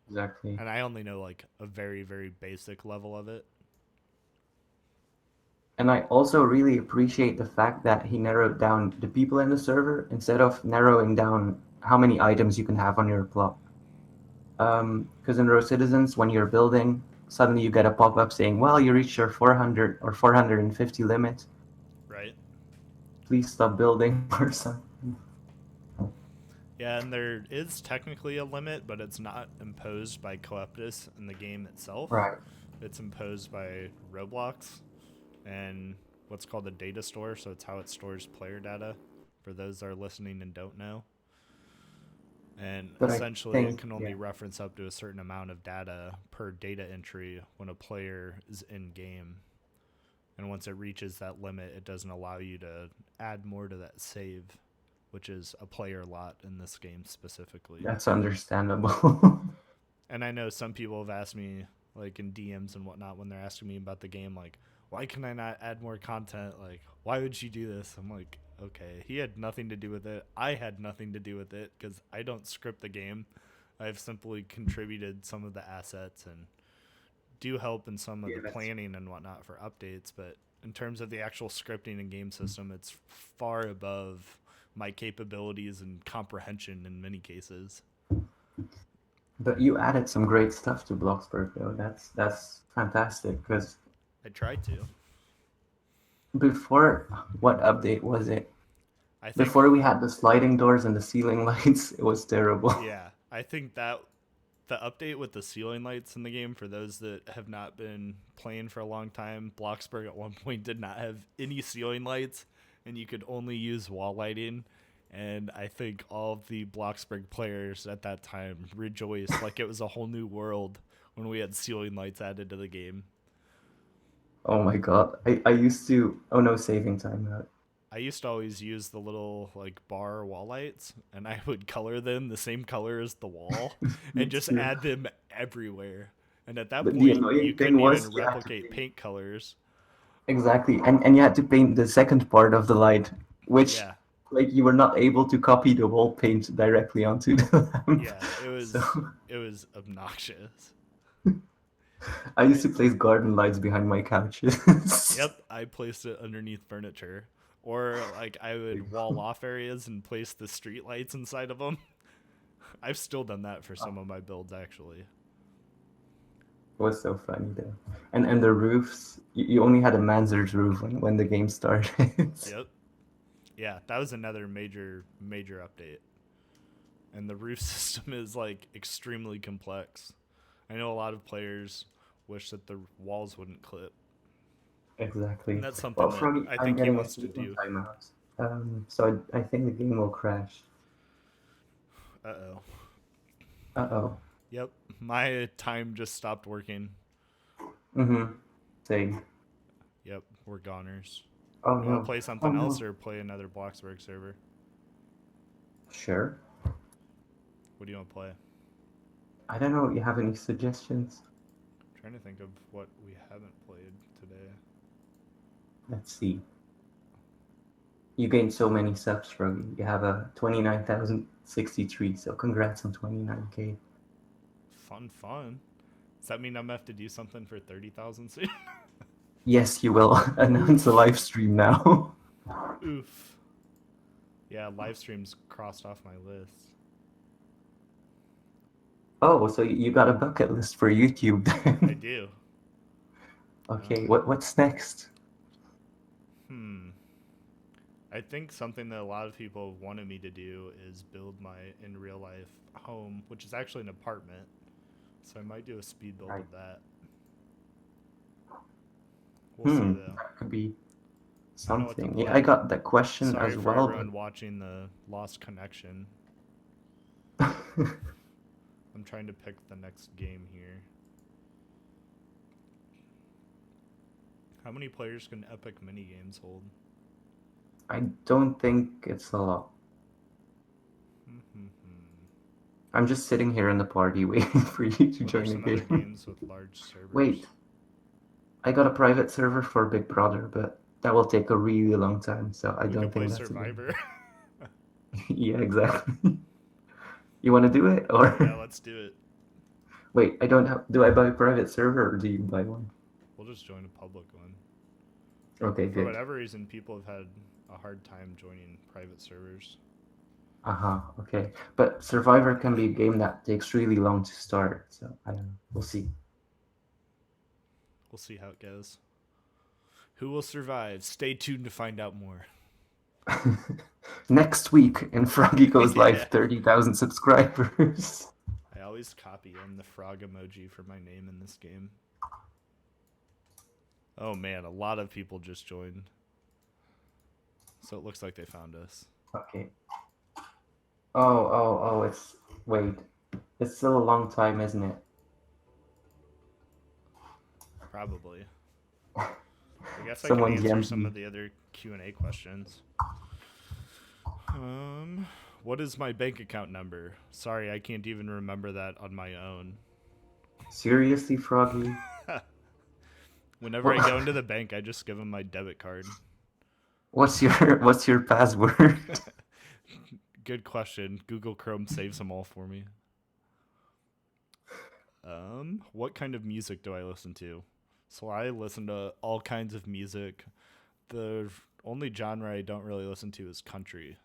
exactly. And I only know like a very, very basic level of it. And I also really appreciate the fact that he narrowed down the people in the server instead of narrowing down how many items you can have on your plot. Because in Row Citizens, when you're building, suddenly you get a pop-up saying, well, you reached your 400 or 450 limit. Right. Please stop building or something. Yeah, and there is technically a limit, but it's not imposed by Coeptus in the game itself. Right. It's imposed by Roblox and what's called a data store, so it's how it stores player data for those that are listening and don't know. And But essentially it can only reference up to a certain amount of data per data entry when a player is in game. And once it reaches that limit, it doesn't allow you to add more to that save, which is a player lot in this game specifically. That's understandable. And I know some people have asked me, like in DMs and whatnot, when they're asking me about the game, like, why can I not add more content? Like, why would you do this? I'm like, okay, he had nothing to do with it. I had nothing to do with it because I don't script the game. I've simply contributed some of the assets and do help in some of the planning and whatnot for updates. But in terms of the actual scripting and game system, it's far above my capabilities and comprehension in many cases. But you added some great stuff to Bloxburg, though. That's fantastic. Because I tried to. Before, what update was it? I think, Before we had the sliding doors and the ceiling lights, it was terrible. Yeah, I think that the update with the ceiling lights in the game, for those that have not been playing for a long time, Bloxburg at one point did not have any ceiling lights, and you could only use wall lighting. And I think all of the Bloxburg players at that time rejoiced like it was a whole new world when we had ceiling lights added to the game. Oh my god. I used to... Oh no, saving time out. I used to always use the little like bar wall lights, and I would color them the same color as the wall and just add them everywhere. And at that point, you couldn't even replicate paint colors. Exactly. And you had to paint the second part of the light, which... Yeah. Like you were not able to copy the wall paint directly onto the lamp. Yeah, it was obnoxious. I used to place garden lights behind my couches. Yep, I placed it underneath furniture. Or like I would wall off areas and place the street lights inside of them. I've still done that for some of my builds actually. It was so funny though. And the roofs, you only had a Mansard's roof when the game started. Yep. Yeah, that was another major update. And the roof system is like extremely complex. I know a lot of players wish that the walls wouldn't clip. Exactly. And that's something that I think he wants to do. So I think the game will crash. Uh-oh. Uh-oh. Yep, my time just stopped working. Mm-hmm. Same. Yep, we're goners. Oh You want to no. play Oh something else no. or play another Bloxburg server? Sure. What do you want to play? I don't know. You have any suggestions? I'm trying to think of what we haven't played today. Let's see. You gained so many subs, Froggy. You have a 29,063. So congrats on 29K. Fun. Does that mean I'm gonna have to do something for 30,000 soon? Yes, you will announce a live stream now. Oof. Yeah, live streams crossed off my list. Oh, so you got a bucket list for YouTube I then. do. Okay, what's next? I think something that a lot of people have wanted me to do is build my in real life home, which is actually an apartment. So I might do a speed build of that. We'll see though. That could be I don't know what to something. Yeah, play. I got that question Sorry as for well. everyone watching the lost connection. But... I'm trying to pick the next game here. How many players can epic mini games hold? I don't think it's a lot. I'm just sitting here in the party waiting for you to join the game. Games with large servers? Wait, I got a private server for Big Brother, but that will take a really long time, so I don't think that's Survivor. Yeah, exactly. You want to do it, or? Yeah, let's do it. Wait, I don't have. Do I buy a private server, or do you buy one? We'll just join a public one. Okay, good. For whatever reason, people have had a hard time joining private servers. Okay. But Survivor can be a game that takes really long to start, so I don't know. We'll see. We'll see how it goes. Who will survive? Stay tuned to find out more. Next week in Froggy Goes Live, 30,000 subscribers. I always copy in the frog emoji for my name in this game. Oh man, a lot of people just joined. So it looks like they found us. Okay. Oh, it's... Wait. It's still a long time, isn't it? Probably. I guess I can answer some of the other Q&A questions. What is my bank account number? Sorry, I can't even remember that on my own. Seriously, Froggy? Whenever I go into the bank, I just give them my debit card. What's your password? Good question. Google Chrome saves them all for me. What kind of music do I listen to? So I listen to all kinds of music. The only genre I don't really listen to is country.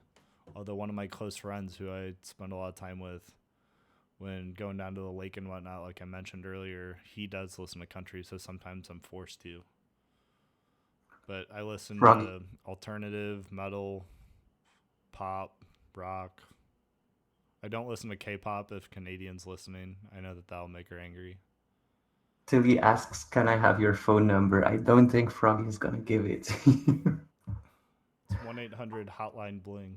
Although one of my close friends who I spend a lot of time with when going down to the lake and whatnot, like I mentioned earlier, he does listen to country, so sometimes I'm forced to. But I listen to alternative, metal, pop, rock. I don't listen to K-pop if Canadian's listening. I know that that'll make her angry. Tilly asks, can I have your phone number? I don't think Froggy's gonna give it to you. It's 1-800-HOTLINE-BLING.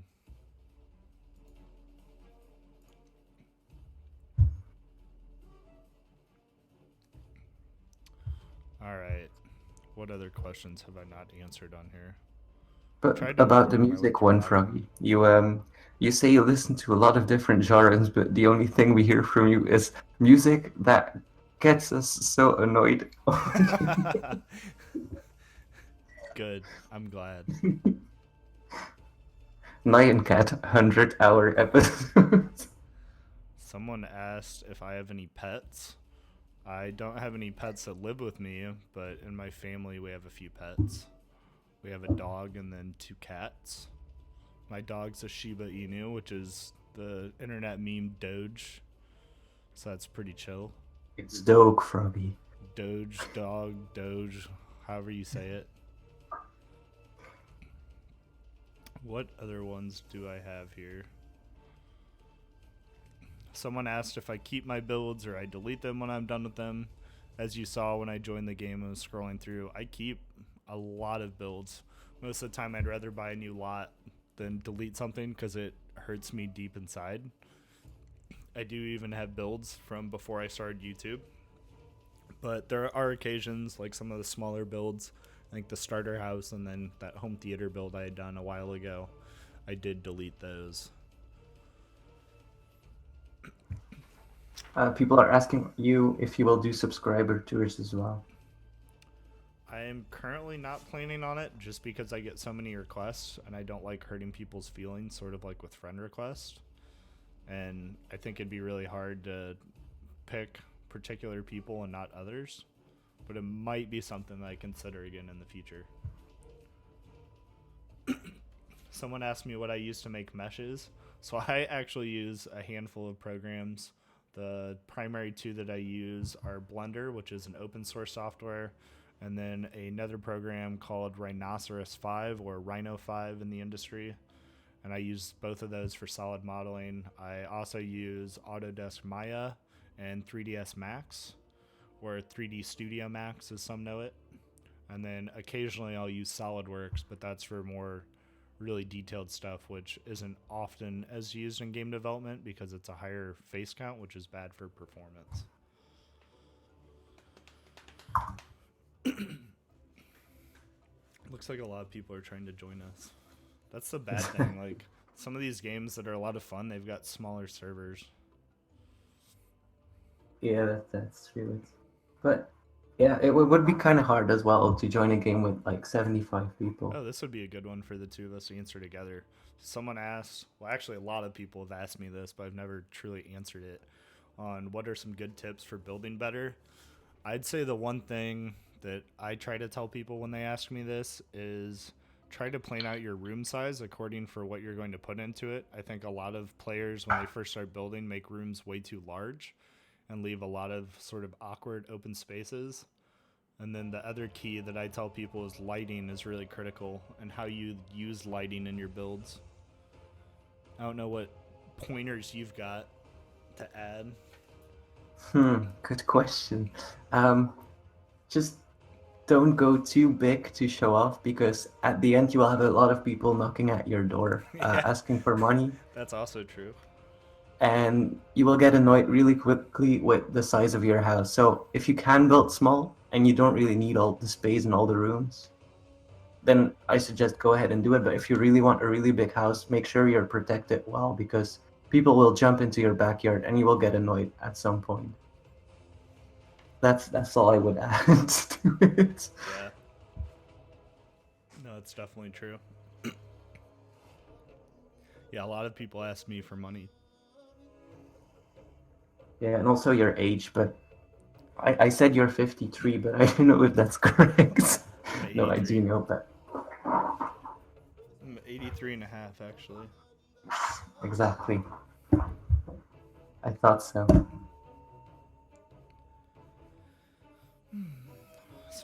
All right. What other questions have I not answered on here? But about the music one, Froggy, you say you listen to a lot of different genres, but the only thing we hear from you is music that gets us so annoyed. Good. I'm glad. Nyan Cat 100-hour episodes. Someone asked if I have any pets. I don't have any pets that live with me, but in my family we have a few pets. We have a dog and then 2 cats. My dog's a Shiba Inu, which is the internet meme Doge. So that's pretty chill. It's Doge, Froggy. Doge, dog, Doge, however you say it. What other ones do I have here? Someone asked if I keep my builds or I delete them when I'm done with them. As you saw when I joined the game and was scrolling through, I keep a lot of builds. Most of the time, I'd rather buy a new lot than delete something because it hurts me deep inside. I do even have builds from before I started YouTube. But there are occasions, like some of the smaller builds, like the starter house and then that home theater build I had done a while ago, I did delete those. People are asking you if you will do subscriber tours as well. I am currently not planning on it just because I get so many requests and I don't like hurting people's feelings, sort of like with friend requests. And I think it'd be really hard to pick particular people and not others. But it might be something that I consider again in the future. Someone asked me what I use to make meshes. So I actually use a handful of programs. The primary two that I use are Blender, which is an open source software, and then another program called Rhinoceros 5 or Rhino 5 in the industry. And I use both of those for solid modeling. I also use Autodesk Maya and 3ds Max, or 3D Studio Max as some know it. And then occasionally I'll use SolidWorks, but that's for more really detailed stuff, which isn't often as used in game development because it's a higher face count, which is bad for performance. Looks like a lot of people are trying to join us. That's the bad thing. Like some of these games that are a lot of fun, they've got smaller servers. Yeah, that's true. But yeah, it would be kind of hard as well to join a game with like 75 people. Oh, this would be a good one for the two of us to answer together. Someone asked, well, actually, a lot of people have asked me this, but I've never truly answered it, on what are some good tips for building better. I'd say the one thing that I try to tell people when they ask me this is try to plan out your room size according for what you're going to put into it. I think a lot of players, when they first start building, make rooms way too large and leave a lot of sort of awkward open spaces. And then the other key that I tell people is lighting is really critical and how you use lighting in your builds. I don't know what pointers you've got to add. Good question. Just don't go too big to show off, because at the end you will have a lot of people knocking at your door asking for money. That's also true. And you will get annoyed really quickly with the size of your house. So if you can build small and you don't really need all the space in all the rooms, then I suggest go ahead and do it. But if you really want a really big house, make sure you're protected well, because people will jump into your backyard and you will get annoyed at some point. That's all I would add to it. Yeah. No, it's definitely true. Yeah, a lot of people ask me for money. Yeah, and also your age, but I said you're 53, but I don't know if that's correct. No, I do know that. I'm 83 and a half, actually. Exactly. I thought so.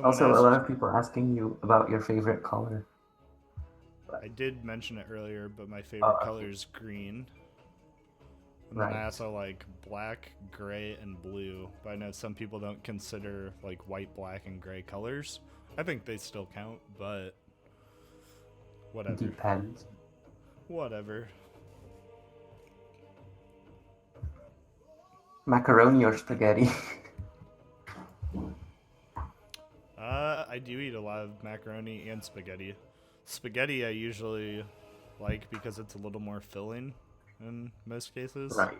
Also, a lot of people asking you about your favorite color. I did mention it earlier, but my favorite color is green. And then I also like black, gray, and blue. But I know some people don't consider like white, black, and gray colors. I think they still count, but whatever. Depends. Whatever. Macaroni or spaghetti? I do eat a lot of macaroni and spaghetti. Spaghetti I usually like because it's a little more filling in most cases. Right.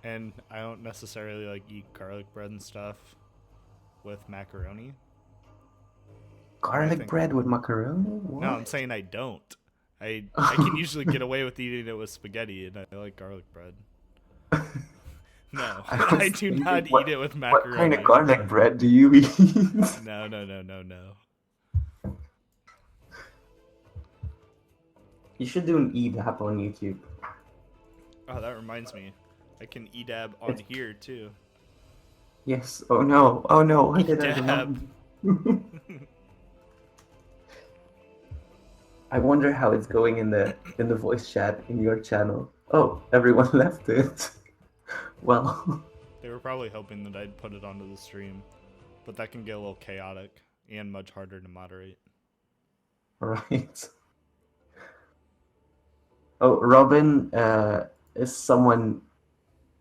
And I don't necessarily like eat garlic bread and stuff with macaroni. Garlic bread with macaroni? What? No, I'm saying I don't. I can usually get away with eating it with spaghetti, and I like garlic bread. No, I do not eat it with macaroni. What kind of garlic bread do you eat? No. You should do an EDAP on YouTube. Oh, that reminds me. I can EDAB on here, too. Yes. Oh, no. Oh, no. Why did I EDAB. I wonder how it's going in the voice chat in your channel. Oh, everyone left it. Well, they were probably hoping that I'd put it onto the stream, but that can get a little chaotic and much harder to moderate. Right. Oh, Robin is someone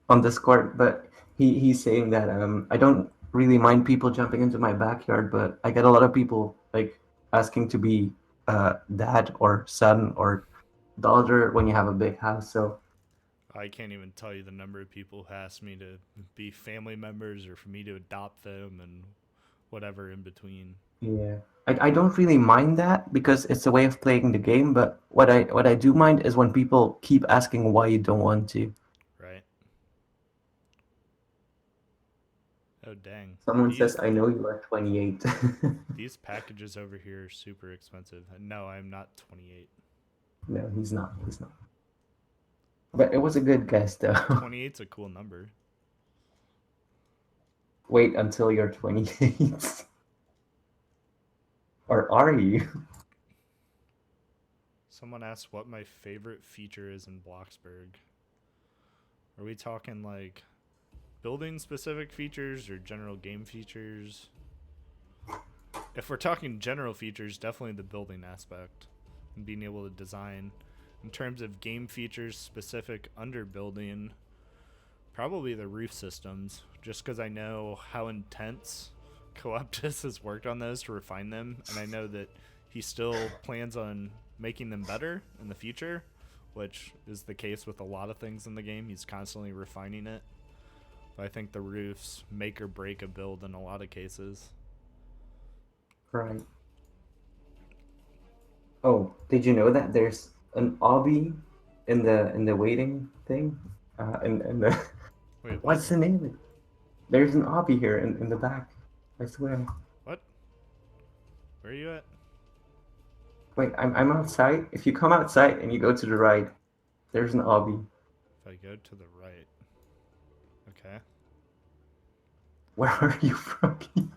on Discord, but he's saying that I don't really mind people jumping into my backyard, but I get a lot of people like asking to be dad or son or daughter when you have a big house. So I can't even tell you the number of people who ask me to be family members or for me to adopt them and whatever in between. yeah, I don't really mind that because it's a way of playing the game. But what I do mind is when people keep asking why you don't want to. Right. Oh, dang. Someone These says, "I know you are 28." these packages over here are super expensive. No, I'm not 28. No, he's not. He's not. But it was a good guess, though. 28's a cool number. Wait until you're 28. Or are you? Someone asked what my favorite feature is in Bloxburg. Are we talking like building specific features or general game features? If we're talking general features, definitely the building aspect and being able to design. In terms of game features specific under building, probably the roof systems, just because I know how intense Cooptus has worked on those to refine them, and I know that he still plans on making them better in the future, which is the case with a lot of things in the game. He's constantly refining it. But I think the roofs make or break a build in a lot of cases. Right. Oh, did you know that there's an obby in the waiting thing? In the Wait, what? what's the name? There's an obby here in the back. I swear. What? Where are you at? Wait, I'm outside. If you come outside and you go to the right, there's an obby. If I go to the right. Okay. Where are you, Froggy?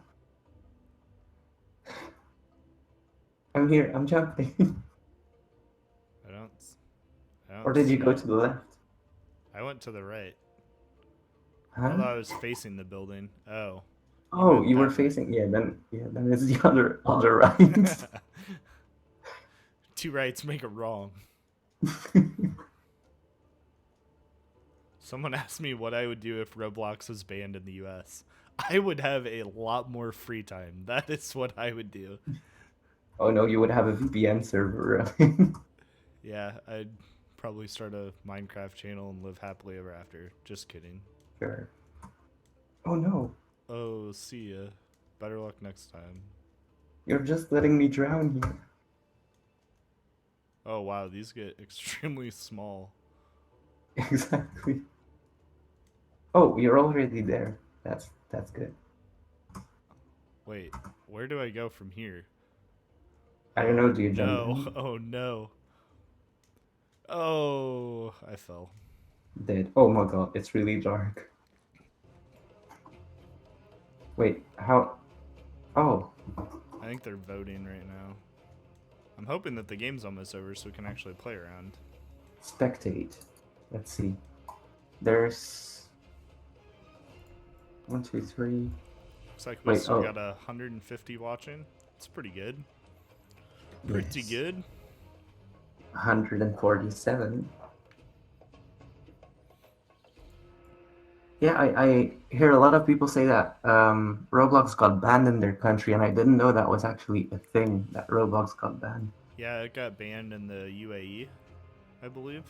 I'm here. I'm jumping. I don't Or did you see go it. to the left? I went to the right. Huh? Although I was facing the building. Oh. Oh, meant you were that way. facing. Yeah, then it's the other right. Two rights make a wrong. Someone asked me what I would do if Roblox was banned in the US. I would have a lot more free time. That is what I would do. Oh no, you would have a VPN server. Yeah, I'd probably start a Minecraft channel and live happily ever after. Just kidding. Sure. Oh no, Oh, see ya. Better luck next time. you're just letting me drown here. Oh wow, these get extremely small. Exactly. Oh, you're already there. That's good. Wait, where do I go from here? I don't know. Do you jump No. down? Oh no. Oh, I fell. Dead. Oh my god, it's really dark. Wait, how? Oh, I think they're voting right now. I'm hoping that the game's almost over so we can actually play around. spectate. Let's see. There's 1, 2, 3. Looks like we Wait, still oh. got 150 watching. It's pretty good. Pretty Yes. good. 147. Yeah, I hear a lot of people say that Roblox got banned in their country, and I didn't know that was actually a thing, that Roblox got banned. Yeah, it got banned in the UAE, I believe.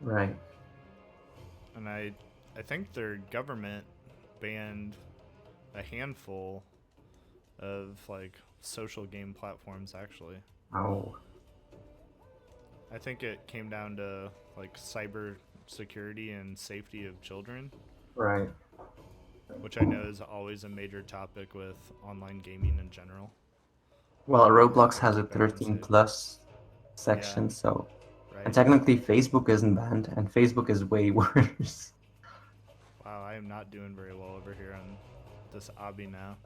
Right. And I think their government banned a handful of like social game platforms actually. Oh. I think it came down to like cyber security and safety of children, Right. which I know is always a major topic with online gaming in general. Well, Roblox has a Everyone's 13 safe. plus section, Yeah. so. Right. And technically, Facebook isn't banned, and Facebook is way worse. Wow, I am not doing very well over here on this obby now.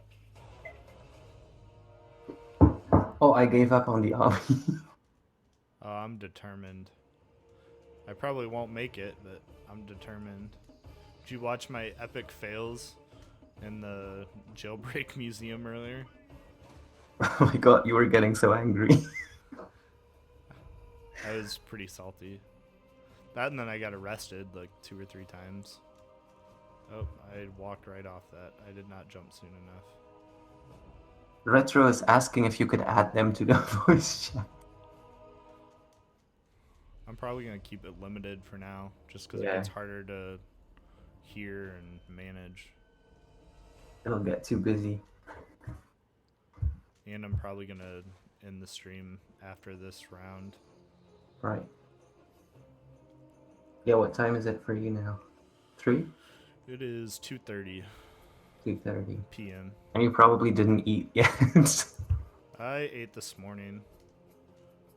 Oh, I gave up on the obby. Oh, I'm determined. I probably won't make it, but I'm determined. Did you watch my epic fails in the jailbreak museum earlier? Oh my god, you were getting so angry. That was pretty salty. That and then I got arrested like 2 or 3 times. Oh, I walked right off that. I did not jump soon enough. Retro is asking if you could add them to the voice chat. I'm probably going to keep it limited for now, just because it Yeah. gets harder to hear and manage. It'll get too busy. And I'm probably going to end the stream after this round. Right. Yeah, what time is it for you now? 3? It is 2:30 2:30. p.m. And you probably didn't eat yet. I ate this morning.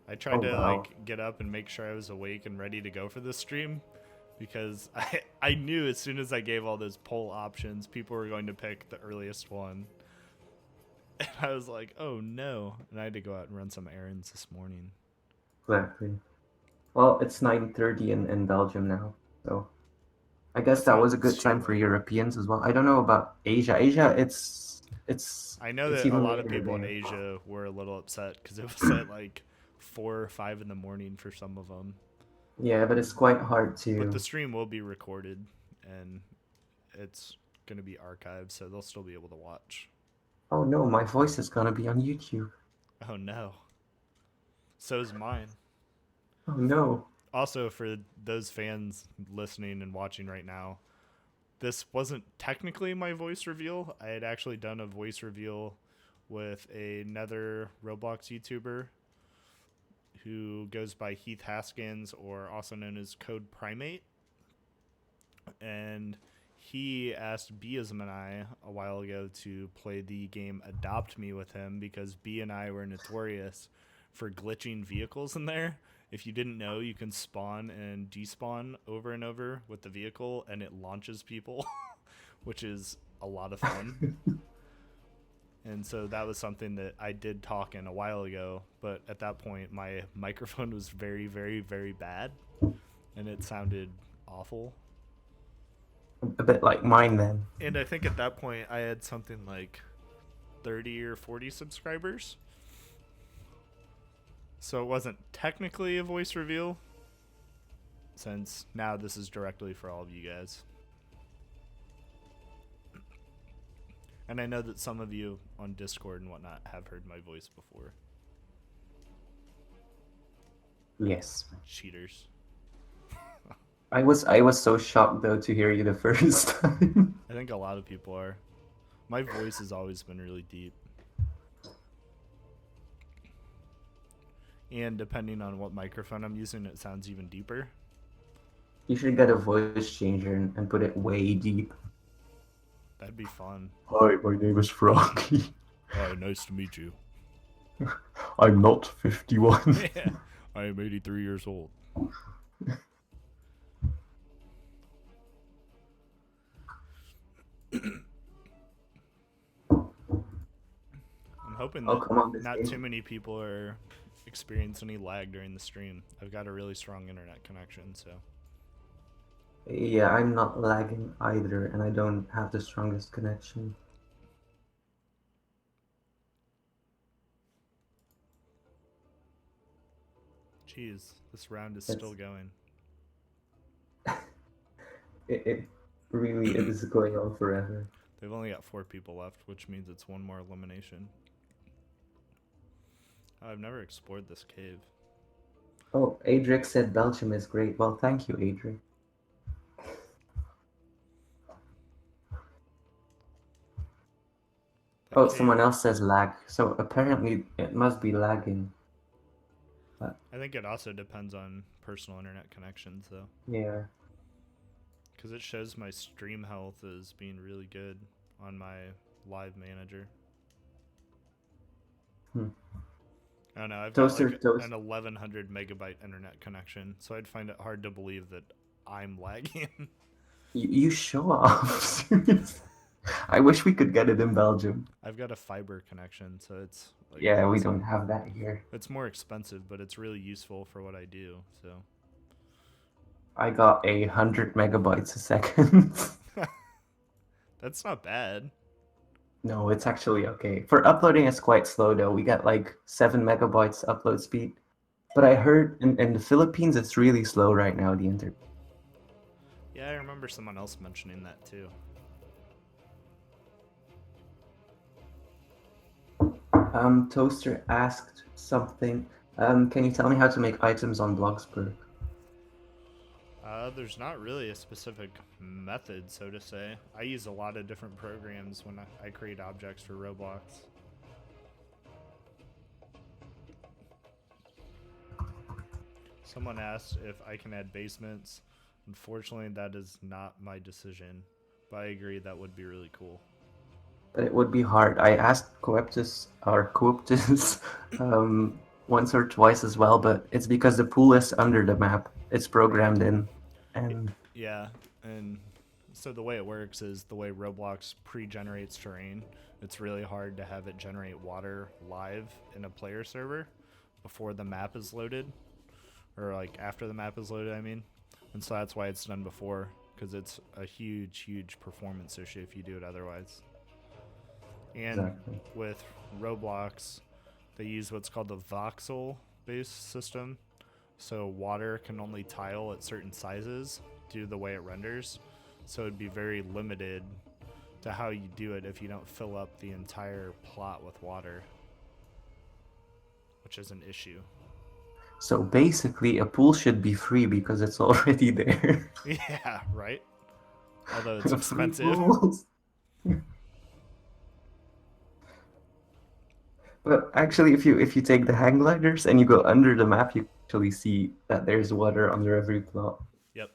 I tried to wow. like get up and make sure I was awake and ready to go for this stream, because I knew as soon as I gave all those poll options, people were going to pick the earliest one. And I was like, oh no. And I had to go out and run some errands this morning. Exactly. Well, it's 9:30 in Belgium now, so I guess That's that not was a good too time for late. Europeans as well. I don't know about Asia. Asia, it's I know it's that a even lot of later people in there. Asia were a little upset because it was at like 4 or 5 in the morning for some of them. Yeah, but it's quite hard to. But the stream will be recorded and it's going to be archived, so they'll still be able to watch. Oh no, my voice is gonna be on YouTube. Oh no. So is mine. Oh no. Also, for those fans listening and watching right now, this wasn't technically my voice reveal. I had actually done a voice reveal with another Roblox YouTuber who goes by Heath Haskins, or also known as Code Primate. And he asked Biasm and I a while ago to play the game Adopt Me with him, because B and I were notorious for glitching vehicles in there. If you didn't know, you can spawn and despawn over and over with the vehicle, and it launches people, which is a lot of fun. And so that was something that I did talk in a while ago, but at that point my microphone was very, very, very bad, and it sounded awful. A bit like mine then. And I think at that point I had something like 30 or 40 subscribers. So it wasn't technically a voice reveal, since now this is directly for all of you guys. And I know that some of you on Discord and whatnot have heard my voice before. Yes. Cheaters. I was so shocked though to hear you the first time. I think a lot of people are. My voice has always been really deep. And depending on what microphone I'm using, it sounds even deeper. You should get a voice changer and put it way deep. That'd be fun. Hi, my name is Froggy. Hi, nice to meet you. I'm not 51. Yeah, I am 83 years old. I'm hoping that come on, this not game. too many people are experiencing any lag during the stream. I've got a really strong internet connection, so. Yeah, I'm not lagging either, and I don't have the strongest connection. Jeez, this round is It's- still going. It really is going on forever. They've only got 4 people left, which means it's one more elimination. Oh, I've never explored this cave. Oh, Adric said Belgium is great. Well, thank you, Adric. That Oh, cave- someone else says lag. So apparently it must be lagging. I think it also depends on personal internet connections, though. Yeah. Because it shows my stream health as being really good on my live manager. Hmm. I don't know, I've Toaster, got like an 1100 megabyte internet connection, so I'd find it hard to believe that I'm lagging. You show off. I wish we could get it in Belgium. I've got a fiber connection, so it's like, Yeah, we awesome. don't have that here. It's more expensive, but it's really useful for what I do, so. I got 100 megabytes a second. That's not bad. No, it's actually okay. For uploading, it's quite slow though. We get like 7 megabytes upload speed. But I heard in the Philippines it's really slow right now, the internet. Yeah, I remember someone else mentioning that too. Toaster asked something. Can you tell me how to make items on Bloxburg? There's not really a specific method, so to say. I use a lot of different programs when I create objects for Roblox. Someone asked if I can add basements. Unfortunately, that is not my decision, but I agree that would be really cool. But it would be hard. I asked Coeptus once or twice as well, but it's because the pool is under the map. It's programmed in, and yeah, and so the way it works is the way Roblox pre-generates terrain. It's really hard to have it generate water live in a player server before the map is loaded, or like after the map is loaded, I mean. And so that's why it's done before, because it's a huge performance issue if you do it otherwise. And exactly. with Roblox, they use what's called the voxel-based system. So water can only tile at certain sizes due to the way it renders. So it'd be very limited to how you do it if you don't fill up the entire plot with water, which is an issue. So basically, a pool should be free because it's already there. Yeah, right? Although it's expensive. But actually, if you take the hang gliders and you go under the map, you actually see that there's water under every plot. Yep.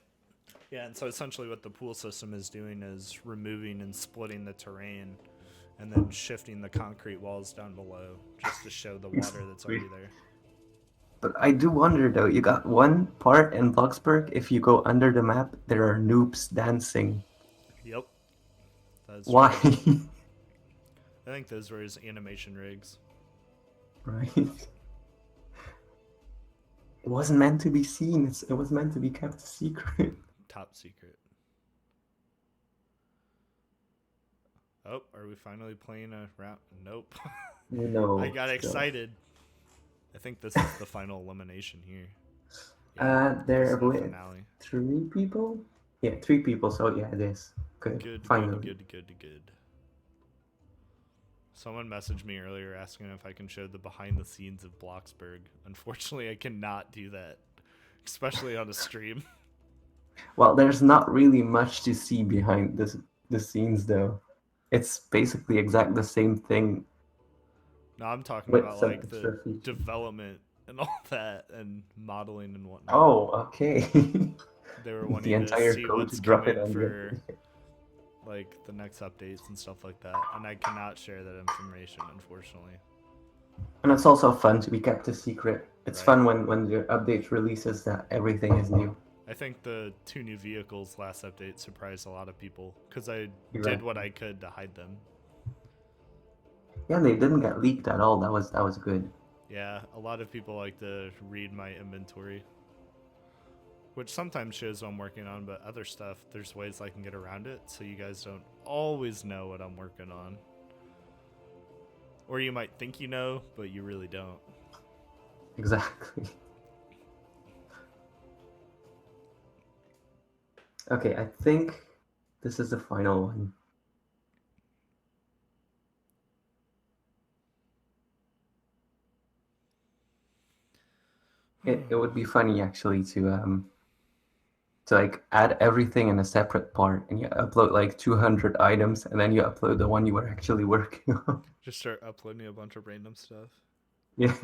Yeah, and so essentially what the pool system is doing is removing and splitting the terrain and then shifting the concrete walls down below just to show the water that's already there. But I do wonder though, you got one part in Bloxburg, if you go under the map, there are noobs dancing. Yep. That's why? I think those were his animation rigs. Right. It wasn't meant to be seen. It was meant to be kept a secret. Top secret. Oh, are we finally playing a round? Nope. No. I got excited. I think this is the final elimination here. Yeah, there the with finale. 3 people? Yeah, 3 people, so yeah, it is. Good. Finally. Good. Someone messaged me earlier asking if I can show the behind the scenes of Bloxburg. Unfortunately, I cannot do that, especially on a stream. Well, there's not really much to see behind the scenes, though. It's basically exactly the same thing. No, I'm talking with about like the development and all that, and modeling and whatnot. Oh, okay. They were wanting to see what's coming for like the next updates and stuff like that, and I cannot share that information, unfortunately. And it's also fun to be kept a secret. It's fun when the update releases that everything is new. I think the 2 new vehicles last update surprised a lot of people because I did what I could to hide them. Yeah, they didn't get leaked at all. That was good. Yeah, a lot of people like to read my inventory, which sometimes shows what I'm working on, but other stuff, there's ways I can get around it, so you guys don't always know what I'm working on. Or you might think you know, but you really don't. Exactly. Okay, I think this is the final one. It would be funny actually to like add everything in a separate part, and you upload like 200 items, and then you upload the one you were actually working on. Just start uploading a bunch of random stuff. Yeah,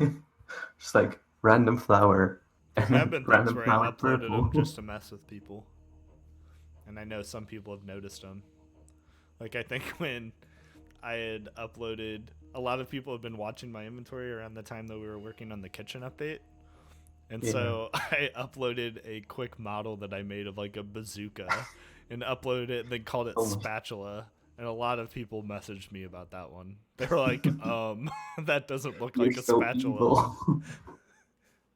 just like random flower. There have been things where I uploaded them just to mess with people, and I know some people have noticed them. Like I think when I had uploaded, a lot of people have been watching my inventory around the time that we were working on the kitchen update. And so I uploaded a quick model that I made of like a bazooka and uploaded it and then called it spatula. And a lot of people messaged me about that one. They were like, that doesn't look like a spatula.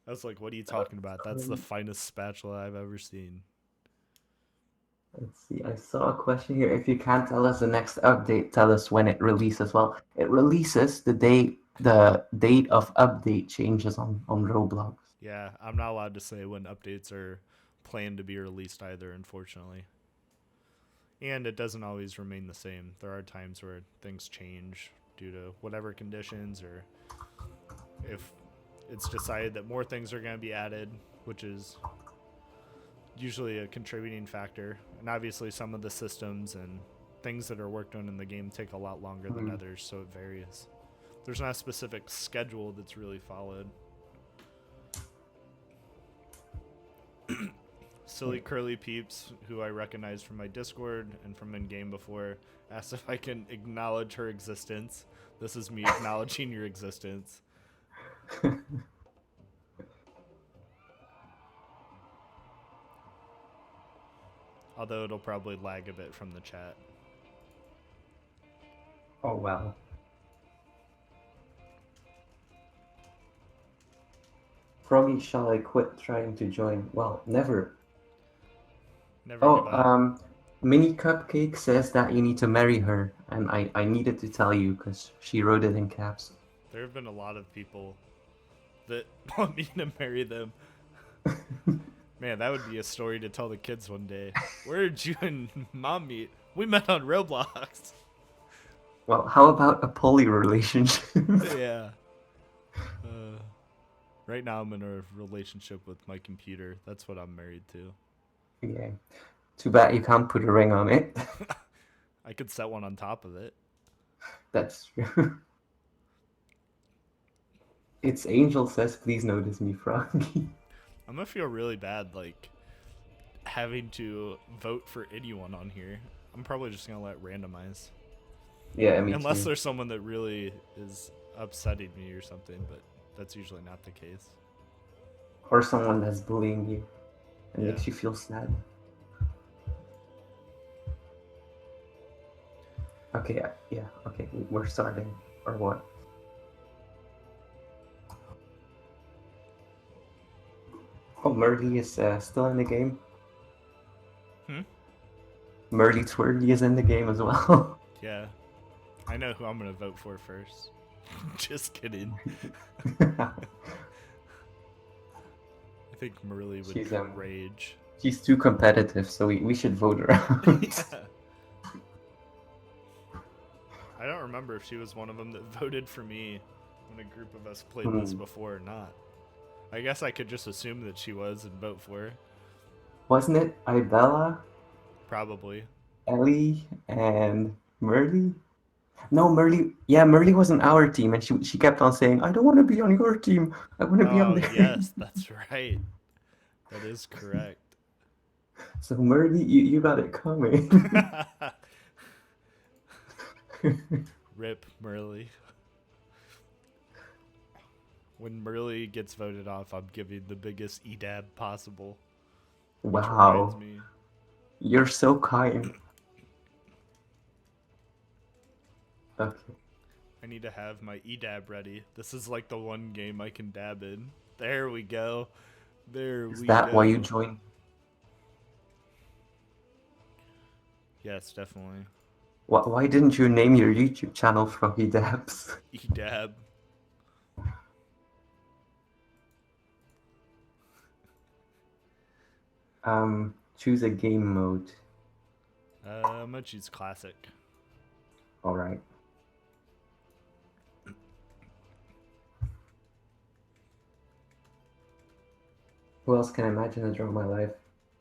I was like, what are you talking about? That's the finest spatula I've ever seen. Let's see, I saw a question here. If you can't tell us the next update, tell us when it releases. Well, it releases the date of update changes on Roblox. Yeah, I'm not allowed to say when updates are planned to be released either, unfortunately. And it doesn't always remain the same. There are times where things change due to whatever conditions, or if it's decided that more things are going to be added, which is usually a contributing factor. And obviously some of the systems and things that are worked on in the game take a lot longer than others, so it varies. There's not a specific schedule that's really followed. Silly Curly Peeps, who I recognize from my Discord and from in-game before, asked if I can acknowledge her existence. This is me acknowledging your existence. Although it'll probably lag a bit from the chat. Oh, wow. Froggy, shall I quit trying to join? Well, never. Never give up. Mini Cupcake says that you need to marry her, and I needed to tell you because she wrote it in caps. There have been a lot of people that want me to marry them. Man, that would be a story to tell the kids one day. Where did you and Mom meet? We met on Roblox. Well, how about a poly relationship? Yeah. Right now I'm in a relationship with my computer. That's what I'm married to. Yeah. Too bad you can't put a ring on it. I could set one on top of it. That's true. It's Angel says, please notice me, Froggy. I'm gonna feel really bad, like, having to vote for anyone on here. I'm probably just gonna let randomize. Yeah, me Unless too. there's someone that really is upsetting me or something, but that's usually not the case. Or someone that's bullying you and Yeah. makes you feel sad. Okay, yeah, okay, we're starting. Or what? Oh, Murley is still in the game? Murley Twirly is in the game as well. Yeah. I know who I'm gonna vote for first. Just kidding. I think Merly would She's, rage. She's too competitive, so we should vote her out. Yeah. I don't remember if she was one of them that voted for me when a group of us played this before or not. I guess I could just assume that she was and vote for her. Wasn't it Ibella, Probably. Ellie, and Murley? No, Murley. Yeah, Murley was on our team, and she kept on saying, "I don't want to be on your team. I want to be on their." Yes, that's right. That is correct. So Murley, you got it coming. Rip Merly. When Merly gets voted off, I'm giving the biggest EDAB possible. Wow. You're so kind. Okay. I need to have my EDAB ready. This is like the one game I can dab in. There we go. Is that why you joined? Yes, definitely. Why didn't you name your YouTube channel Froggy Dabs? EDAB. Choose a game mode. I'm gonna choose classic. All right. Who else can I imagine has drawn my life?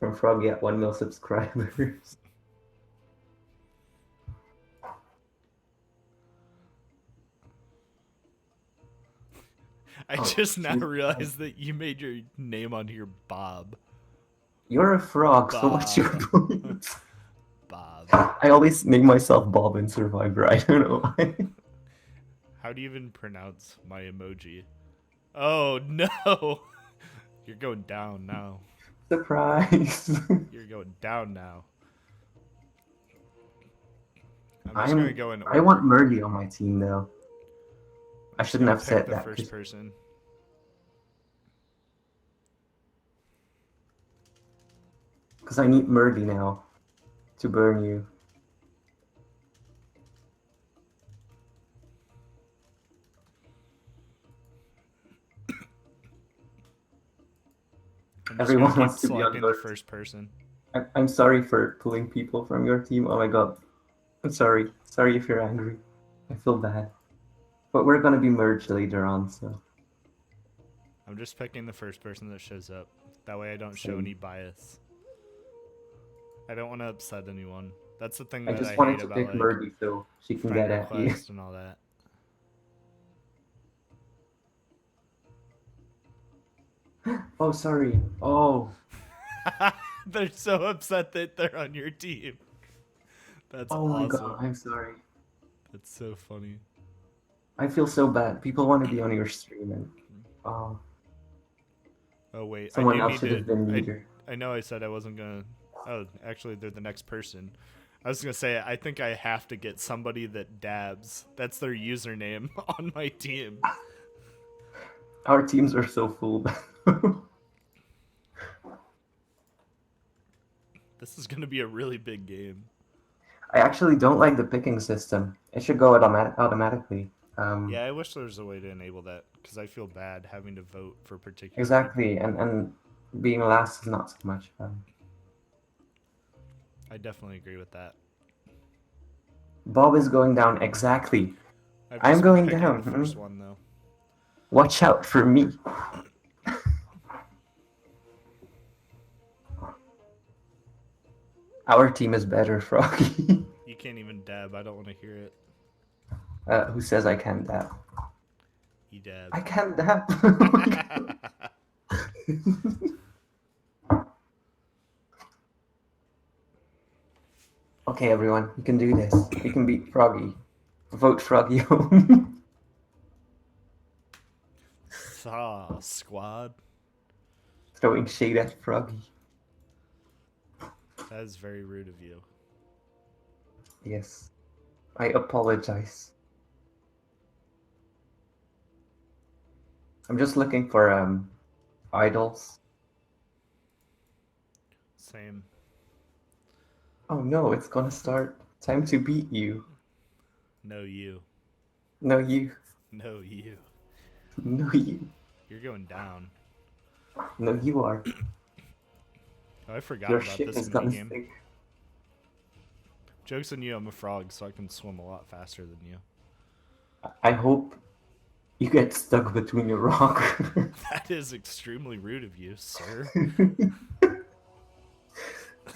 From Froggy at 1 mil subscribers. I just now realized that you made your name on here Bob. You're a frog, so what's your point? Bob. I always name myself Bob in Survivor. I don't know why. How do you even pronounce my emoji? Oh no! You're going down now. Surprise! You're going down now. I'm just gonna go in order. I want Murley on my team though. I shouldn't have said that. First person. Because I need Murley now to burn you. I'm just Everyone gonna wants keep to be on selecting the your first person. I'm sorry for pulling people from your team. Oh my god. I'm sorry. Sorry if you're angry. I feel bad. But we're gonna be merged later on, so. I'm just picking the first person that shows up. That way I don't show Same. any bias. I don't want to upset anyone. That's the thing I that just I wanted hate to about pick like Murdy so she can friend get at you. request and all that. Oh, sorry. Oh. They're so upset that they're on your team. That's Oh my awesome. god, I'm sorry. That's so funny. I feel so bad. People want to be on your stream and oh, Oh wait, someone I do else need should have been to. meter. I know I said I wasn't gonna. Oh, actually, they're the next person. I was gonna say I think I have to get somebody that dabs. That's their username on my team. Our teams are so full. This is gonna be a really big game. I actually don't like the picking system. It should go automatically. Yeah, I wish there was a way to enable that because I feel bad having to vote for particular. Exactly, and being last is not so much fun. I definitely agree with that. Bob is going down exactly. I've I'm just been going picking down. the first one though. Watch out for me. Our team is better, Froggy. You can't even dab. I don't want to hear it. Who says I can't dab? You dab. I can't dab. Okay, everyone, you can do this. You can beat Froggy. Vote Froggy home. Squad. Throwing shade at Froggy. That is very rude of you. Yes. I apologize. I'm just looking for idols. Same. Oh no, it's gonna start. Time to beat you. No, you. No, you. No, you. No, you. You're going down. No, you are. Oh, I forgot Your about ship this is gonna minigame. sink. Joke's on you, I'm a frog, so I can swim a lot faster than you. I hope you get stuck between a rock. That is extremely rude of you, sir.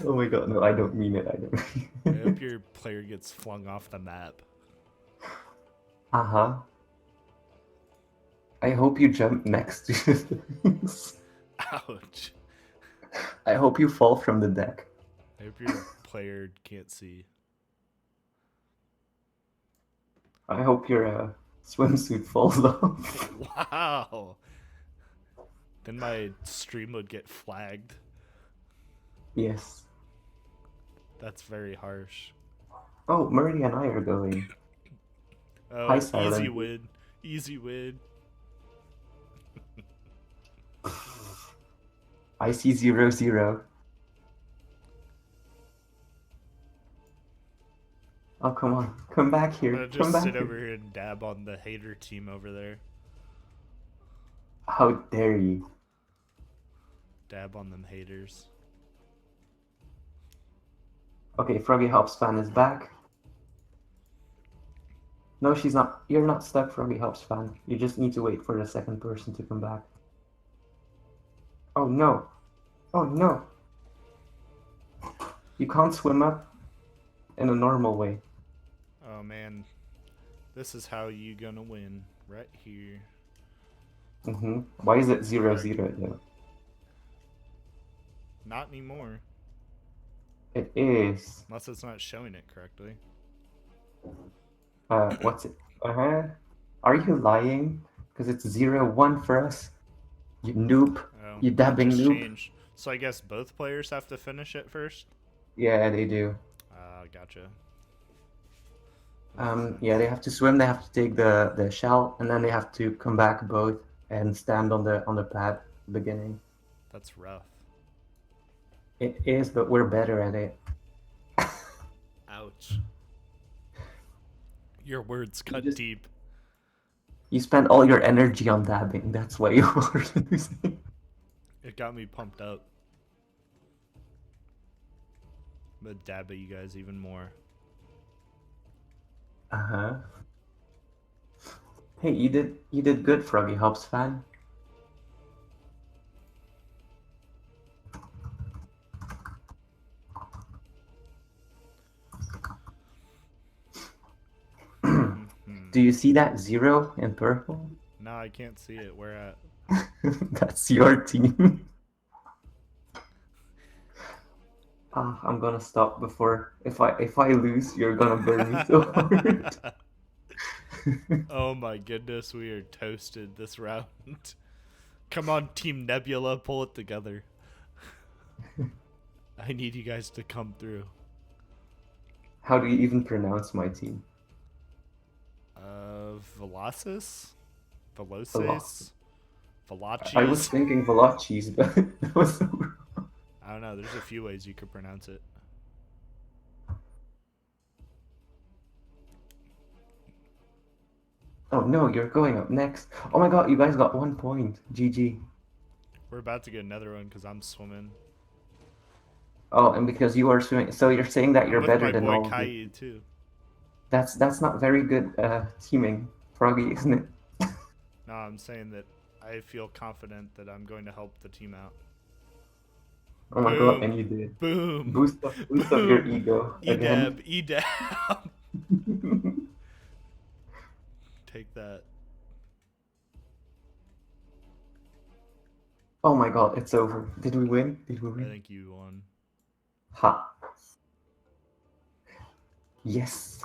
Oh my god, no, I don't mean it. I don't mean I it. hope your player gets flung off the map. Uh-huh. I hope you jump next to the things. Ouch. I hope you fall from the deck. I hope your player can't see. I hope your swimsuit falls off. Wow. Then my stream would get flagged. Yes. That's very harsh. Oh, Murray and I are going. Oh, Hi, easy Silent. win. Easy win. I see 0-0. Oh, come on. Come back I'm here. gonna Come just back sit here. over here and dab on the hater team over there. How dare you? Dab on them haters. Okay, FroggyHopz fan is back. No, she's not. You're not stuck, FroggyHopz fan. You just need to wait for the second person to come back. Oh no. Oh no. You can't swim up in a normal way. Oh man. This is how you gonna win. Right here. Why is it 0-0 though? Not anymore. It is. Unless it's not showing it correctly. What's it? Are you lying? Because it's 0-1 for us. You noob. Oh, You it dabbing just noob. changed. So I guess both players have to finish it first? Yeah, they do. Gotcha. Yeah, they have to swim. They have to take the shell, and then they have to come back both and stand on the pad at the beginning. That's rough. It is, but we're better at it. Ouch. Your words cut just- deep. You spend all your energy on dabbing. That's why you are losing. It got me pumped up. But dab at you guys even more. Uh-huh. Hey, you did good, FroggyHopz fan. Do you see that 0 in purple? No, I can't see it. Where at? That's your team. I'm gonna stop before if I lose, you're gonna burn me so hard. Oh my goodness, we are toasted this round. Come on, Team Nebula, pull it together. I need you guys to come through. How do you even pronounce my team? Velocis? Velocis? Velachis? I was thinking Velachis, but that was so wrong. I don't know, there's a few ways you could pronounce it. Oh no, you're going up next. Oh my god, you guys got 1 point. GG. We're about to get another one because I'm swimming. Oh, and because you are swimming, so you're saying that you're with better my than boy all of you. Caillou too. That's not very good teaming, Froggy, isn't it? No, I'm saying that I feel confident that I'm going to help the team out. Oh my god, and you did. Boom. Boost up your ego again. Edab. Take that. Oh my god, it's over. Did we win? Did we I win? think you won. Ha. Yes.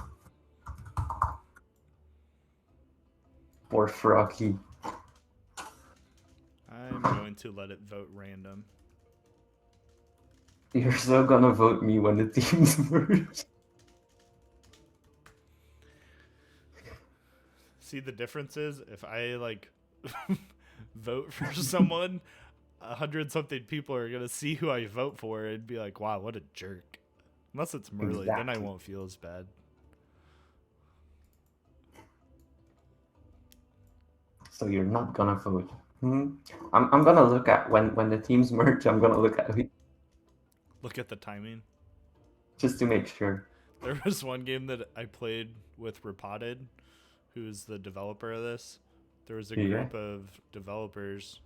Poor Froggy. I'm going to let it vote random. You're so gonna vote me when the teams merge. See, the difference is if I like vote for someone, 100-something people are gonna see who I vote for and be like, "Wow, what a jerk." Unless it's Merle, then I Exactly. won't feel as bad. So you're not gonna vote. I'm gonna look at when the teams merge. I'm gonna look at it Look at the timing. just to make sure. There was one game that I played with Repotted, who's the developer of this. There was a group of developers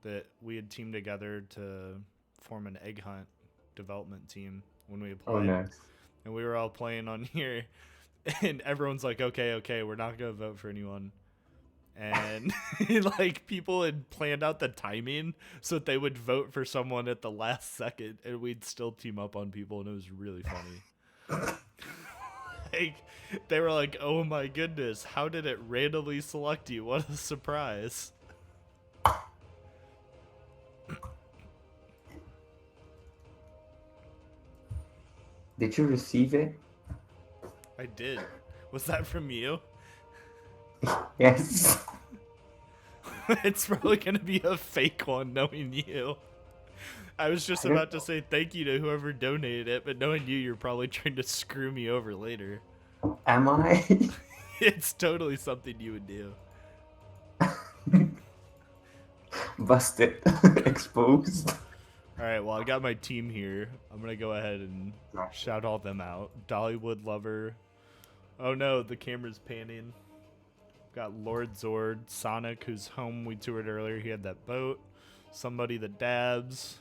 that we had teamed together to form an egg hunt development team when we applied. Oh, nice. And we were all playing on here, and everyone's like, okay, we're not gonna vote for anyone. And like people had planned out the timing so that they would vote for someone at the last second, and we'd still team up on people, and it was really funny. Like they were like, "Oh my goodness, how did it randomly select you? What a surprise!" Did you receive it? I did. Was that from you? Yes. It's probably gonna be a fake one, knowing you. I was just about to say thank you to whoever donated it, but knowing you, you're probably trying to screw me over later. Am I? It's totally something you would do. Busted. Exposed. Alright, well, I got my team here. I'm gonna go ahead and shout all them out. Dollywood Lover. Oh no, the camera's panning. Got Lord Zord, Sonic, whose home we toured earlier. He had that boat. Somebody that dabs.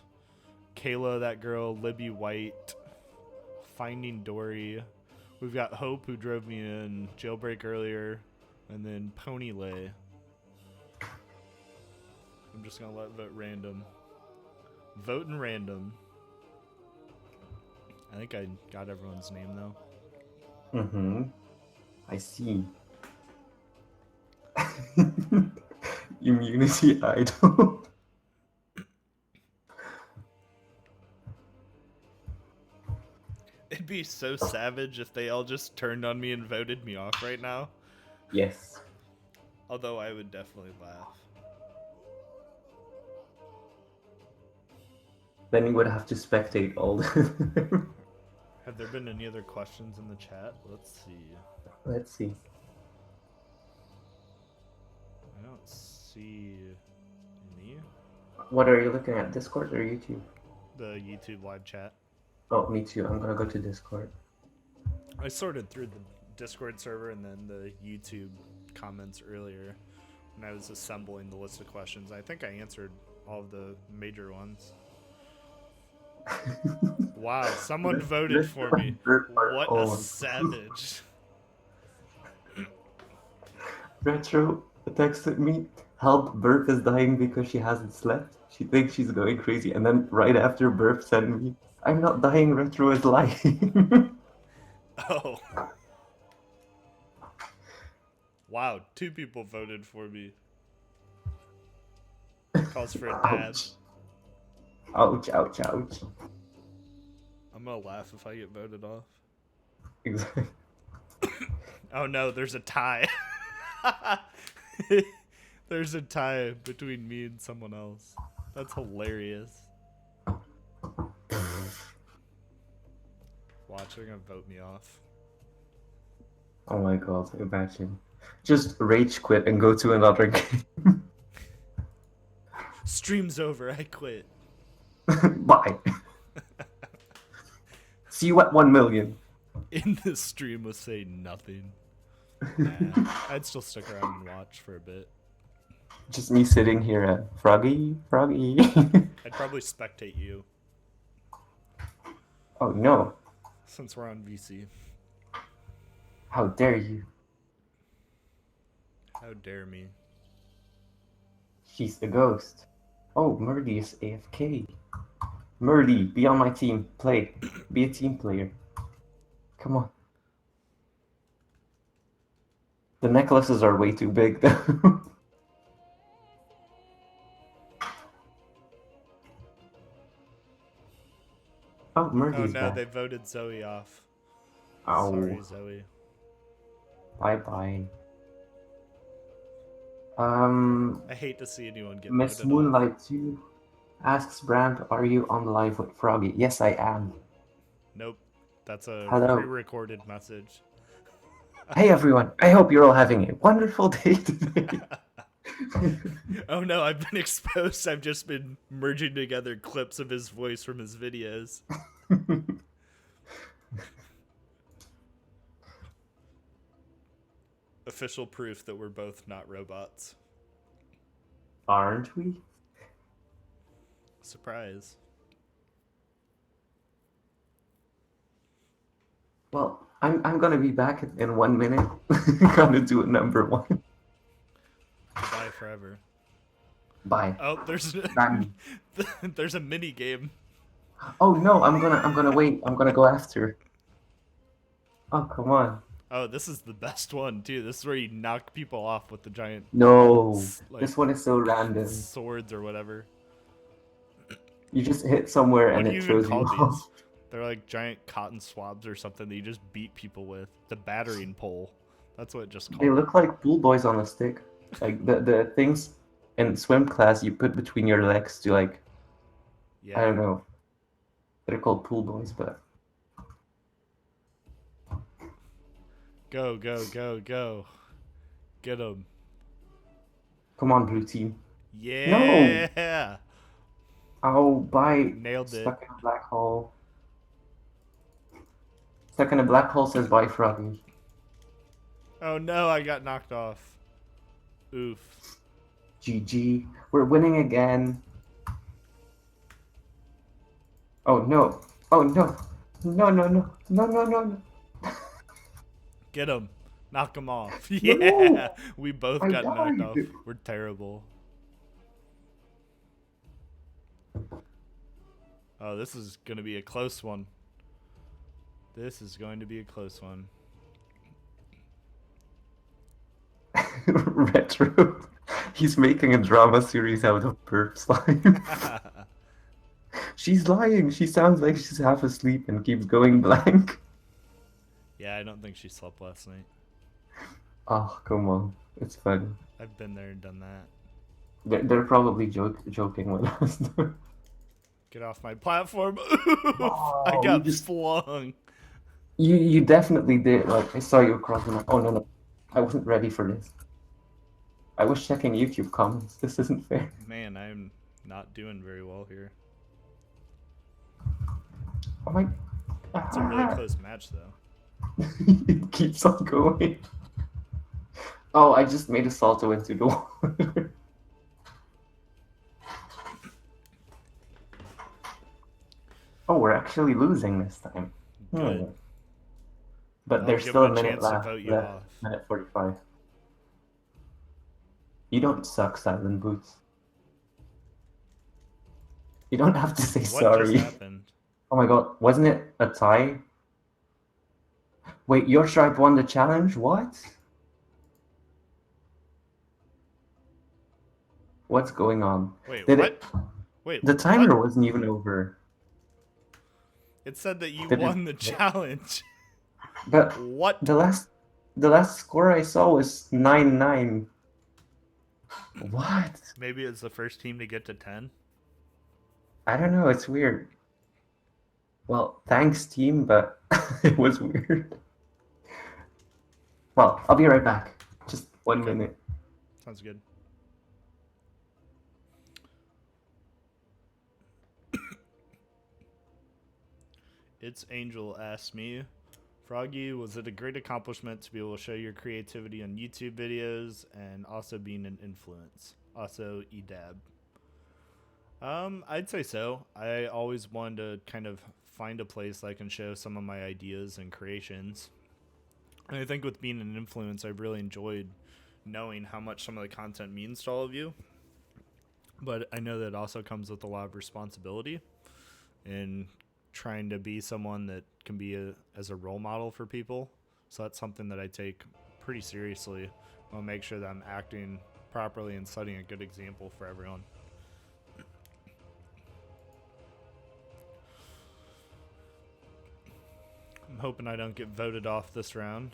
Kayla, that girl. Libby White. Finding Dory. We've got Hope, who drove me in Jailbreak earlier. And then Pony Lay. I'm just gonna let vote random. Voting random. I think I got everyone's name though. Mm-hmm. I see. Immunity idol. It'd be so savage if they all just turned on me and voted me off right now. Yes. Although I would definitely laugh. Then you would have to spectate all the... Have there been any other questions in the chat? Let's see. Let's see. I don't see any. What are you looking at? Discord or YouTube? The YouTube live chat. Oh, me too. I'm gonna go to Discord. I sorted through the Discord server and then the YouTube comments earlier when I was assembling the list of questions. I think I answered all of the major ones. Wow, someone voted for me. What a savage. Retro texted me, help, Burp is dying because she hasn't slept. She thinks she's going crazy. And then right after Burp sent me, I'm not dying, Retro is lying. Oh. Wow, 2 people voted for me. Calls for a dab. Ouch, ouch, ouch. I'm gonna laugh if I get voted off. Exactly. Oh no, there's a tie. There's a tie between me and someone else. That's hilarious. Watch, they're gonna vote me off. Oh my god, imagine. Just rage quit and go to another game. Stream's over, I quit. Bye. See you at 1 million. In this stream was saying nothing. Nah, I'd still stick around and watch for a bit. Just me sitting here at Froggy. I'd probably spectate you. Oh no. Since we're on VC. How dare you? How dare me? She's the ghost. Oh, Murdy is AFK. Murdy, be on my team. Play. Be a team player. Come on. The necklaces are way too big though. Oh, Murdy's no, back. they voted Zoe off. Ow. Sorry, Zoe. Bye-bye. I hate to see anyone get Miss voted off. Moonlight 2 asks Brand, are you on live with Froggy? Yes, I am. Nope. That's a Hello. pre-recorded message. Hey everyone, I hope you're all having a wonderful day today. Oh no, I've been exposed. I've just been merging together clips of his voice from his videos. Official proof that we're both not robots. Aren't we? Surprise. Well, I'm gonna be back in 1 minute. Gonna do a number 1. Bye forever. Bye. Oh, there's there's a mini game. Oh no, I'm gonna wait. I'm gonna go after. Oh come on. Oh, this is the best one too. This is where you knock people off with the giant No, like, this one is so random. swords or whatever. You just hit somewhere What and do you it even throws you call off. these? They're like giant cotton swabs or something that you just beat people with. The battering pole. That's what it just called. They look like pool boys on a stick. Like the things in swim class you put between your legs to like, Yeah. I don't know. They're called pool boys, but Go, go, go, go. Get him. come on, blue team. Yeah. Oh, bye. Nailed it. Stuck in a black hole. Stuck in a black hole says bye, Froggy. Oh no, I got knocked off. Oof. GG. We're winning again. Oh no. Oh no. No, no, no. No, no, no, no. Get him. Knock him off. Yeah. We both I got knocked died. off. We're terrible. Oh, this is going to be a close one. This is going to be a close one. Retro. He's making a drama series out of burp slime. She's lying. She sounds like she's half asleep and keeps going blank. Yeah, I don't think she slept last night. Oh, come on. It's funny. I've been there and done that. They're probably joking with us. Get off my platform. Wow, I got you just- flung. You definitely did. Like, I saw you across the map. Oh, no, no. I wasn't ready for this. I was checking YouTube comments. This isn't fair. Man, I'm Not doing very well here. Oh my. It's a really close match, though. It keeps on going. Oh, I just made a salto into the water. Oh, we're actually losing this time. Good. But That'll there's give still a them a minute chance to left. vote you off. Minute 45. You don't suck, Silent Boots. You don't have to say What sorry. just happened? Oh my god, wasn't it a tie? Wait, your tribe won the challenge? What? What's going on? Wait, Did what? it? Wait, The timer what? wasn't even over. It said that you Did it- won the challenge. But What? the last score I saw was 9-9. What? Maybe it's the first team to get to 10. I don't know, it's weird. Well, thanks team, but it was weird. Well, I'll be right back. Just 1 Okay. minute. Sounds good. It's Angel asked me, Froggy, was it a great accomplishment to be able to show your creativity on YouTube videos and also being an influence? Also, EDAB. I'd say so. I always wanted to kind of find a place I can show some of my ideas and creations. And I think with being an influence, I've really enjoyed knowing how much some of the content means to all of you. But I know that it also comes with a lot of responsibility in trying to be someone that can be as a role model for people. So that's something that I take pretty seriously. I'll make sure that I'm acting properly and setting a good example for everyone. I'm hoping I don't get voted off this round.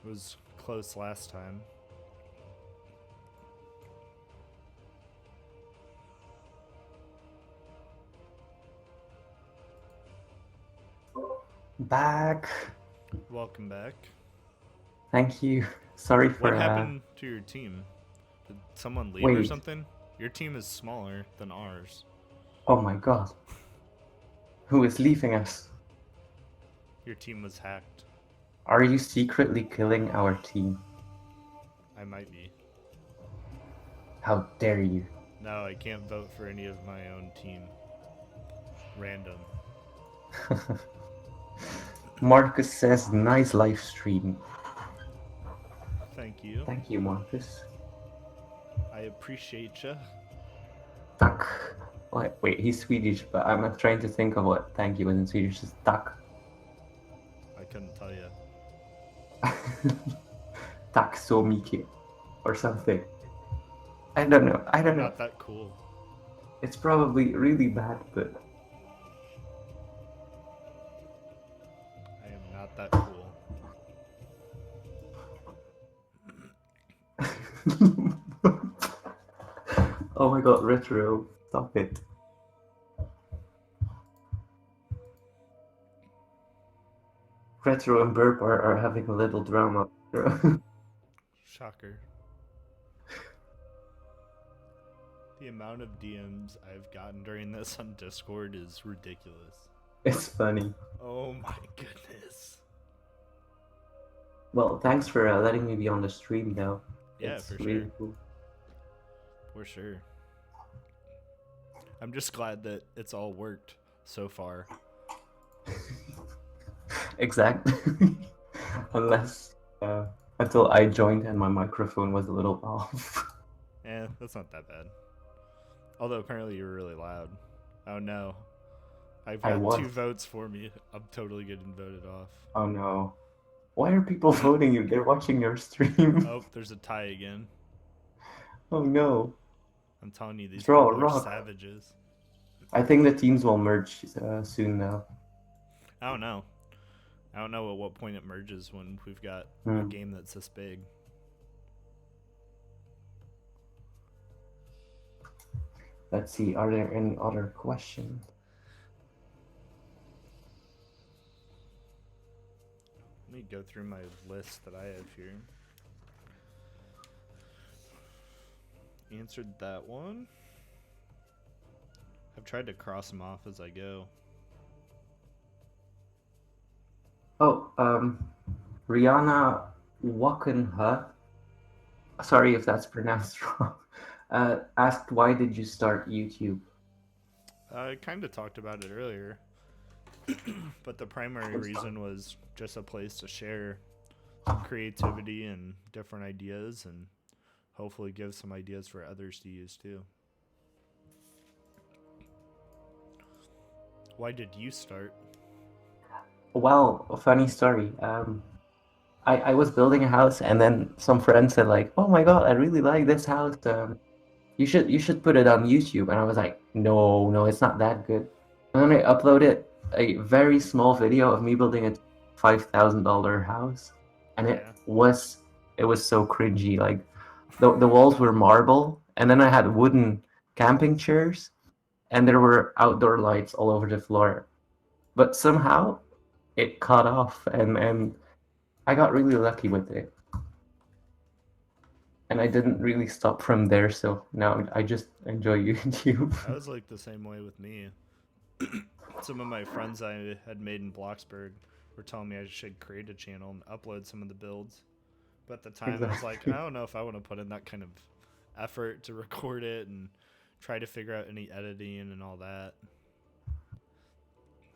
It was close last time. Back. Welcome back. Thank you. Sorry for What happened to your team? Did someone leave or Wait. something? Your team is smaller than ours. Oh my god. Who is leaving us? Your team was hacked. Are you secretly killing our team? I might be. How dare you? No, I can't vote for any of my own team. Random. Marcus says, nice live stream. Thank you. Thank you, Marcus. I appreciate you. Tack. Wait, he's Swedish, but I'm not trying to think of what thank you was in Swedish. It's tack. I couldn't tell you. Tack så mycket. Or something. I don't know. Not that cool. It's probably really bad, but I am not that cool. oh my god, retro. Stop it. Retro and Burp are having a little drama. Shocker. The amount of DMs I've gotten during this on Discord is ridiculous. It's funny. Oh my goodness. Well, thanks for letting me be on the stream, though. Yeah, It's for really sure. cool. For sure. I'm just glad that it's all worked so far. Exactly. Unless until I joined and my microphone was a little off. Eh, that's not that bad. Although apparently you were really loud. Oh no. I've I got was. 2 votes for me. I'm totally getting voted off. Oh no. Why are people voting you? They're watching your stream. Oh, there's a tie again. Oh no. I'm telling you, these Draw a people are rock. savages. I think the teams will merge soon now. I don't know. I don't know at what point it merges when we've got a game that's this big. Let's see, are there any other questions? Let me go through my list that I have here. Answered that one. I've tried to cross them off as I go. Oh, Rihanna Wakenha, sorry if that's pronounced wrong, asked why did you start YouTube? I kind of talked about it earlier, but the primary reason was just a place to share some creativity and different ideas, and hopefully give some ideas for others to use too. Why did you start? Well, a funny story. I was building a house, and then some friend said like, "Oh my God, I really like this house. You should put it on YouTube." And I was like, "No, it's not that good." And then I uploaded a very small video of me building a $5,000 house, and it was so cringy. Like the walls were marble, and then I had wooden camping chairs, and there were outdoor lights all over the floor. But somehow it caught off, and I got really lucky with it. And I didn't really stop from there, so now I just enjoy YouTube. I was like the same way with me. Some of my friends I had made in Bloxburg were telling me I should create a channel and upload some of the builds. But at the time, I was like, I don't know if I want to put in that kind of effort to record it and try to figure out any editing and all that.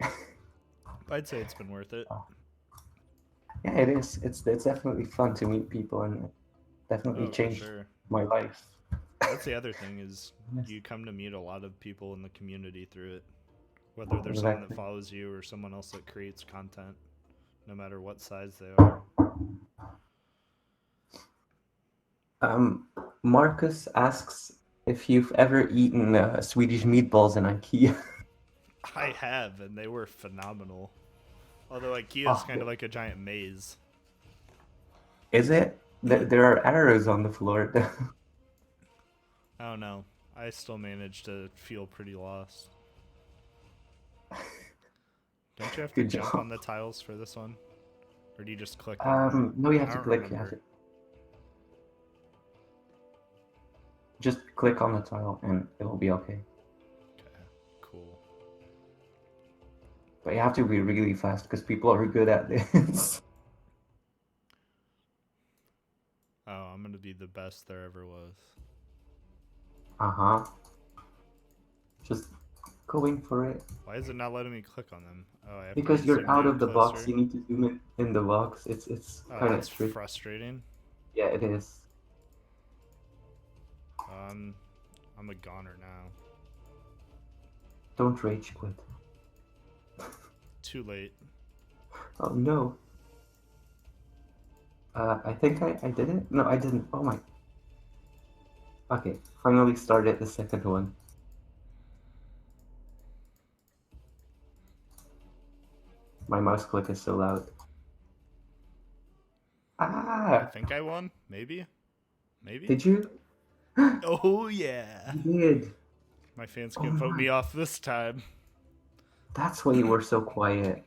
But I'd say it's been worth it. Yeah, it is. It's definitely fun to meet people, and definitely changed my life. That's the other thing is you come to meet a lot of people in the community through it. Whether there's someone that follows you or someone else that creates content, no matter what size they are. Marcus asks if you've ever eaten Swedish meatballs in IKEA. I have, and they were phenomenal. Although IKEA is kind of like a giant maze. Is it? There are arrows on the floor. I don't know. I still managed to feel pretty lost. Don't you have to jump on the tiles for this one? Or do you just click on them? No, you have to click. Just click on the tile and it will be okay. Okay, cool. But you have to be really fast because people are good at this. Oh, I'm gonna be the best there ever was. Uh-huh. Just going for it. Why is it not letting me click on them? Oh, I have because to you're zoom out in of the closer. box. You need to zoom in the box. It's kind of frustrating. Yeah, it is. I'm a goner now. Don't rage quit. Too late. Oh no. I think I did it? No, I didn't. Oh my. Okay, finally started the second one. My mouse click is so loud. I think I won. Maybe? Did you? Oh, yeah. You did. My fans can vote me off this time. That's why you were so quiet.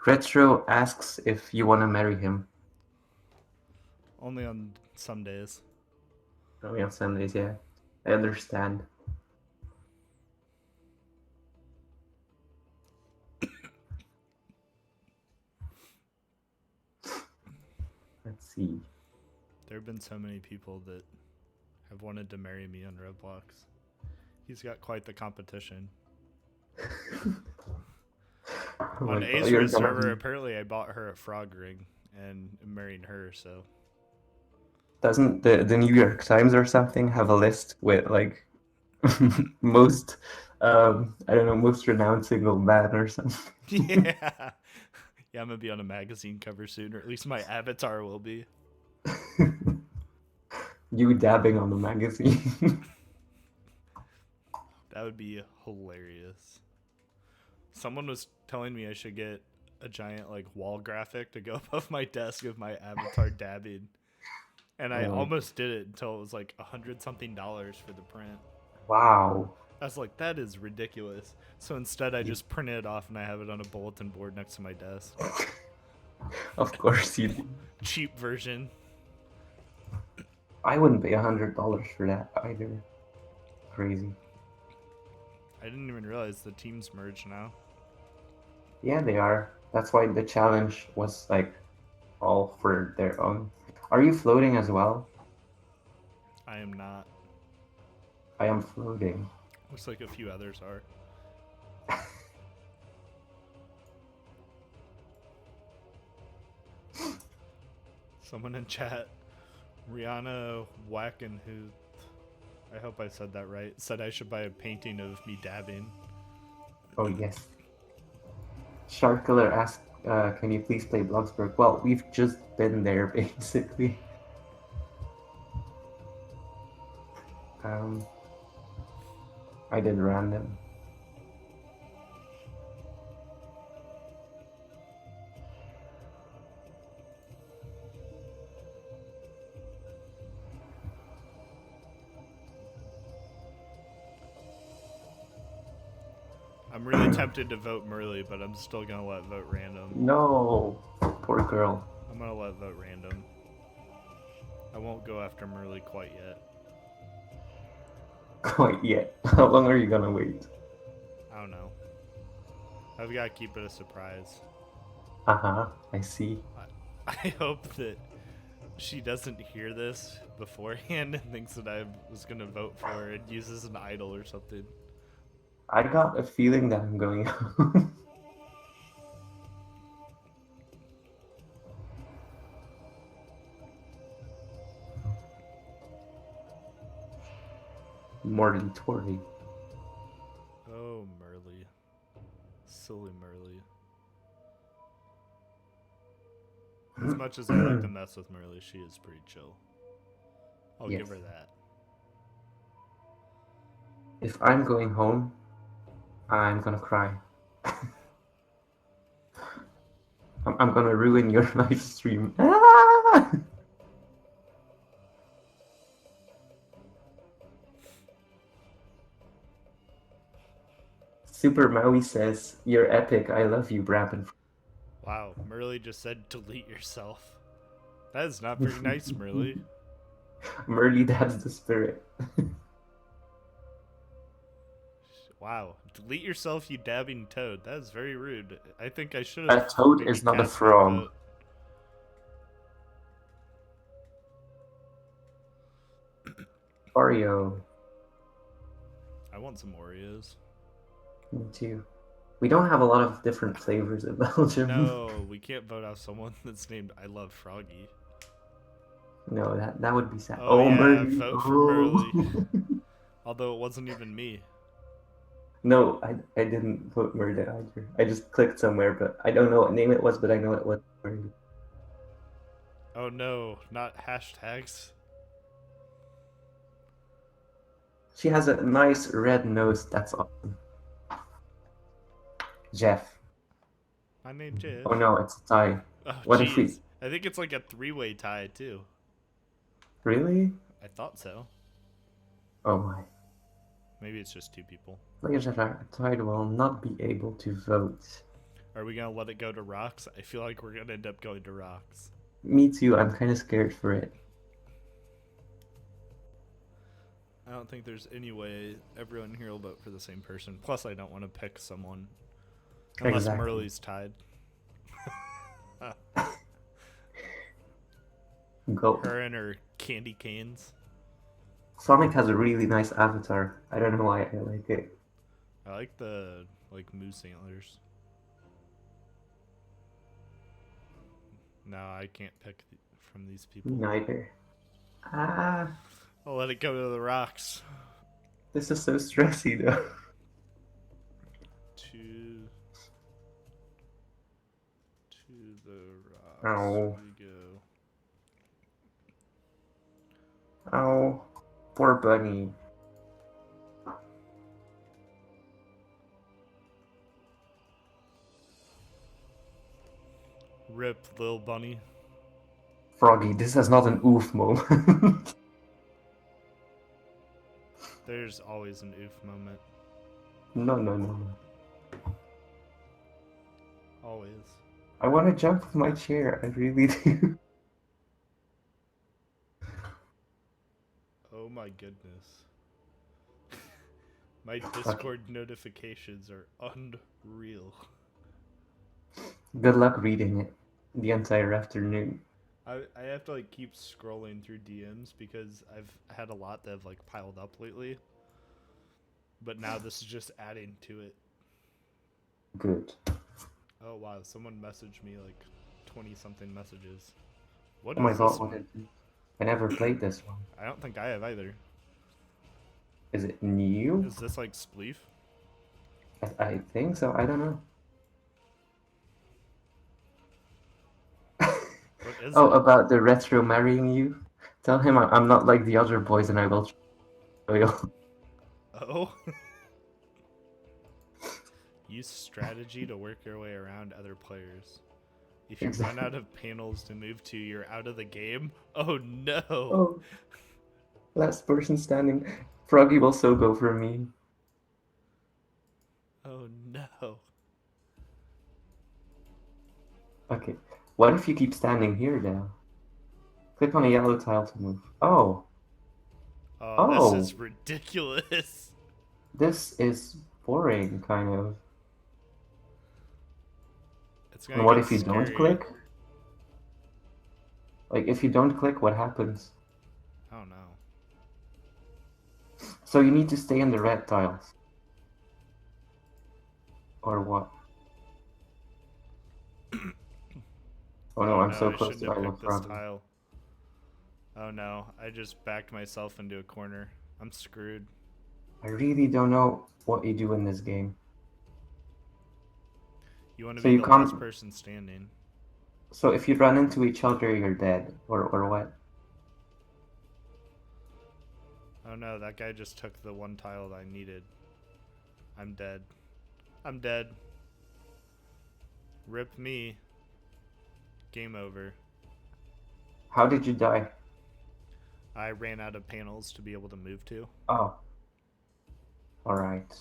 Retro asks if you want to marry him. Only on some days. Only on Sundays, yeah. I understand. Let's see. There have been so many people that have wanted to marry me on Roblox. He's got quite the competition. On A's server, apparently I bought her at Frog Ring and married her, so. Doesn't the New York Times or something have a list with like most I don't know, most renowned single man or something? Yeah. Yeah, I'm gonna be on a magazine cover soon, or at least my avatar will be. You dabbing on the magazine. That would be hilarious. Someone was telling me I should get a giant like wall graphic to go above my desk of my avatar dabbing. And I almost did it until it was like $100-something for the print. Wow. I was like, that is ridiculous. So instead I just printed it off and I have it on a bulletin board next to my desk. Of course you do. Cheap version. I wouldn't pay $100 for that either. crazy. I didn't even realize the teams merge now. Yeah, they are. That's why the challenge was like all for their own. Are you floating as well? I am not. I am floating. Looks like a few others are. Someone in chat, Rihanna Wackenhoot, I hope I said that right, said I should buy a painting of me dabbing. Oh yes. Shark Killer asked, can you please play Bloxburg? Well, we've just been there basically. I did random. I'm really tempted to vote Merly, but I'm still gonna let vote random. No, poor girl. I'm gonna let vote random. I won't go after Merly quite yet. Quite yet. How long are you gonna wait? I don't know. I've got to keep it a surprise. I see. I hope that she doesn't hear this beforehand and thinks that I was gonna vote for her and uses an idol or something. I got a feeling that I'm going home. More than Tori. Oh, Merly. Silly Merly. As much as I like to mess with Merly, she is pretty chill. I'll Yes. give her that. If I'm going home, I'm gonna cry. I'm gonna ruin your live stream. Ah! Super Maui says, "You're epic. I love you, Brabham." Wow, Merly just said delete yourself. That is not very nice, Merly. Merly, that's the spirit. Wow, delete yourself, you dabbing toad. That is very rude. I think I should A have. toad maybe is not a cast my frog. vote. Oreo. I want some Oreos. Me too. We don't have a lot of different flavors in Belgium. No, we can't vote out someone that's named I Love Froggy. No, that would be sad. Oh, yeah, Merly. vote for Merly. Although it wasn't even me. No, I didn't vote Merly either. I just clicked somewhere, but I don't know what name it was, but I know it was Merly. Oh no, not hashtags. She has a nice red nose. That's awesome. Jeff. My name Jeff. Oh no, it's a tie. Oh, What if we... jeez. I think it's like a three-way tie too. Really? I thought so. Oh my. Maybe it's just two people. Players that are tied will not be able to vote. Are we gonna let it go to rocks? I feel like we're gonna end up going to rocks. Me too. I'm kind of scared for it. I don't think there's any way everyone here will vote for the same person. Plus, I don't want to pick someone unless Exactly. Merly's tied. Go. Her and her candy canes. Sonic has a really nice avatar. I don't know why I like it. I like the moose antlers. No, I can't pick from these people. Neither. Ah, I'll let it go to the rocks. this is so stressy though. To the rocks Ow. we go. Oh, poor bunny. Rip, Lil Bunny. Froggy, this is not an oof moment. There's always an oof moment. No. Always. I want to jump with my chair. I really do. Oh my goodness. My Discord notifications are unreal. Good luck reading it the entire afternoon. I have to like keep scrolling through DMs because I've had a lot that have like piled up lately. But now this is just adding to it. Good. Oh wow, someone messaged me like 20 something messages. What Oh my is god, this what one? is it? I never played this one. I don't think I have either. Is it new? Is this like Spleef? I think so. I don't know. What is Oh, it? about the retro marrying you? Tell him I'm not like the other boys and I will show you. Oh? Use strategy to work your way around other players. If you run out of panels to move to, you're out of the game? Oh no! Oh. Last person standing. Froggy will so go for me. Oh no. Okay. What if you keep standing here now? Click on a yellow tile to move. Oh. Oh, this Oh. is ridiculous. This is boring, kind of. It's gonna And what get if you scary. don't click? Like, if you don't click, what happens? Oh no. So you need to stay in the red tiles. Or what? Oh no, I'm so I close shouldn't to have I picked love this Froggy. tile. Oh no, I just backed myself into a corner. I'm screwed. I really don't know what you do in this game. You want to So be you the can't- last person standing. So if you run into each other, you're dead. Or what? Oh no, that guy just took the one tile that I needed. I'm dead. I'm dead. Rip me. Game over. How did you die? I ran out of panels to be able to move to. Oh. Alright.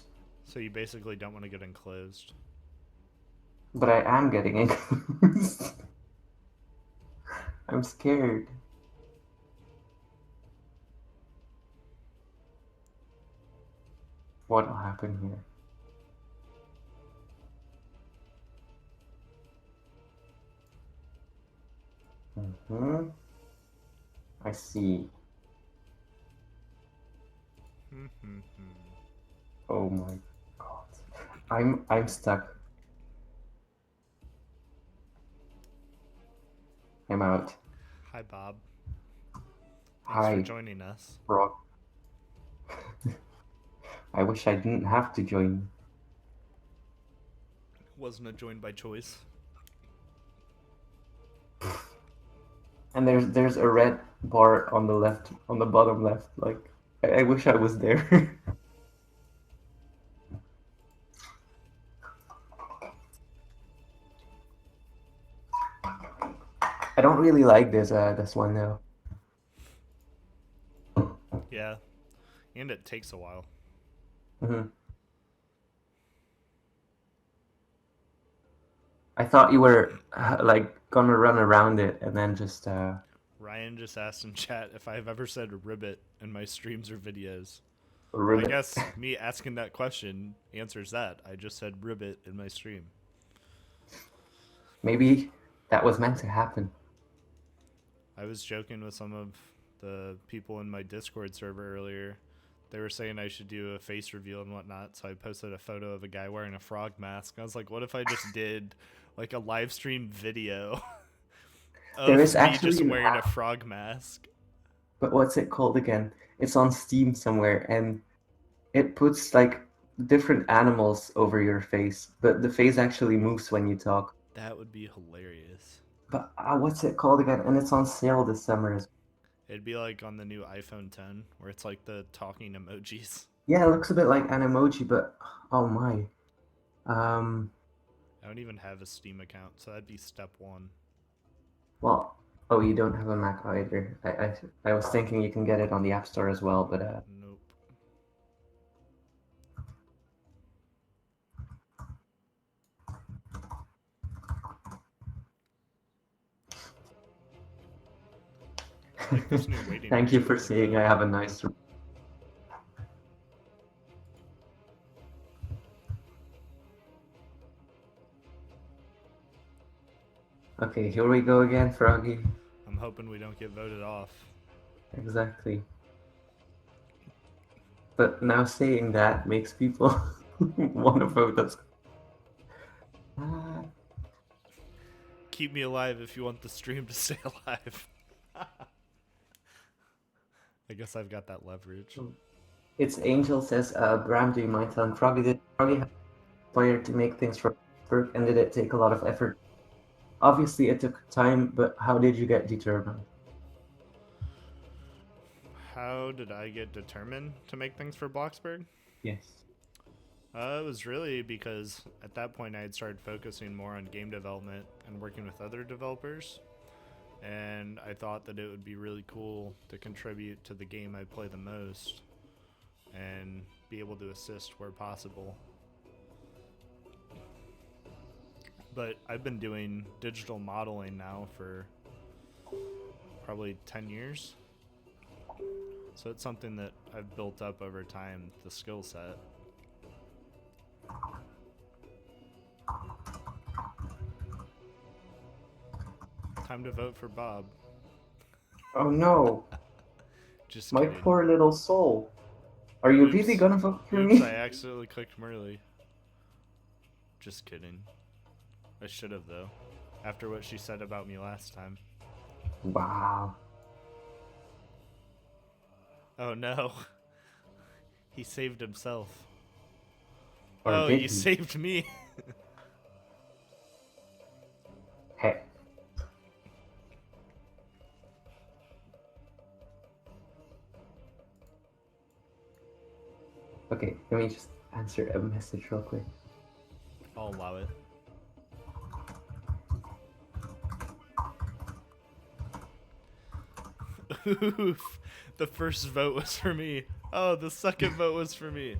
So you basically don't want to get enclosed. But I am getting enclosed. I'm scared. What'll happen here? I see. Oh my god. I'm stuck. I'm out. Hi, Bob. Thanks Hi, for joining us. Frog. I wish I didn't have to join. Wasn't a join by choice. And there's a red bar on the left, on the bottom left. Like, I wish I was there. I don't really like this one though. Yeah. And it takes a while. I thought you were like gonna run around it and then just Ryan just asked in chat if I've ever said ribbit in my streams or videos. ribbit. I guess me asking that question answers that. I just said ribbit in my stream. Maybe that was meant to happen. I was joking with some of the people in my Discord server earlier. They were saying I should do a face reveal and whatnot, so I posted a photo of a guy wearing a frog mask. I was like, what if I just did like a live stream video of There is me actually just an wearing a app. frog mask? But what's it called again? It's on Steam somewhere, and it puts like different animals over your face, but the face actually moves when you talk. That would be hilarious. But what's it called again? And it's on sale this summer. It'd be like on the new iPhone 10, where it's like the talking emojis. Yeah, it looks a bit like an emoji, but oh my. I don't even have a Steam account, so that'd be step one. Well, oh, you don't have a Mac either. I was thinking you can get it on the App Store as well, but Nope. I like this new waiting thank you room for better, seeing. though. I have a nice. Okay, here we go again, Froggy. I'm hoping we don't get voted off. Exactly. But now saying that makes people want to vote us. Keep me alive if you want the stream to stay alive. I guess I've got that leverage. It's Angel says, Bram, do you mind telling Froggy, did Froggy have inspired to make things for Bloxburg, and did it take a lot of effort? Obviously it took time, but how did you get determined? How did I get determined to make things for Bloxburg? Yes. It was really because at that point I had started focusing more on game development and working with other developers. And I thought that it would be really cool to contribute to the game I play the most and be able to assist where possible. But I've been doing digital modeling now for probably 10 years. So it's something that I've built up over time, the skill set. Time to vote for Bob. Oh no, Just my kidding. poor little soul. Are you Oops. really gonna vote for Oops, me? I accidentally clicked Merly. Just kidding. I should have, though, after what she said about me last time. Wow. Oh no. He saved himself. Or Oh, did you he? saved me. Hey. Okay, let me just answer a message real quick. I'll allow it. Oof. The first vote was for me. Oh, the second vote was for me.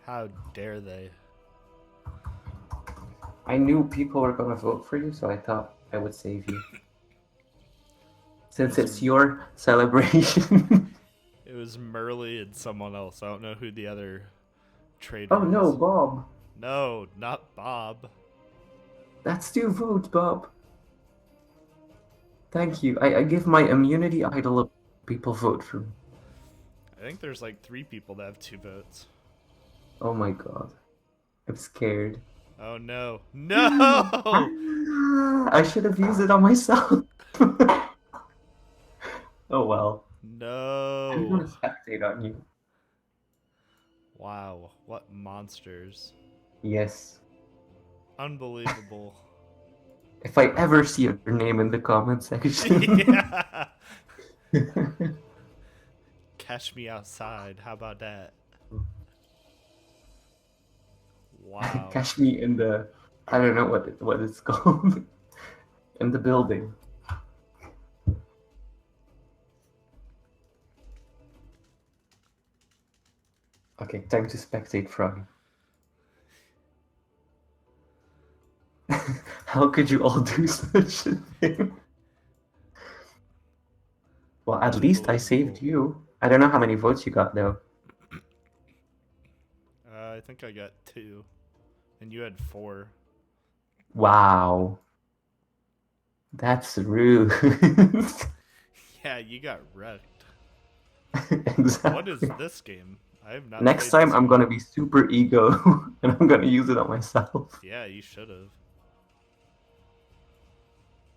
How dare they? I knew people were gonna vote for you, so I thought I would save you. Since it's your celebration. It was Merly and someone else. I don't know who the other traitor Oh no, is. Bob. No, not Bob. That's 2 votes, Bob. Thank you. I give my immunity idol of people vote for me. I think there's like 3 people that have 2 votes. Oh my god. I'm scared. Oh no. No! I should have used it on myself. Oh well. I'm No. gonna spectate on you. Wow, what monsters. Yes. Unbelievable. If I ever see your name in the comment section. Yeah. Catch me outside. How about that? Wow. Catch me in the, I don't know what it's called. In the building. Okay, time to spectate Froggy. How could you all do such a thing? Well, at least I saved you. I don't know how many votes you got though. I think I got 2. And you had 4. Wow. That's rude. Yeah, you got wrecked. Exactly. What is this game? I have not Next played time this I'm game. gonna be super ego and I'm gonna use it on myself. Yeah, you should have.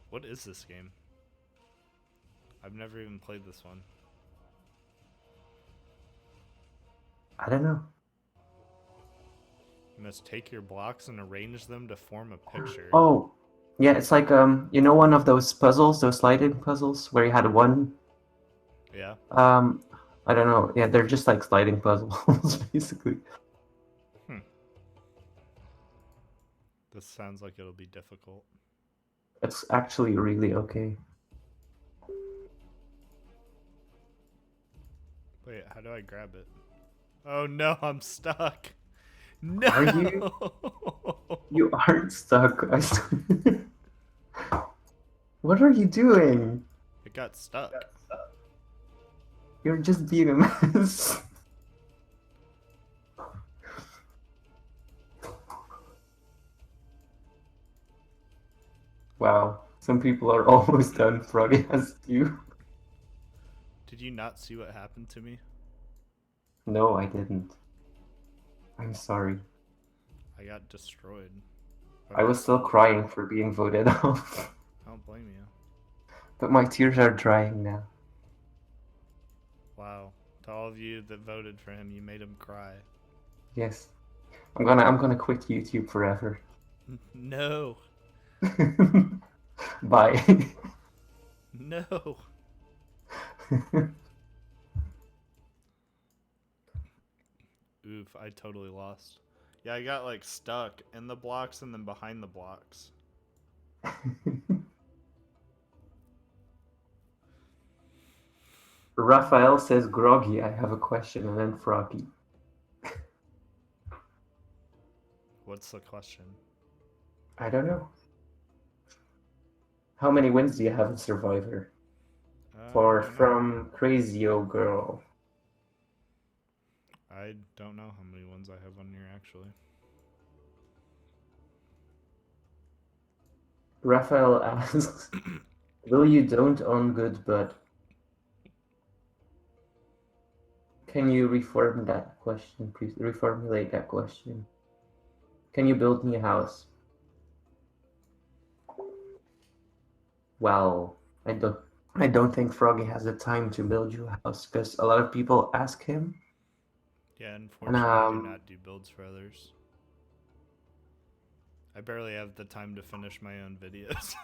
What is this game? I've never even played this one. I don't know. You must take your blocks and arrange them to form a picture. Oh, yeah, it's like you know, one of those puzzles, those sliding puzzles where you had one. Yeah. I don't know. Yeah, they're just like sliding puzzles, basically. This sounds like it'll be difficult. It's actually really okay. Wait, how do I grab it? Oh no, I'm stuck. No. Are you? You aren't stuck. I swear. What are you doing? It got stuck. You're just being a mess. Wow, some people are almost done. Froggy has two. Did you not see what happened to me? No, I didn't. I'm sorry. I got destroyed. I was still crying for being voted off. I don't blame you. But my tears are drying now. Wow. To all of you that voted for him, you made him cry. Yes. I'm gonna quit YouTube forever. No. Bye. No. Oof, I totally lost. Yeah, I got like stuck in the blocks and then behind the blocks. Raphael says, Groggy, I have a question, and then Froggy. What's the question? I don't know. How many wins do you have in Survivor? From Crazy O Girl. I don't know how many ones I have on here actually. Raphael asks, will you don't own good, but can you reform that question, please? Reformulate that question. Can you build me a house? Well, I don't think Froggy has the time to build you a house because a lot of people ask him. Yeah, unfortunately, I do not do builds for others. I barely have the time to finish my own videos.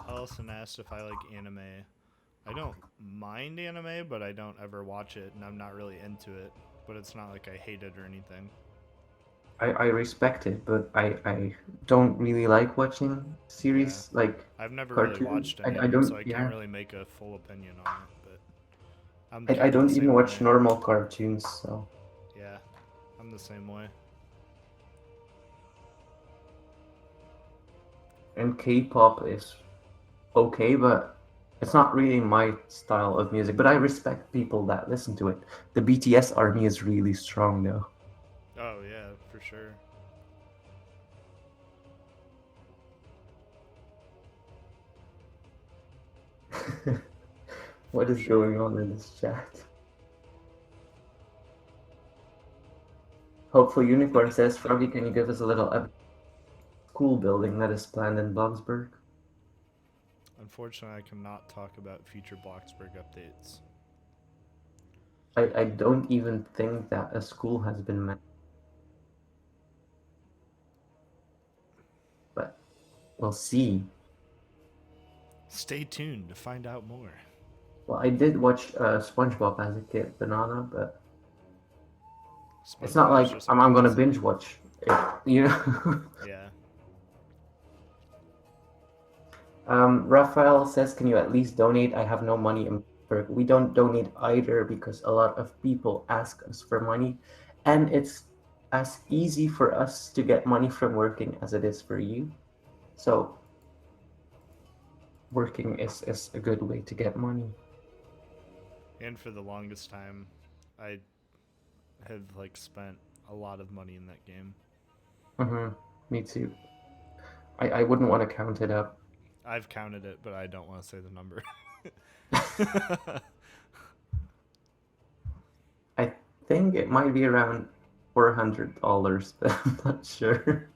Allison asked if I like anime. I don't mind anime, but I don't ever watch it, and I'm not really into it. But it's not like I hate it or anything. I respect it, but I don't really like watching series like I've never cartoons. really watched any I of them, don't, so I can't really make a full opinion on it. But I don't even watch normal cartoons, so. Yeah, I'm the same way. And K-pop is okay, but it's not really my style of music. But I respect people that listen to it. The BTS army is really strong, though. Oh yeah, for sure. What is going on in this chat? Hopefully Unicorn says, Froggy, can you give us a little school building that is planned in Bloxburg? Unfortunately, I cannot talk about future Bloxburg updates. I don't even think that a school has been met. But we'll see. Stay tuned to find out more. Well, I did watch SpongeBob as a kid, Banana, but it's not like I'm gonna binge watch it, you know? Yeah. Raphael says, can you at least donate? I have no money in Bloxburg. We don't donate either because a lot of people ask us for money, and it's as easy for us to get money from working as it is for you. So working is a good way to get money. And for the longest time, I have like spent a lot of money in that game. Me too. I wouldn't want to count it up. I've counted it, but I don't want to say the number. I think it might be around $400, but I'm not sure.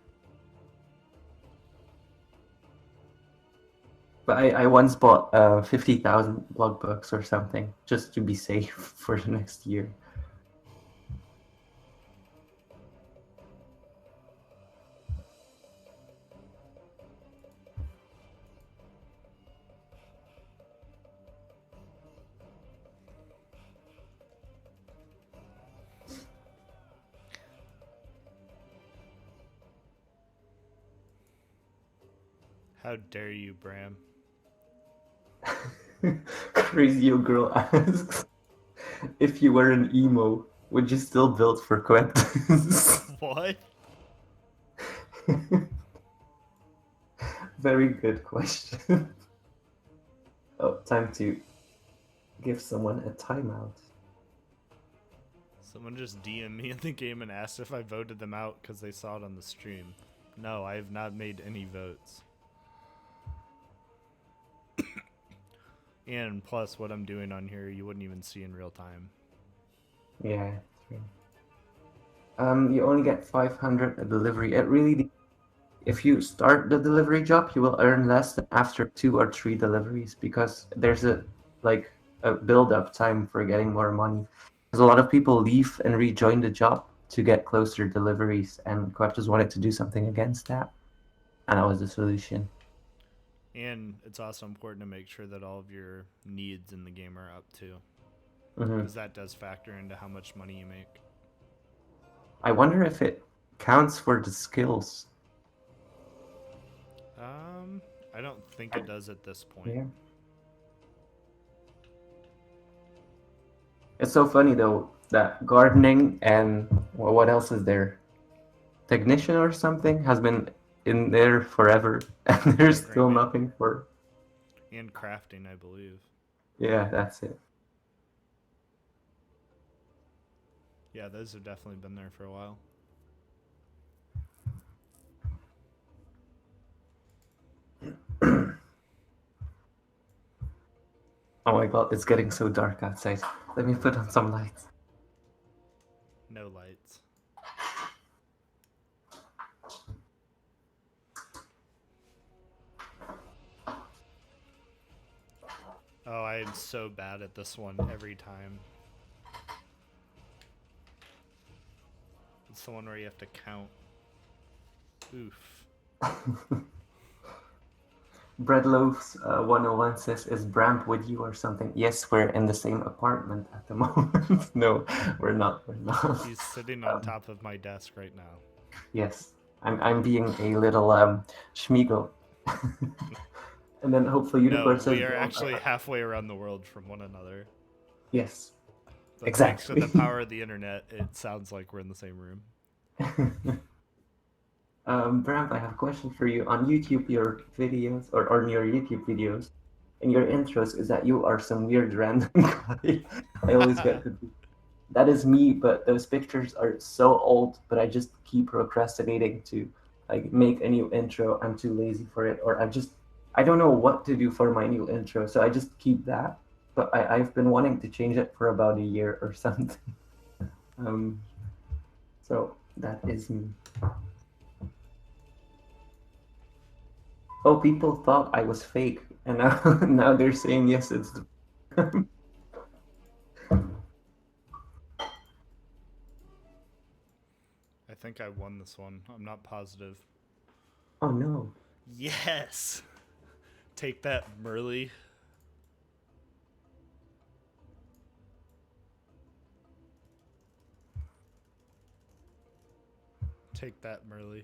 But I once bought 50,000 blog books or something just to be safe for the next year. How dare you, Bram? Crazy girl asks, if you were an emo, would you still build for Quentin's? What? Very good question. Oh, time to give someone a timeout. Someone just DM'd me in the game and asked if I voted them out because they saw it on the stream. No, I have not made any votes. And plus, what I'm doing on here, you wouldn't even see in real time. Yeah, true. You only get 500 a delivery. It really, if you start the delivery job, you will earn less than after 2 or 3 deliveries because there's a build-up time for getting more money. Because a lot of people leave and rejoin the job to get closer deliveries, and Quap just wanted to do something against that, and that was the solution. And it's also important to make sure that all of your needs in the game are up too, Mm-hmm. because that does factor into how much money you make. I wonder if it counts for the skills. I don't think it does at this point. Yeah. It's so funny though that gardening and well, what else is there? Technician or something has been in there forever, and there's still Programming. nothing for. And crafting, I believe. Yeah, that's it. Yeah, those have definitely been there for a while. Oh my god, it's getting so dark outside. Let me put on some lights. No lights. Oh, I am so bad at this one every time. It's the one where you have to count. Oof. Breadloaves 101 says, is Bramp with you or something? Yes, we're in the same apartment at the moment. No, we're not. We're not. He's sitting on top of my desk right now. Yes, I'm being a little schmiego. And then hopefully No, Unicorn says, we are actually halfway around the world from one another. yes. But Exactly. thanks to the power of the internet, it sounds like we're in the same room. Bram, I have a question for you. On YouTube, your videos, or on your YouTube videos, in your intros, is that you are some weird random guy. I always get to that is me, but those pictures are so old, but I just keep procrastinating to like make a new intro. I'm too lazy for it, or I don't know what to do for my new intro, so I just keep that. But I've been wanting to change it for about a year or something. So that is me. Oh, people thought I was fake, and now they're saying yes, it's. I think I won this one. I'm not positive. Oh no. Yes! Take that, Merly. Take that, Merly.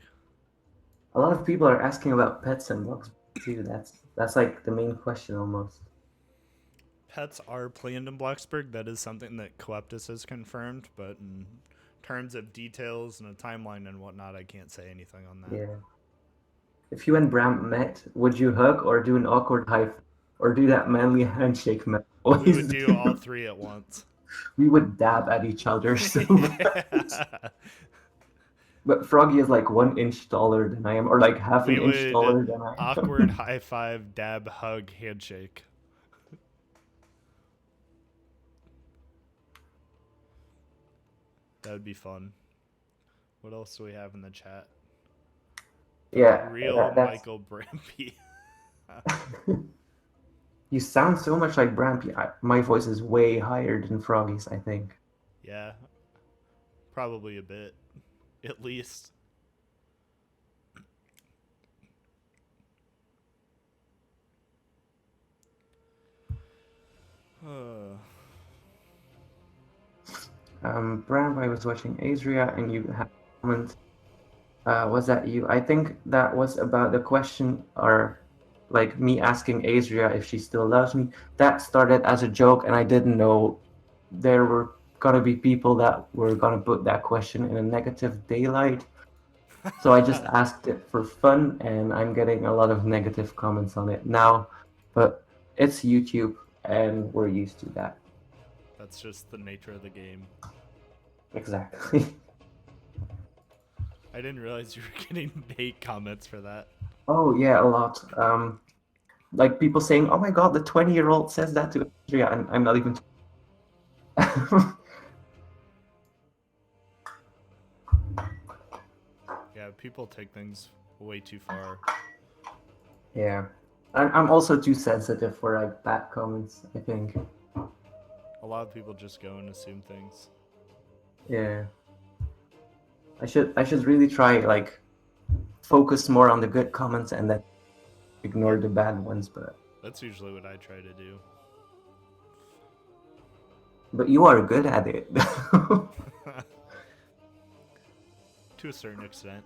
A lot of people are asking about pets and Bloxburg too. That's like the main question almost. Pets are planned in Bloxburg. That is something that Coeptus has confirmed, but in terms of details and a timeline and whatnot, I can't say anything on that. Yeah. If you and Bram met, would you hug or do an awkward high five or do that manly handshake? We would do all three at once. We would dab at each other so Yeah. much. But Froggy is like 1 inch taller than I am, or like half an We inch taller than I am. awkward high five, dab, hug, handshake. That would be fun. What else do we have in the chat? Yeah. Real Michael Brampy. You sound so much like Brampy. My voice is way higher than Froggy's, I think. Yeah. Probably a bit. At least. Bram, I was watching Azria and you had a comment. Was that you? I think that was about the question, or like me asking Azria if she still loves me. That started as a joke, and I didn't know there were gonna be people that were gonna put that question in a negative daylight. So I just asked it for fun, and I'm getting a lot of negative comments on it now. But it's YouTube, and we're used to that. That's just the nature of the game. Exactly. I didn't realize you were getting hate comments for that. Oh yeah, a lot. Like people saying, "Oh my God, the 20-year-old says that to Andrea," and I'm not even. Yeah, people take things way too far. Yeah, I'm also too sensitive for like bad comments, I think. A lot of people just go and assume things. Yeah, I should really try like focus more on the good comments and then ignore the bad ones. That's usually what I try to do. But you are good at it. To a certain extent.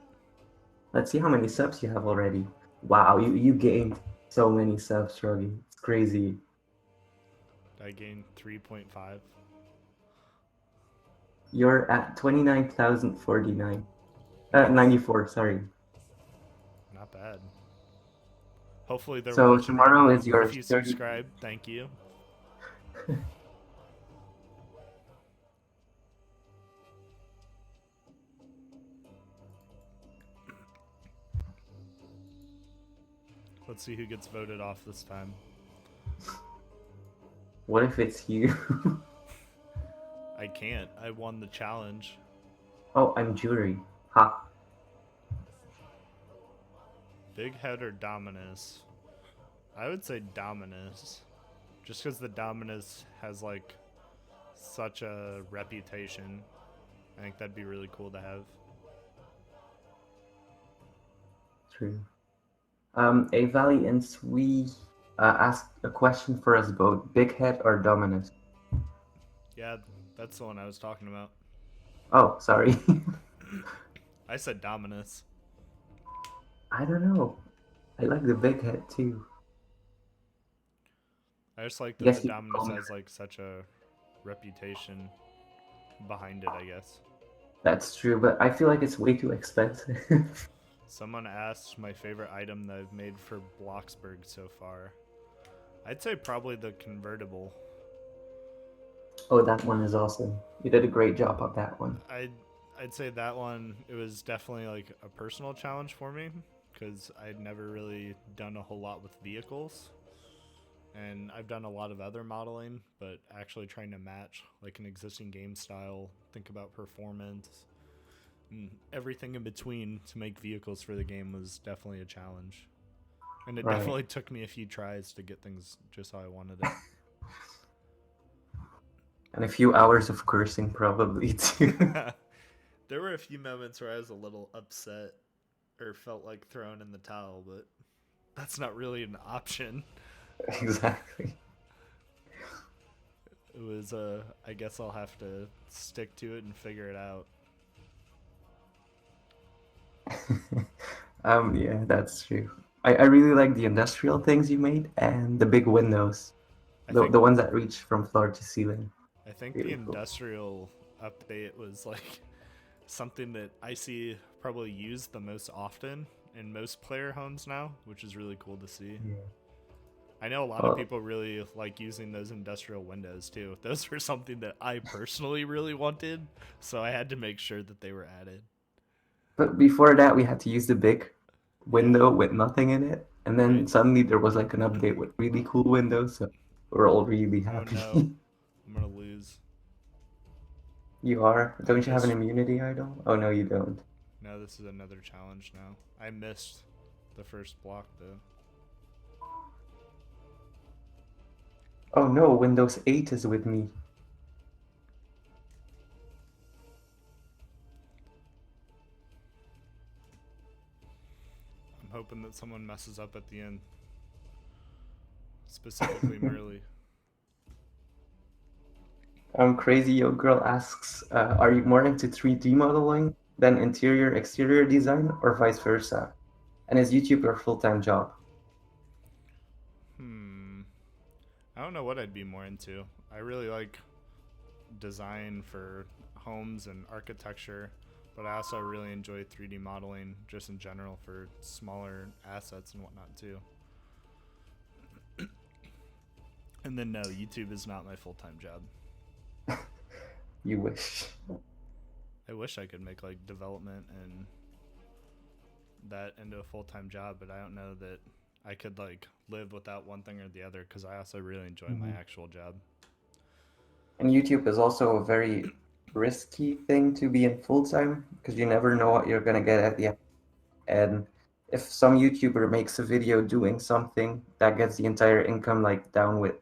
Let's see how many subs you have already. Wow, you gained so many subs, Froggy. It's crazy. I gained 3.5. You're at 29,049. 94, sorry. Not bad. Hopefully they're So watching right tomorrow now. is your If you 30. subscribe, thank you. Let's see who gets voted off this time. What if it's you? I can't. I won the challenge. Oh, I'm jury. Ha. Big Head or Dominus? I would say Dominus. Just because the Dominus has like such a reputation. I think that'd be really cool to have. True. A Valley and Sui asked a question for us both. Big Head or Dominus? Yeah, that's the one I was talking about. Oh, sorry. I said Dominus. I don't know. I like the Big Head too. I just like that Guess the you could Dominus call me has like such a reputation behind it, I guess. That's true, but I feel like it's way too expensive. Someone asked my favorite item that I've made for Bloxburg so far. I'd say probably the convertible. Oh, that one is awesome. You did a great job on that one. I'd say that one, it was definitely like a personal challenge for me because I'd never really done a whole lot with vehicles. And I've done a lot of other modeling, but actually trying to match like an existing game style, think about performance, and everything in between to make vehicles for the game was definitely a challenge. And it Right. definitely took me a few tries to get things just how I wanted it. And a few hours of cursing probably too. There were a few moments where I was a little upset or felt like thrown in the towel, but that's not really an option. Exactly. It was I guess I'll have to stick to it and figure it out. Yeah, that's true. I really like the industrial things you made and the big windows. The ones that reach from floor to ceiling. I think Really the cool. industrial update was like something that I see probably used the most often in most player homes now, which is really cool to see. Yeah. I know a lot of people really like using those industrial windows too. Those were something that I personally really wanted, so I had to make sure that they were added. But before that, we had to use the big window with nothing in it. And then suddenly there was like an update with really cool windows. So we're all really happy. Oh no, I'm gonna lose. You are? Don't you have an immunity idol? Oh no, you don't. No, this is another challenge now. I missed the first block though. Oh no, Windows 8 is with me. I'm hoping that someone messes up at the end. Specifically Merly. Crazy Yo Girl asks, are you more into 3D modeling than interior exterior design or vice versa? And is YouTube your full-time job? I don't know what I'd be more into. I really like design for homes and architecture, but I also really enjoy 3D modeling just in general for smaller assets and whatnot too. And then no, YouTube is not my full-time job. You wish. I wish I could make like development and that into a full-time job, but I don't know that I could like live without one thing or the other because I also really enjoy my actual job. And YouTube is also a very risky thing to be in full time because you never know what you're gonna get at the end. And if some YouTuber makes a video doing something, that gets the entire income like down with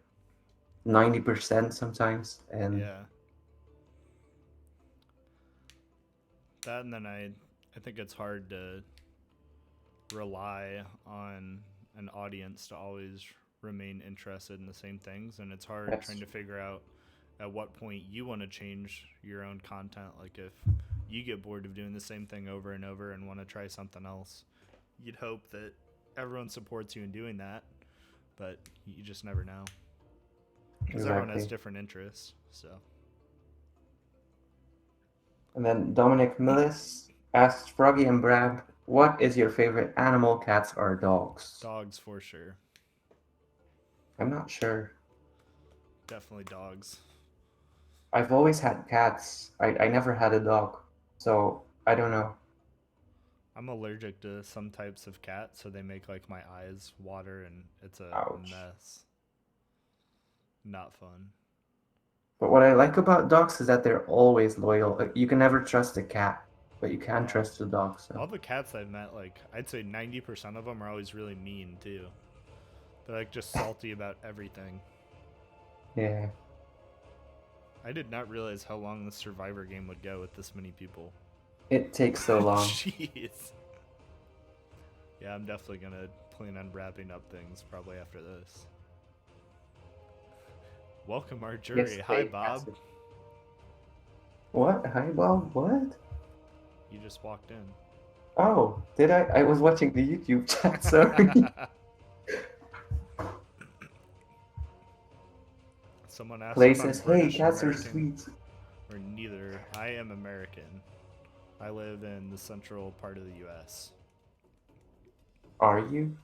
90% sometimes. And Yeah. That, and then I think it's hard to rely on an audience to always remain interested in the same things, and it's hard Yes. trying to figure out at what point you want to change your own content. Like if you get bored of doing the same thing over and over and want to try something else, you'd hope that everyone supports you in doing that, but you just never know because everyone has different interests. So And then Dominic Millis asks Froggy and Brab, what is your favorite animal, cats or dogs? dogs for sure. I'm not sure. Definitely dogs. I've always had cats. I never had a dog, so I don't know. I'm allergic to some types of cat, so they make like my eyes water, and it's a Ouch. mess. Not fun. But what I like about dogs is that they're always loyal. Like, you can never trust a cat, but you can trust a dog. All So the cats I've met, like I'd say 90% of them are always really mean too. They're like just salty about everything. yeah. I did not realize how long the Survivor game would go with this many people. It takes so long. Jeez. Yeah, I'm definitely gonna plan on wrapping up things probably after this. Welcome our jury. Yes, Hi, they Bob. pass it. What? Hi, Bob. What? You just walked in. Oh, did I? I was watching the YouTube chat. Sorry. Someone asked Play if I'm says, hey, British, cats are American, sweet. or neither. I am American. I live in the central part of the U.S. Are you?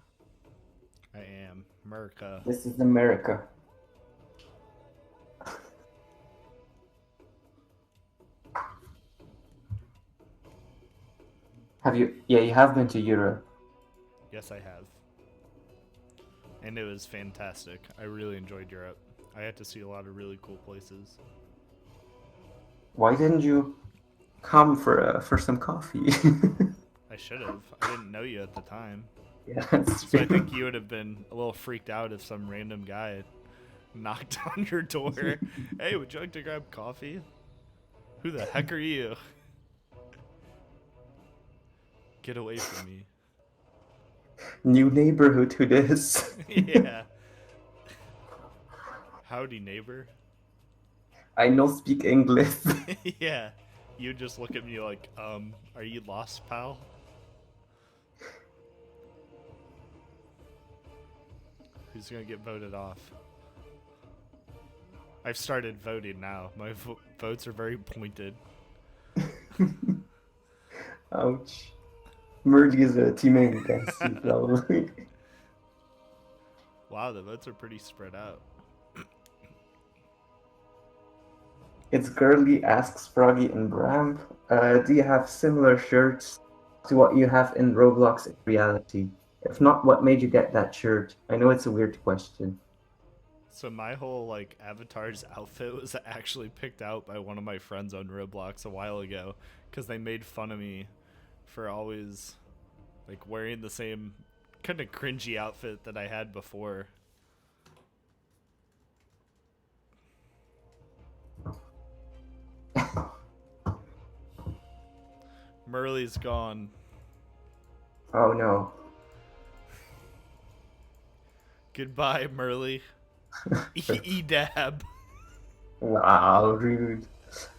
I am. America. This is America. Have you? Yeah, you have been to Europe. Yes, I have. And it was fantastic. I really enjoyed Europe. I had to see a lot of really cool places. Why didn't you come for some coffee? I should have. I didn't know you at the time. Yeah, that's So true. I think you would have been a little freaked out if some random guy knocked on your door. Hey, would you like to grab coffee? Who the heck are you? Get away from me. New neighborhood to this. Yeah. Howdy, neighbor. I no speak English. Yeah. You just look at me like, are you lost, pal? Who's gonna get voted off? I've started voting now. My votes are very pointed. Ouch. Merge is a teaming against you, probably. Wow, the votes are pretty spread out. It's Girly asks Froggy and Bram, do you have similar shirts to what you have in Roblox in reality? If not, what made you get that shirt? I know it's a weird question. So my whole like avatar's outfit was actually picked out by one of my friends on Roblox a while ago because they made fun of me for always like wearing the same kind of cringy outfit that I had before. Merle's gone. Oh no. Goodbye, Merle. E-dab. Wow, rude.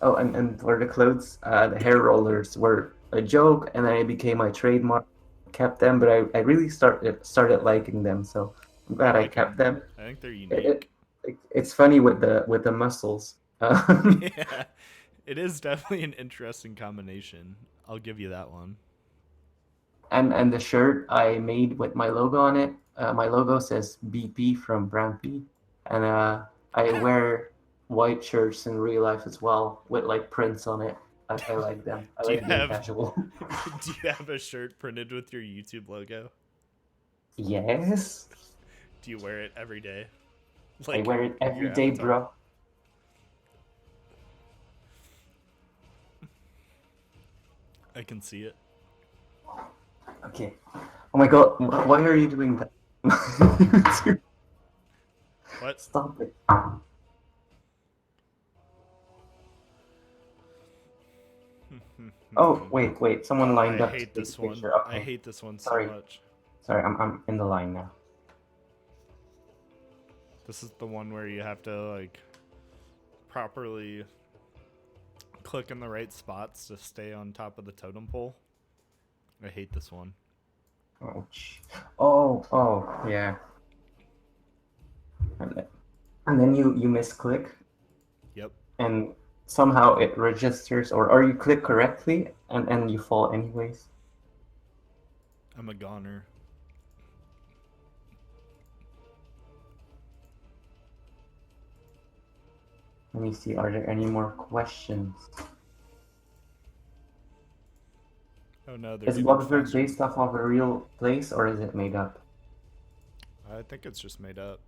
Oh, and for the clothes, the hair rollers were a joke, and then it became my trademark. Kept them, but I really started liking them, so I'm glad I kept them. I think they're unique. It's funny with the muscles. Yeah, it is definitely an interesting combination. I'll give you that one. And the shirt I made with my logo on it. My logo says BP from Brampy, and I wear white shirts in real life as well with like prints on it. I like them. I Do you like being have casual. do you have a shirt printed with your YouTube logo? Yes. Do you wear it every day? I wear it every your day, avatar? bro. I can see it. Okay. Oh my god, why are you doing that? What? Stop it. Oh, wait. Someone lined I up to hate take this a one. picture. I Okay. hate this one so Sorry. much. Sorry, I'm in the line now. This is the one where you have to like properly click in the right spots to stay on top of the totem pole. I hate this one. Ouch. Oh, yeah. And then you misclick, Yep. and somehow it registers, or you click correctly, and you fall anyways. I'm a goner. Let me see, are there any more questions? Oh no, they're Is getting Bloxburg faster. based off of a real place, or is it made up? I think it's just made up.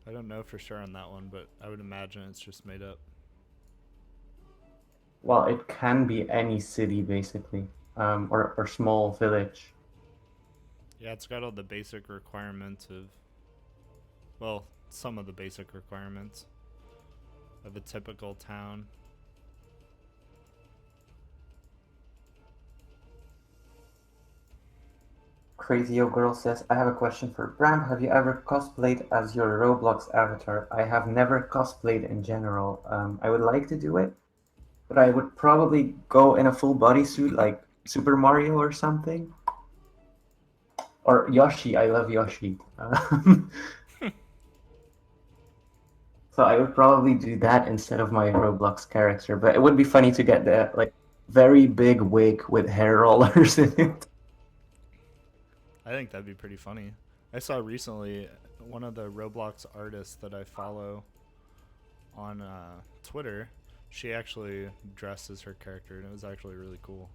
I don't know for sure on that one, but I would imagine it's just made up. Well, it can be any city, basically, or small village. Yeah, it's got all the basic requirements of, well, some of the basic requirements of a typical town. Crazy O Girl says, I have a question for Bram. Have you ever cosplayed as your Roblox avatar? I have never cosplayed in general. I would like to do it, but I would probably go in a full bodysuit like Super Mario or something. Or Yoshi. I love Yoshi. So I would probably do that instead of my Roblox character. But it would be funny to get the like very big wig with hair rollers in it. I think that'd be pretty funny. I saw recently one of the Roblox artists that I follow on Twitter. She actually dressed as her character, and it was actually really cool.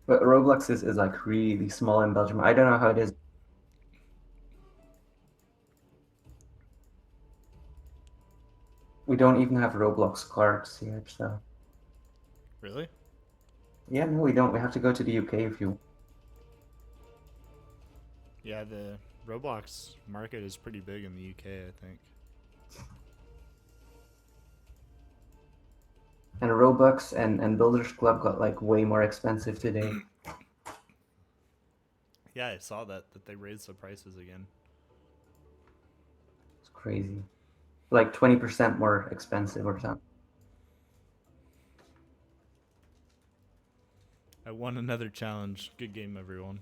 But Roblox is like really small in Belgium. I don't know how it is. We don't even have Roblox cards here, so. Really? Yeah, no, we don't. We have to go to the UK if you. Yeah, the Roblox market is pretty big in the UK, I think. And Robux and Builders Club got like way more expensive today. Yeah, I saw that they raised the prices again. It's crazy. Like 20% more expensive or something. I won another challenge. Good game, everyone.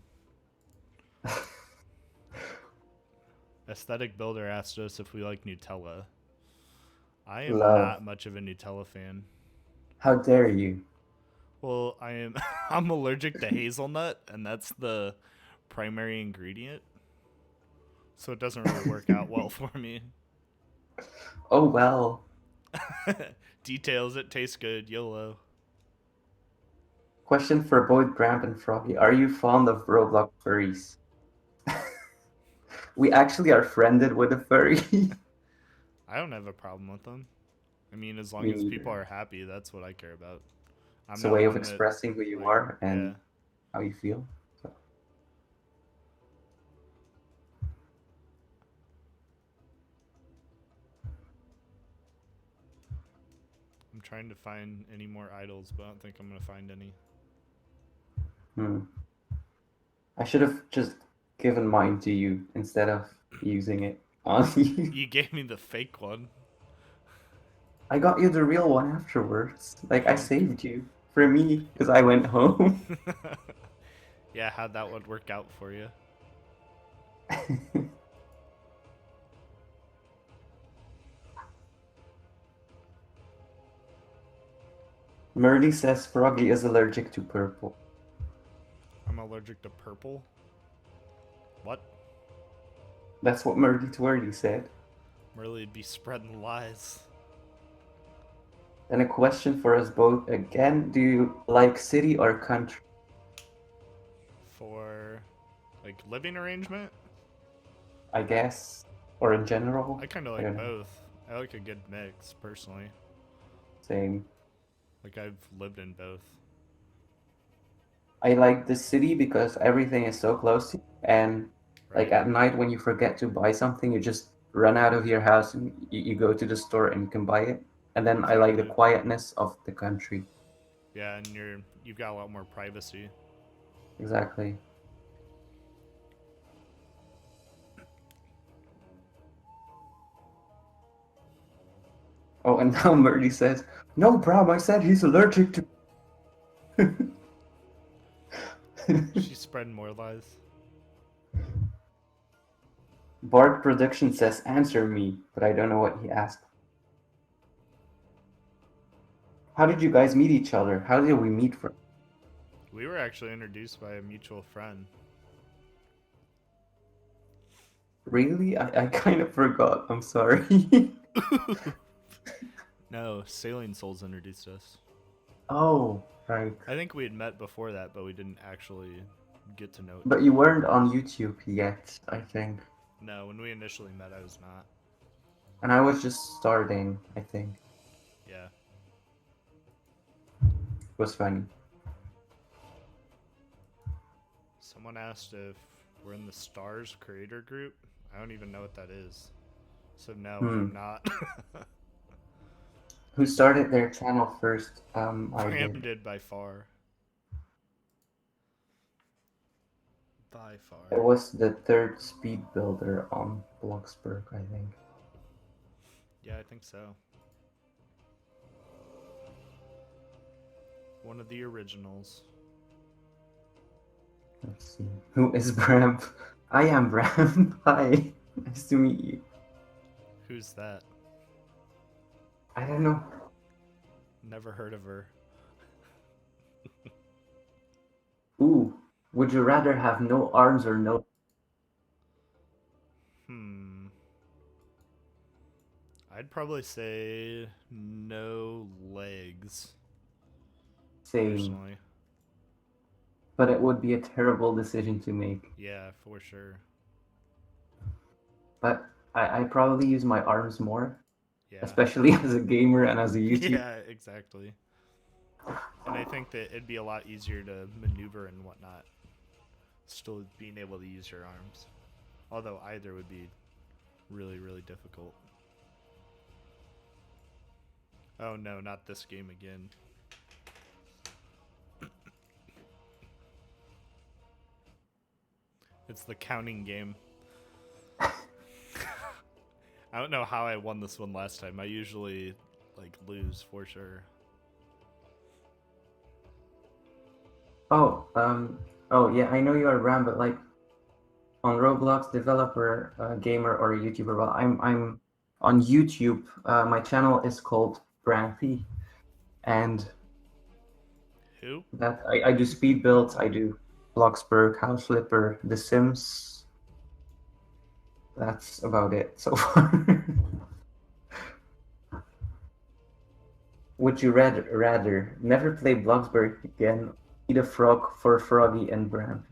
Aesthetic Builder asked us if we like Nutella. I am Love. not much of a Nutella fan. How dare you? Well, I am. I'm allergic to hazelnut, and that's the primary ingredient. So it doesn't really work out well for me. Oh well. Details, it tastes good. YOLO. Question for both Bramp and Froggy. Are you fond of Roblox furries? We actually are friended with a furry. I don't have a problem with them. I mean, as long Me as neither. people are happy, that's what I care about. It's a way of expressing who you are and how you feel. So. I'm trying to find any more idols, but I don't think I'm gonna find any. I should have just given mine to you instead of using it on you. You gave me the fake one. I got you the real one afterwards. Like, I saved you for me because I went home. Yeah, how'd that one work out for you? Murdy says Froggy is allergic to purple. I'm allergic to purple. What? That's what Murdy Twerdy said. Really be spreading lies. And a question for us both again: do you like city or country? For, like, living arrangement? I guess, or in general. I kind of I like don't know. both. I like a good mix, personally. Same. Like, I've lived in both. I like the city because everything is so close to you, and like Right? at night when you forget to buy something, you just run out of your house and you go to the store and you can buy it. And then I like the Exactly. quietness of the country. Yeah, and you've got a lot more privacy. Exactly. Oh, and now Murdy says, "No, Bram, I said he's allergic to." She's spreading more lies. Bard Production says, "Answer me," but I don't know what he asked. How did you guys meet each other? How did we meet from? We were actually introduced by a mutual friend. Really? I kind of forgot. I'm sorry. No, Sailing Souls introduced us. Oh, right. I think we had met before that, but we didn't actually get to know it. But you weren't on YouTube yet, I think. No, when we initially met, I was not. And I was just starting, I think. Yeah. It was funny. Someone asked if we're in the Stars creator group. I don't even know what that is. So no, I'm not. Who started their channel first? I Bram did. did by far. By It far. was the third speed builder on Bloxburg, I think. Yeah, I think so. One of the originals. Let's see. Who is Bram? I am Bram. Hi. Nice to meet you. Who's that? I don't know. Never heard of her. Ooh. Would you rather have no arms or no? I'd probably say no legs. Same. Personally. But it would be a terrible decision to make. Yeah, for sure. But I probably use my arms more. Yeah. Especially as a gamer and as a YouTuber. Yeah, exactly. And I think that it'd be a lot easier to maneuver and whatnot. Still being able to use your arms. Although either would be really, really difficult. Oh no, not this game again. It's the counting game. I don't know how I won this one last time. I usually, like, lose for sure. Oh, yeah, I know you are Ram, but like on Roblox, developer, gamer, or YouTuber. Well, I'm on YouTube. My channel is called Brampy, and Who? that I do speed builds. I do Bloxburg, House Flipper, The Sims. That's about it so far. Would you rather never play Bloxburg again, eat a frog for Froggy and Bram?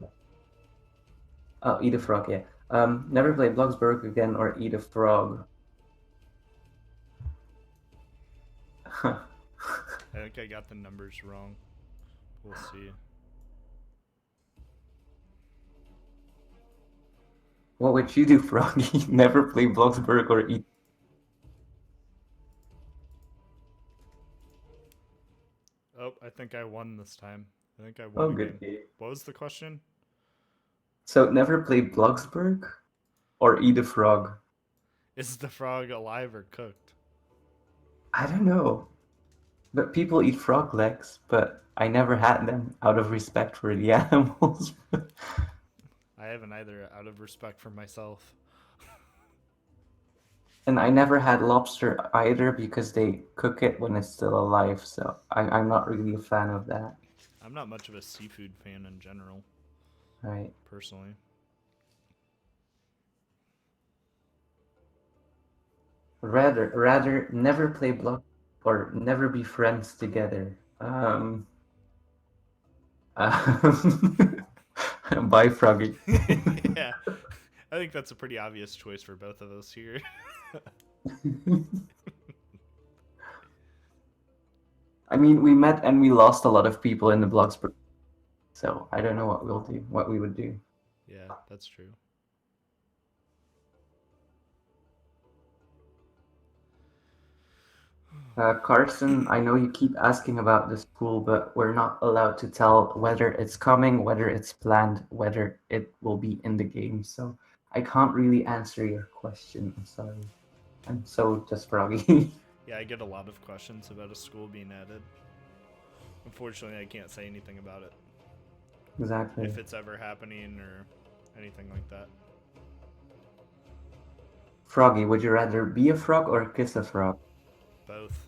Oh, eat a frog, yeah. Never play Bloxburg again or eat a frog. I think I got the numbers wrong. We'll see. What would you do, Froggy? Never play Bloxburg or eat? Oh, I think I won this time. I think I won Oh, again. good. What was the question? So never play Bloxburg or eat a frog? Is the frog alive or cooked? I don't know. But people eat frog legs, but I never had them out of respect for the animals. I haven't either, out of respect for myself. And I never had lobster either because they cook it when it's still alive, so I'm not really a fan of that. I'm not much of a seafood fan in general. Right. Personally. Rather never play block or never be friends together. Bye, Froggy. Yeah, I think that's a pretty obvious choice for both of us here. I mean, we met and we lost a lot of people in the Bloxburg, so I don't know what we'll do, what we would do. Yeah, that's true. Carson, I know you keep asking about the school, but we're not allowed to tell whether it's coming, whether it's planned, whether it will be in the game. So I can't really answer your question. I'm sorry. I'm so just froggy. Yeah, I get a lot of questions about a school being added. Unfortunately, I can't say anything about it. Exactly. If it's ever happening or anything like that. Froggy, would you rather be a frog or kiss a frog? Both.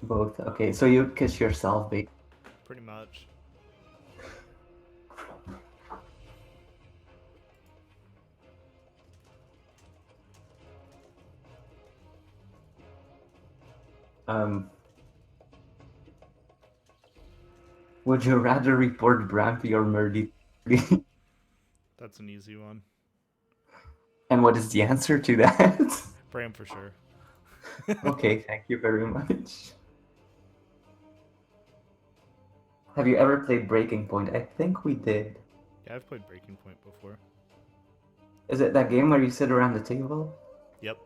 Both. Okay, so you kiss yourself, babe. Pretty much. Would you rather report Brampy or Murdy? That's an easy one. And what is the answer to that? Bram for sure. Okay, thank you very much. Have you ever played Breaking Point? I think we did. Yeah, I've played Breaking Point before. Is it that game where you sit around the table? Yep.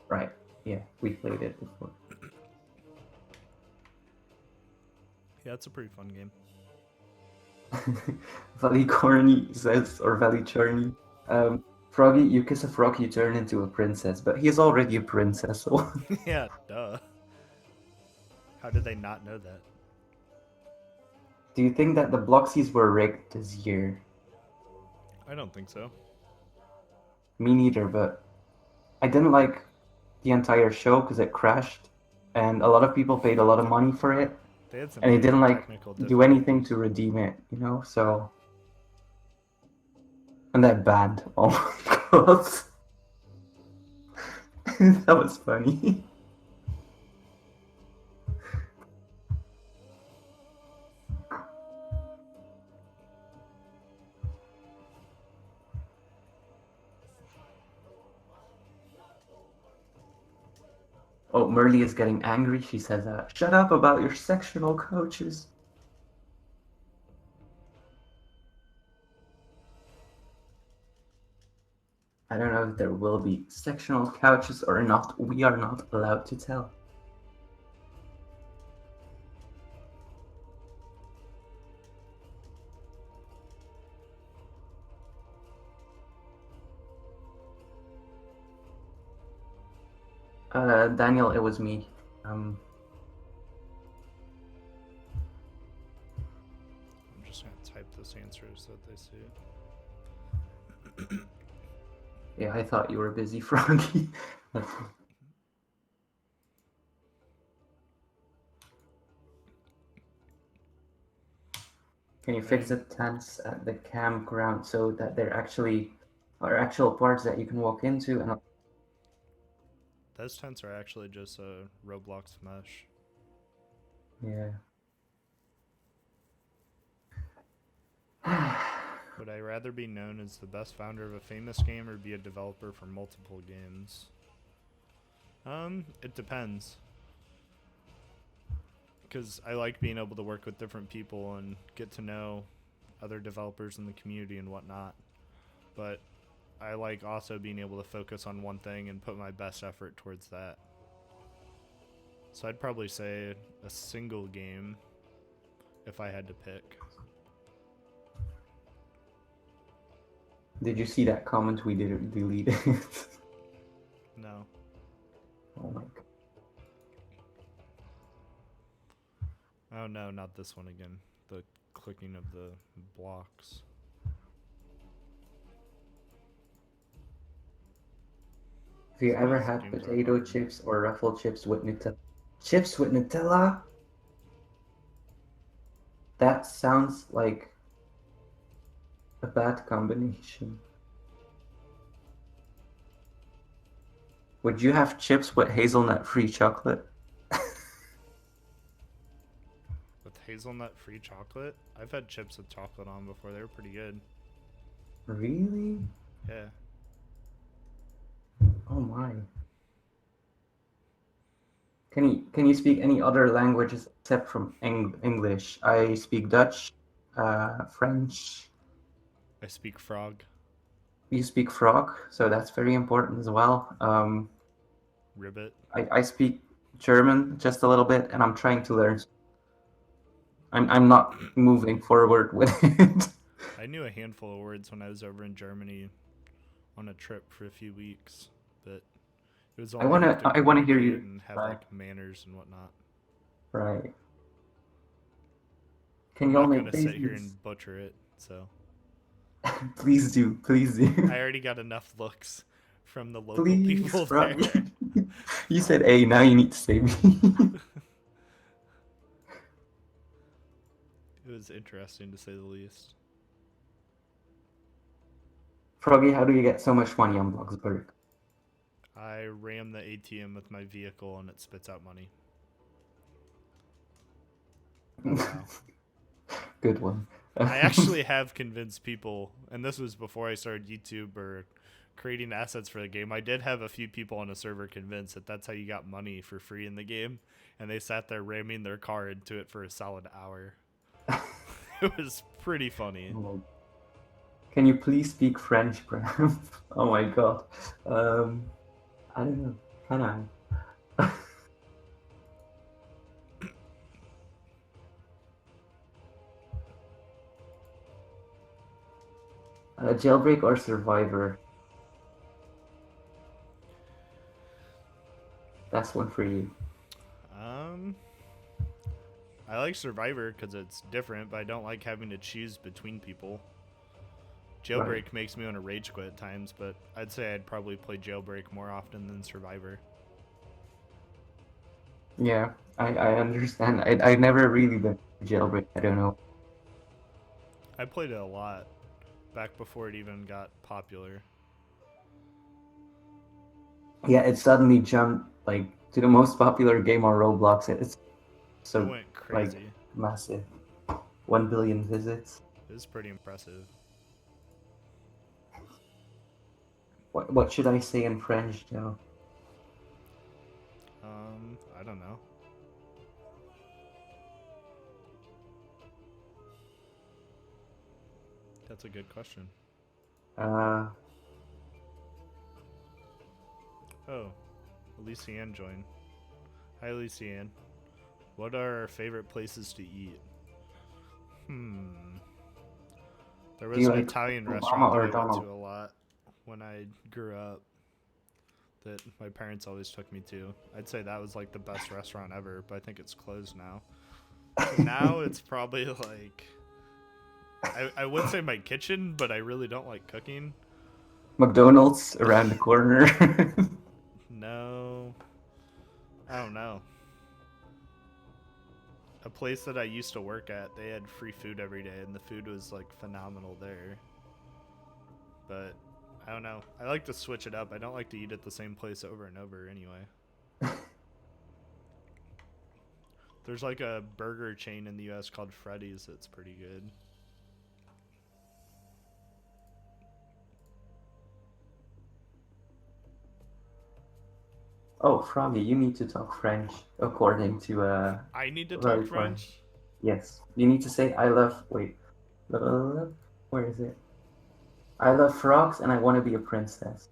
Right. Yeah, we played it before. Yeah, it's a pretty fun game. Valley Corny says, or Valley Chorny. Froggy, you kiss a frog, you turn into a princess, but he's already a princess, so... Yeah, duh. How did they not know that? Do you think that the Bloxies were rigged this year? I don't think so. Me neither, but I didn't like the entire show because it crashed, and a lot of people paid a lot of money for it, They had some and it didn't like technical do anything difficulties. to redeem it, you know. So, and that band, oh my god, that was funny. Oh, Merly is getting angry. She says, "Shut up about your sectional coaches." I don't know if there will be sectional couches or not. We are not allowed to tell. Daniel, it was me. I'm just gonna type this answer so that they see it. Yeah, I thought you were busy, Froggy. Can you fix the tents at the campground so that there actually are actual parts that you can walk into? And Those tents are actually just a Roblox mesh. yeah. Would I rather be known as the best founder of a famous game or be a developer for multiple games? It depends. Because I like being able to work with different people and get to know other developers in the community and whatnot. But I like also being able to focus on one thing and put my best effort towards that. So I'd probably say a single game if I had to pick. Did you see that comment we did delete it? No. Oh my god. Oh no, not this one again. The clicking of the blocks. Have you ever These had games are potato hard. chips or ruffle chips with Nutella? Chips with Nutella? That sounds like a bad combination. Would you have chips with hazelnut-free chocolate? With hazelnut-free chocolate? I've had chips with chocolate on before. They were pretty good. Really? Yeah. Oh my. Can you speak any other languages except from English? I speak Dutch, French. I speak frog. You speak Frog, so that's very important as well. Ribbit. I speak German just a little bit, and I'm trying to learn. I'm not moving forward with it. I knew a handful of words when I was over in Germany on a trip for a few weeks, but it was only I wanna hear you and have try. like manners and whatnot. Right. I'm Can you not only gonna sit here and butcher it, so please do, please do. I already got enough looks from the local Please, people Frog. there. You said A, now you need to say B. It was interesting to say the least. Froggy, how do you get so much money on Bloxburg? I ram the ATM with my vehicle and it spits out money. Oh wow. Good one. I actually have convinced people, and this was before I started YouTube or creating assets for the game. I did have a few people on a server convinced that that's how you got money for free in the game, and they sat there ramming their car into it for a solid hour. It was pretty funny. Can you please speak French, Bram? Oh my god. I don't know. Can I? Jailbreak or Survivor? That's one for you. I like Survivor because it's different, but I don't like having to choose between people. Jailbreak Right. makes me want to rage quit at times, but I'd say I'd probably play Jailbreak more often than Survivor. Yeah, I understand. I never really been to Jailbreak. I don't know. I played it a lot back before it even got popular. Yeah, it suddenly jumped like to the most popular game on Roblox. It's so It went crazy. massive. 1 billion visits. It was pretty impressive. What should I say in French, Joe? I don't know. That's a good question. Uh, Oh, Elysian joined. Hi, Elysian. What are our favorite places to eat? There was Do you an like Italian Obama restaurant that or I went Donald? to a lot when I grew up that my parents always took me to. I'd say that was like the best restaurant ever, but I think it's closed now. So now it's probably like... I would say my kitchen, but I really don't like cooking. McDonald's around the corner. No. I don't know. A place that I used to work at, they had free food every day, and the food was like phenomenal there. But I don't know. I like to switch it up. I don't like to eat at the same place over and over anyway. There's like a burger chain in the US called Freddy's that's pretty good. Oh, Froggy, you need to talk French according to I need to Very talk fun. French? Yes, you need to say I love. Wait, where is it? I love frogs and I want to be a princess.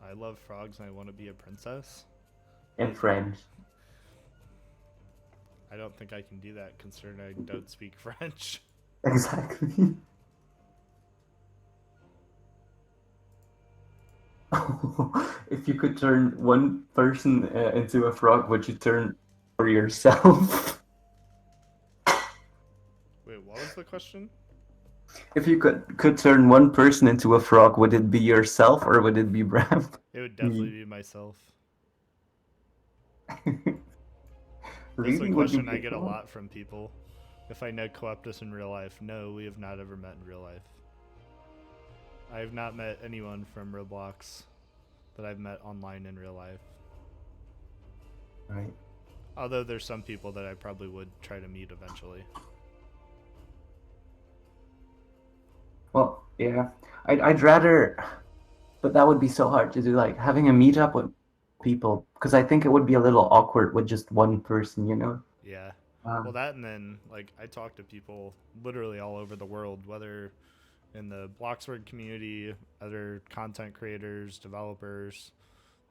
I love frogs and I want to be a princess? In French. I don't think I can do that considering I don't speak French. Exactly. If you could turn one person into a frog, would you turn for yourself? Wait, what was the question? If you could turn one person into a frog, would it be yourself or would it be Bram? It would definitely be myself. That's Really? a Would you question be I get a frog? lot from people. If I know Coeptus in real life. No, we have not ever met in real life. I have not met anyone from Roblox that I've met online in real life. Right. Although there's some people that I probably would try to meet eventually. Well, yeah. I'd rather, but that would be so hard to do. Like having a meetup with people, because I think it would be a little awkward with just one person. You know. Yeah. Um, Well, that and then, like, I talk to people literally all over the world, whether in the Bloxburg community, other content creators, developers,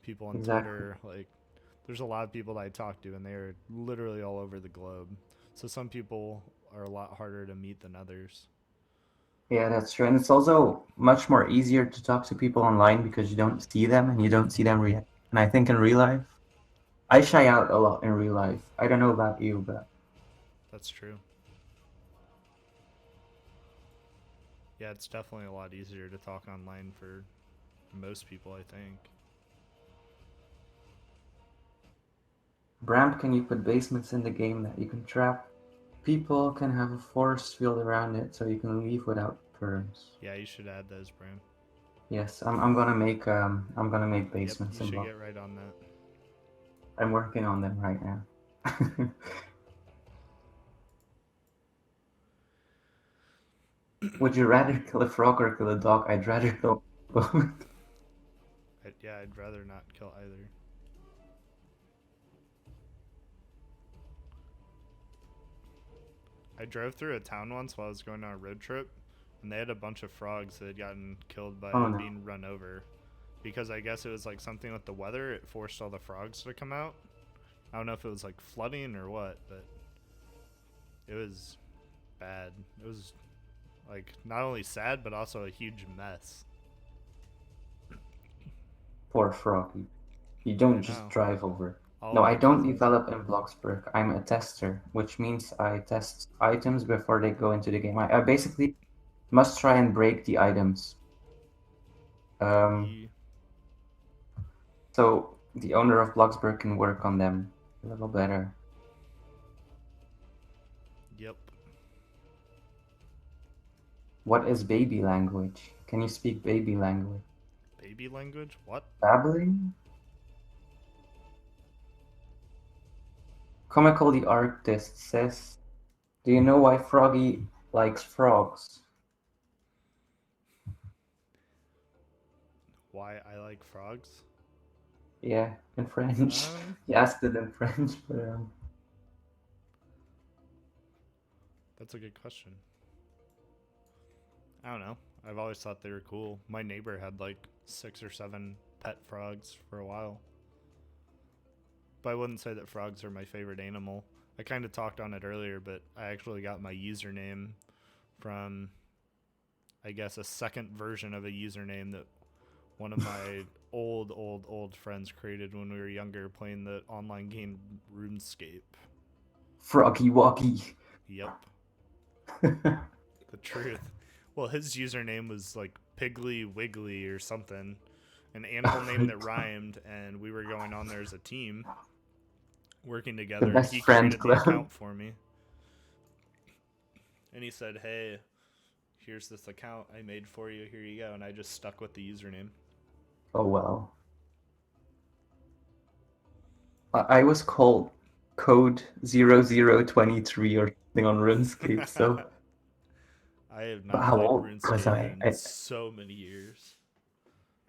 people on Exactly. Twitter. Like, there's a lot of people that I talk to, and they're literally all over the globe. So some people are a lot harder to meet than others. Yeah, that's true. And it's also much more easier to talk to people online because you don't see them and you don't see them react. And I think in real life, I shy out a lot in real life. I don't know about you, but That's true. Yeah, it's definitely a lot easier to talk online for most people, I think. Bram, can you put basements in the game that you can trap? People can have a force field around it so you can leave without perms. Yeah, you should add those, Bram. Yes, I'm gonna make basements Yep, you in should block. get right on that. I'm working on them right now. Would you rather kill a frog or kill a dog? I'd rather kill both. I'd rather not kill either. I drove through a town once while I was going on a road trip, and they had a bunch of frogs that had gotten killed by Oh no. being run over. Because I guess it was like something with the weather, it forced all the frogs to come out. I don't know if it was like flooding or what, but it was bad. It was like not only sad, but also a huge mess. Poor froggy. You I don't know. just drive over. All No, of I my don't cousins. develop in Bloxburg. I'm a tester, which means I test items before they go into the game. I basically must try and break the items. Ye- So the owner of Bloxburg can work on them a little better. Yep. What is baby language? Can you speak baby language? Baby language? What? Babbling? Comical the artist says, do you know why Froggy likes frogs? Why I like frogs? Yeah, in French. Um, He asked it in French, but that's a good question. I don't know. I've always thought they were cool. My neighbor had like 6 or 7 pet frogs for a while. But I wouldn't say that frogs are my favorite animal. I kind of talked on it earlier, but I actually got my username from, I guess, a second version of a username that one of my old friends created when we were younger playing the online game RuneScape. Froggy Woggy. Yep. The truth. Well, his username was like Piggly Wiggly or something, an animal name that rhymed, and we were going on there as a team, working together. And best he friend created the club. account for me, and he said, "Hey, here's this account I made for you. Here you go." And I just stuck with the username. Oh well. I was called Code 0023 or something on RuneScape, so I have but not how played old was RuneScape in so many years.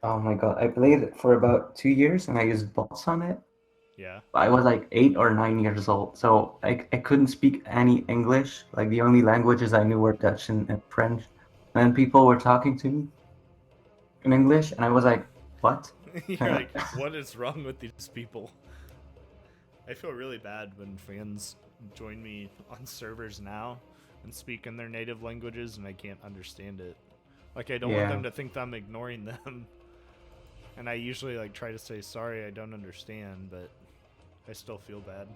Oh my god, I played it for about 2 years and I used bots on it. Yeah. I was like 8 or 9 years old, so I couldn't speak any English. Like the only languages I knew were Dutch and French. And then people were talking to me in English, and I was like, what? You're like, what is wrong with these people? I feel really bad when fans join me on servers now and speak in their native languages and I can't understand it. Like, I don't want them to think that I'm ignoring them. And I usually like try to say sorry, I don't understand, but I still feel bad.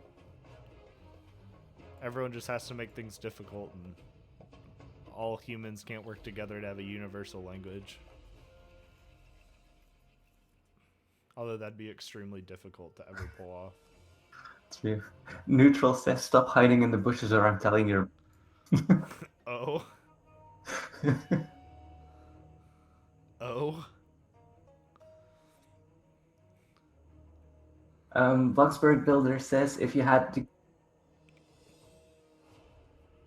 Everyone just has to make things difficult, and all humans can't work together to have a universal language. Although that'd be extremely difficult to ever pull off. True. Neutral says, stop hiding in the bushes or I'm telling you. Oh. Oh. Bloxburg Builder says, if you had to,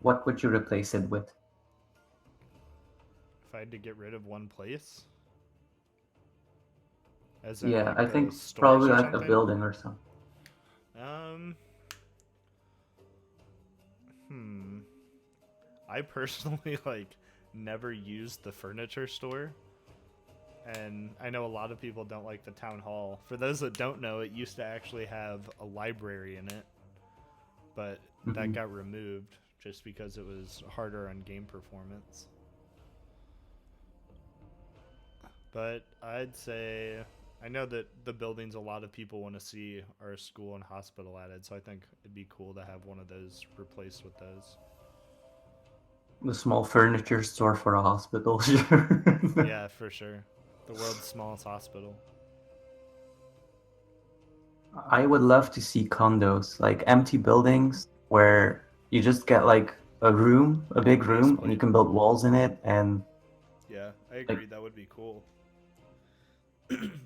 what would you replace it with? If I had to get rid of one place? As in, Yeah, like, I the think stores probably or like a something? building or something. Hmm. I personally, like, never used the furniture store. And I know a lot of people don't like the town hall. For those that don't know, it used to actually have a library in it. But that got removed just because it was harder on game performance. But I'd say, I know that the buildings a lot of people want to see are a school and hospital added, so I think it'd be cool to have one of those replaced with those. The small furniture store for a hospital, sure. Yeah, for sure. The world's smallest hospital. I would love to see condos, like empty buildings where you just get like a room, a big room, and you can build walls in it, and yeah, I agree. That would be cool.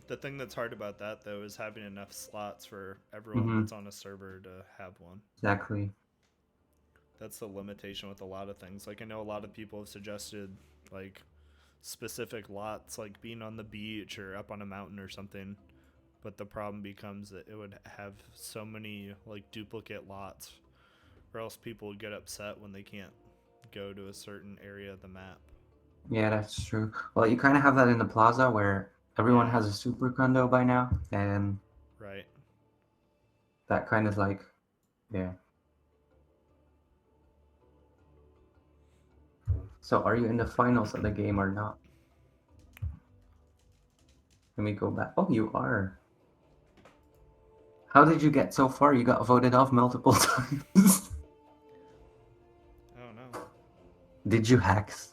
The thing that's hard about that, though, is having enough slots for everyone that's on a server to have one. Exactly. That's the limitation with a lot of things. Like, I know a lot of people have suggested, like, specific lots, like being on the beach or up on a mountain or something. But the problem becomes that it would have so many, like, duplicate lots, or else people would get upset when they can't go to a certain area of the map. Yeah, that's true. Well, you kind of have that in the Plaza where everyone has a super condo by now, and right. That kind of like, yeah. So are you in the finals of the game or not? Let me go back. Oh, you are. How did you get so far? You got voted off multiple times. Oh no. Did you hacks?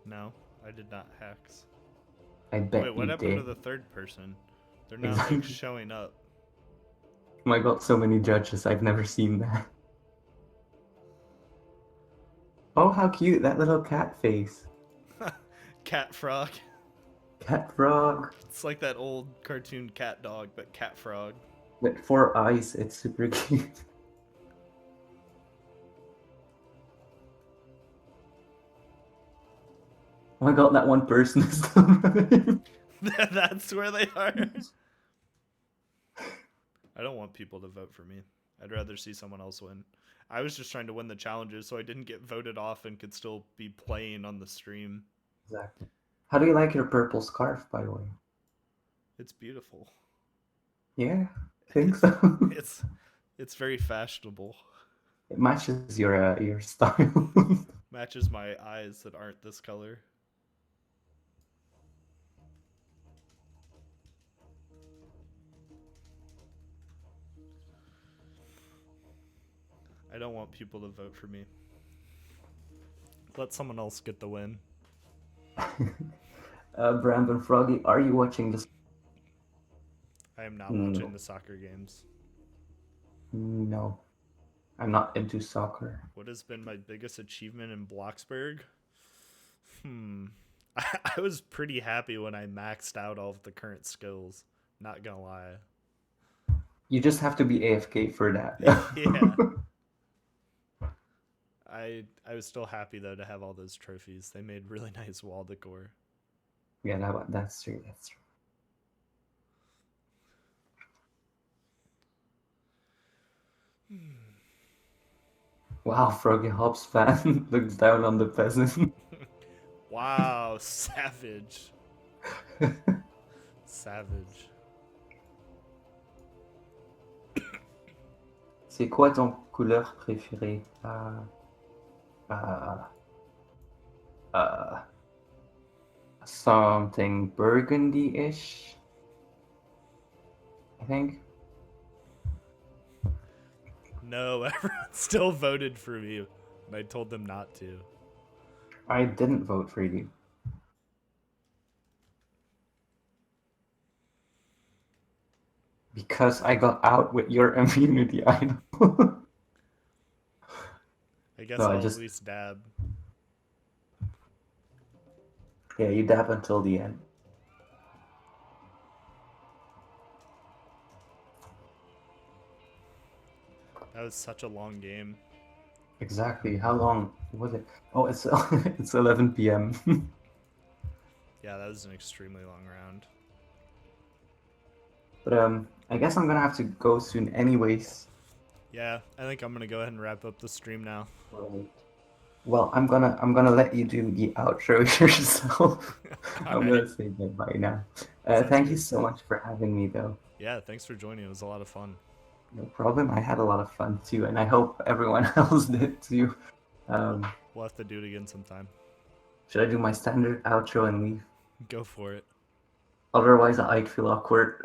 No, I did not hacks. I bet Wait, what you happened did. to the third person? They're not like showing up. Oh my god, so many judges. I've never seen that. Oh, how cute, that little cat face. Cat frog. Cat frog. It's like that old cartoon cat dog, but cat frog. With 4 eyes, it's super cute. Oh my god, that one person is still running. That's where they are. I don't want people to vote for me. I'd rather see someone else win. I was just trying to win the challenges so I didn't get voted off and could still be playing on the stream. Exactly. How do you like your purple scarf, by the way? It's beautiful. Yeah, I think so. It's very fashionable. It matches your style. Matches my eyes that aren't this color. I don't want people to vote for me. Let someone else get the win. Brandon Froggy, are you watching this? I am not watching the soccer games. No, I'm not into soccer. What has been my biggest achievement in Bloxburg? I was pretty happy when I maxed out all of the current skills. Not gonna lie. You just have to be AFK for that. Yeah. I was still happy though to have all those trophies. They made really nice wall decor. Yeah, that's true. That's true. Wow, FroggyHopz fan looks down on the peasant. Wow, savage. Savage. C'est quoi ton couleur préférée? Something burgundy-ish, I think. No, everyone still voted for me, and I told them not to. I didn't vote for you. Because I got out with your immunity item. I guess No, I'll at least dab. Yeah, you dab until the end. That was such a long game. Exactly. How long was it? Oh, it's it's 11 p.m. Yeah, that was an extremely long round. But I guess I'm gonna have to go soon, anyways. Yeah, I think I'm gonna go ahead and wrap up the stream now. Right. Well, I'm gonna let you do the outro yourself. I'm Alright. gonna say goodbye now. Sounds Thank you good. so much for having me, though. Yeah, thanks for joining. It was a lot of fun. No problem. I had a lot of fun too, and I hope everyone else did too. Um, We'll have to do it again sometime. should I do my standard outro and leave? Go for it. Otherwise, I'd feel awkward.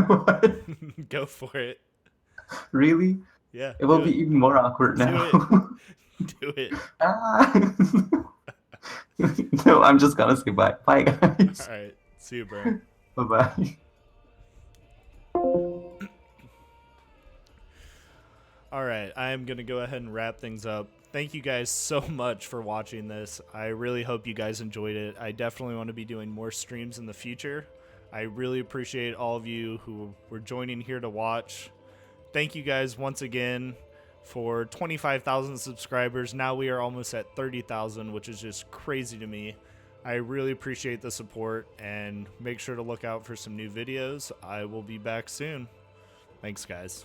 What? Go for it. Really? Yeah. It will do be even more awkward Do now. it. Do it. Ah. No, I'm just gonna say bye. Bye, guys. Alright. See you, bro. Bye bye. Alright, I'm going to go ahead and wrap things up. Thank you guys so much for watching this. I really hope you guys enjoyed it. I definitely want to be doing more streams in the future. I really appreciate all of you who were joining here to watch. Thank you guys once again for 25,000 subscribers. Now we are almost at 30,000, which is just crazy to me. I really appreciate the support, and make sure to look out for some new videos. I will be back soon. Thanks, guys.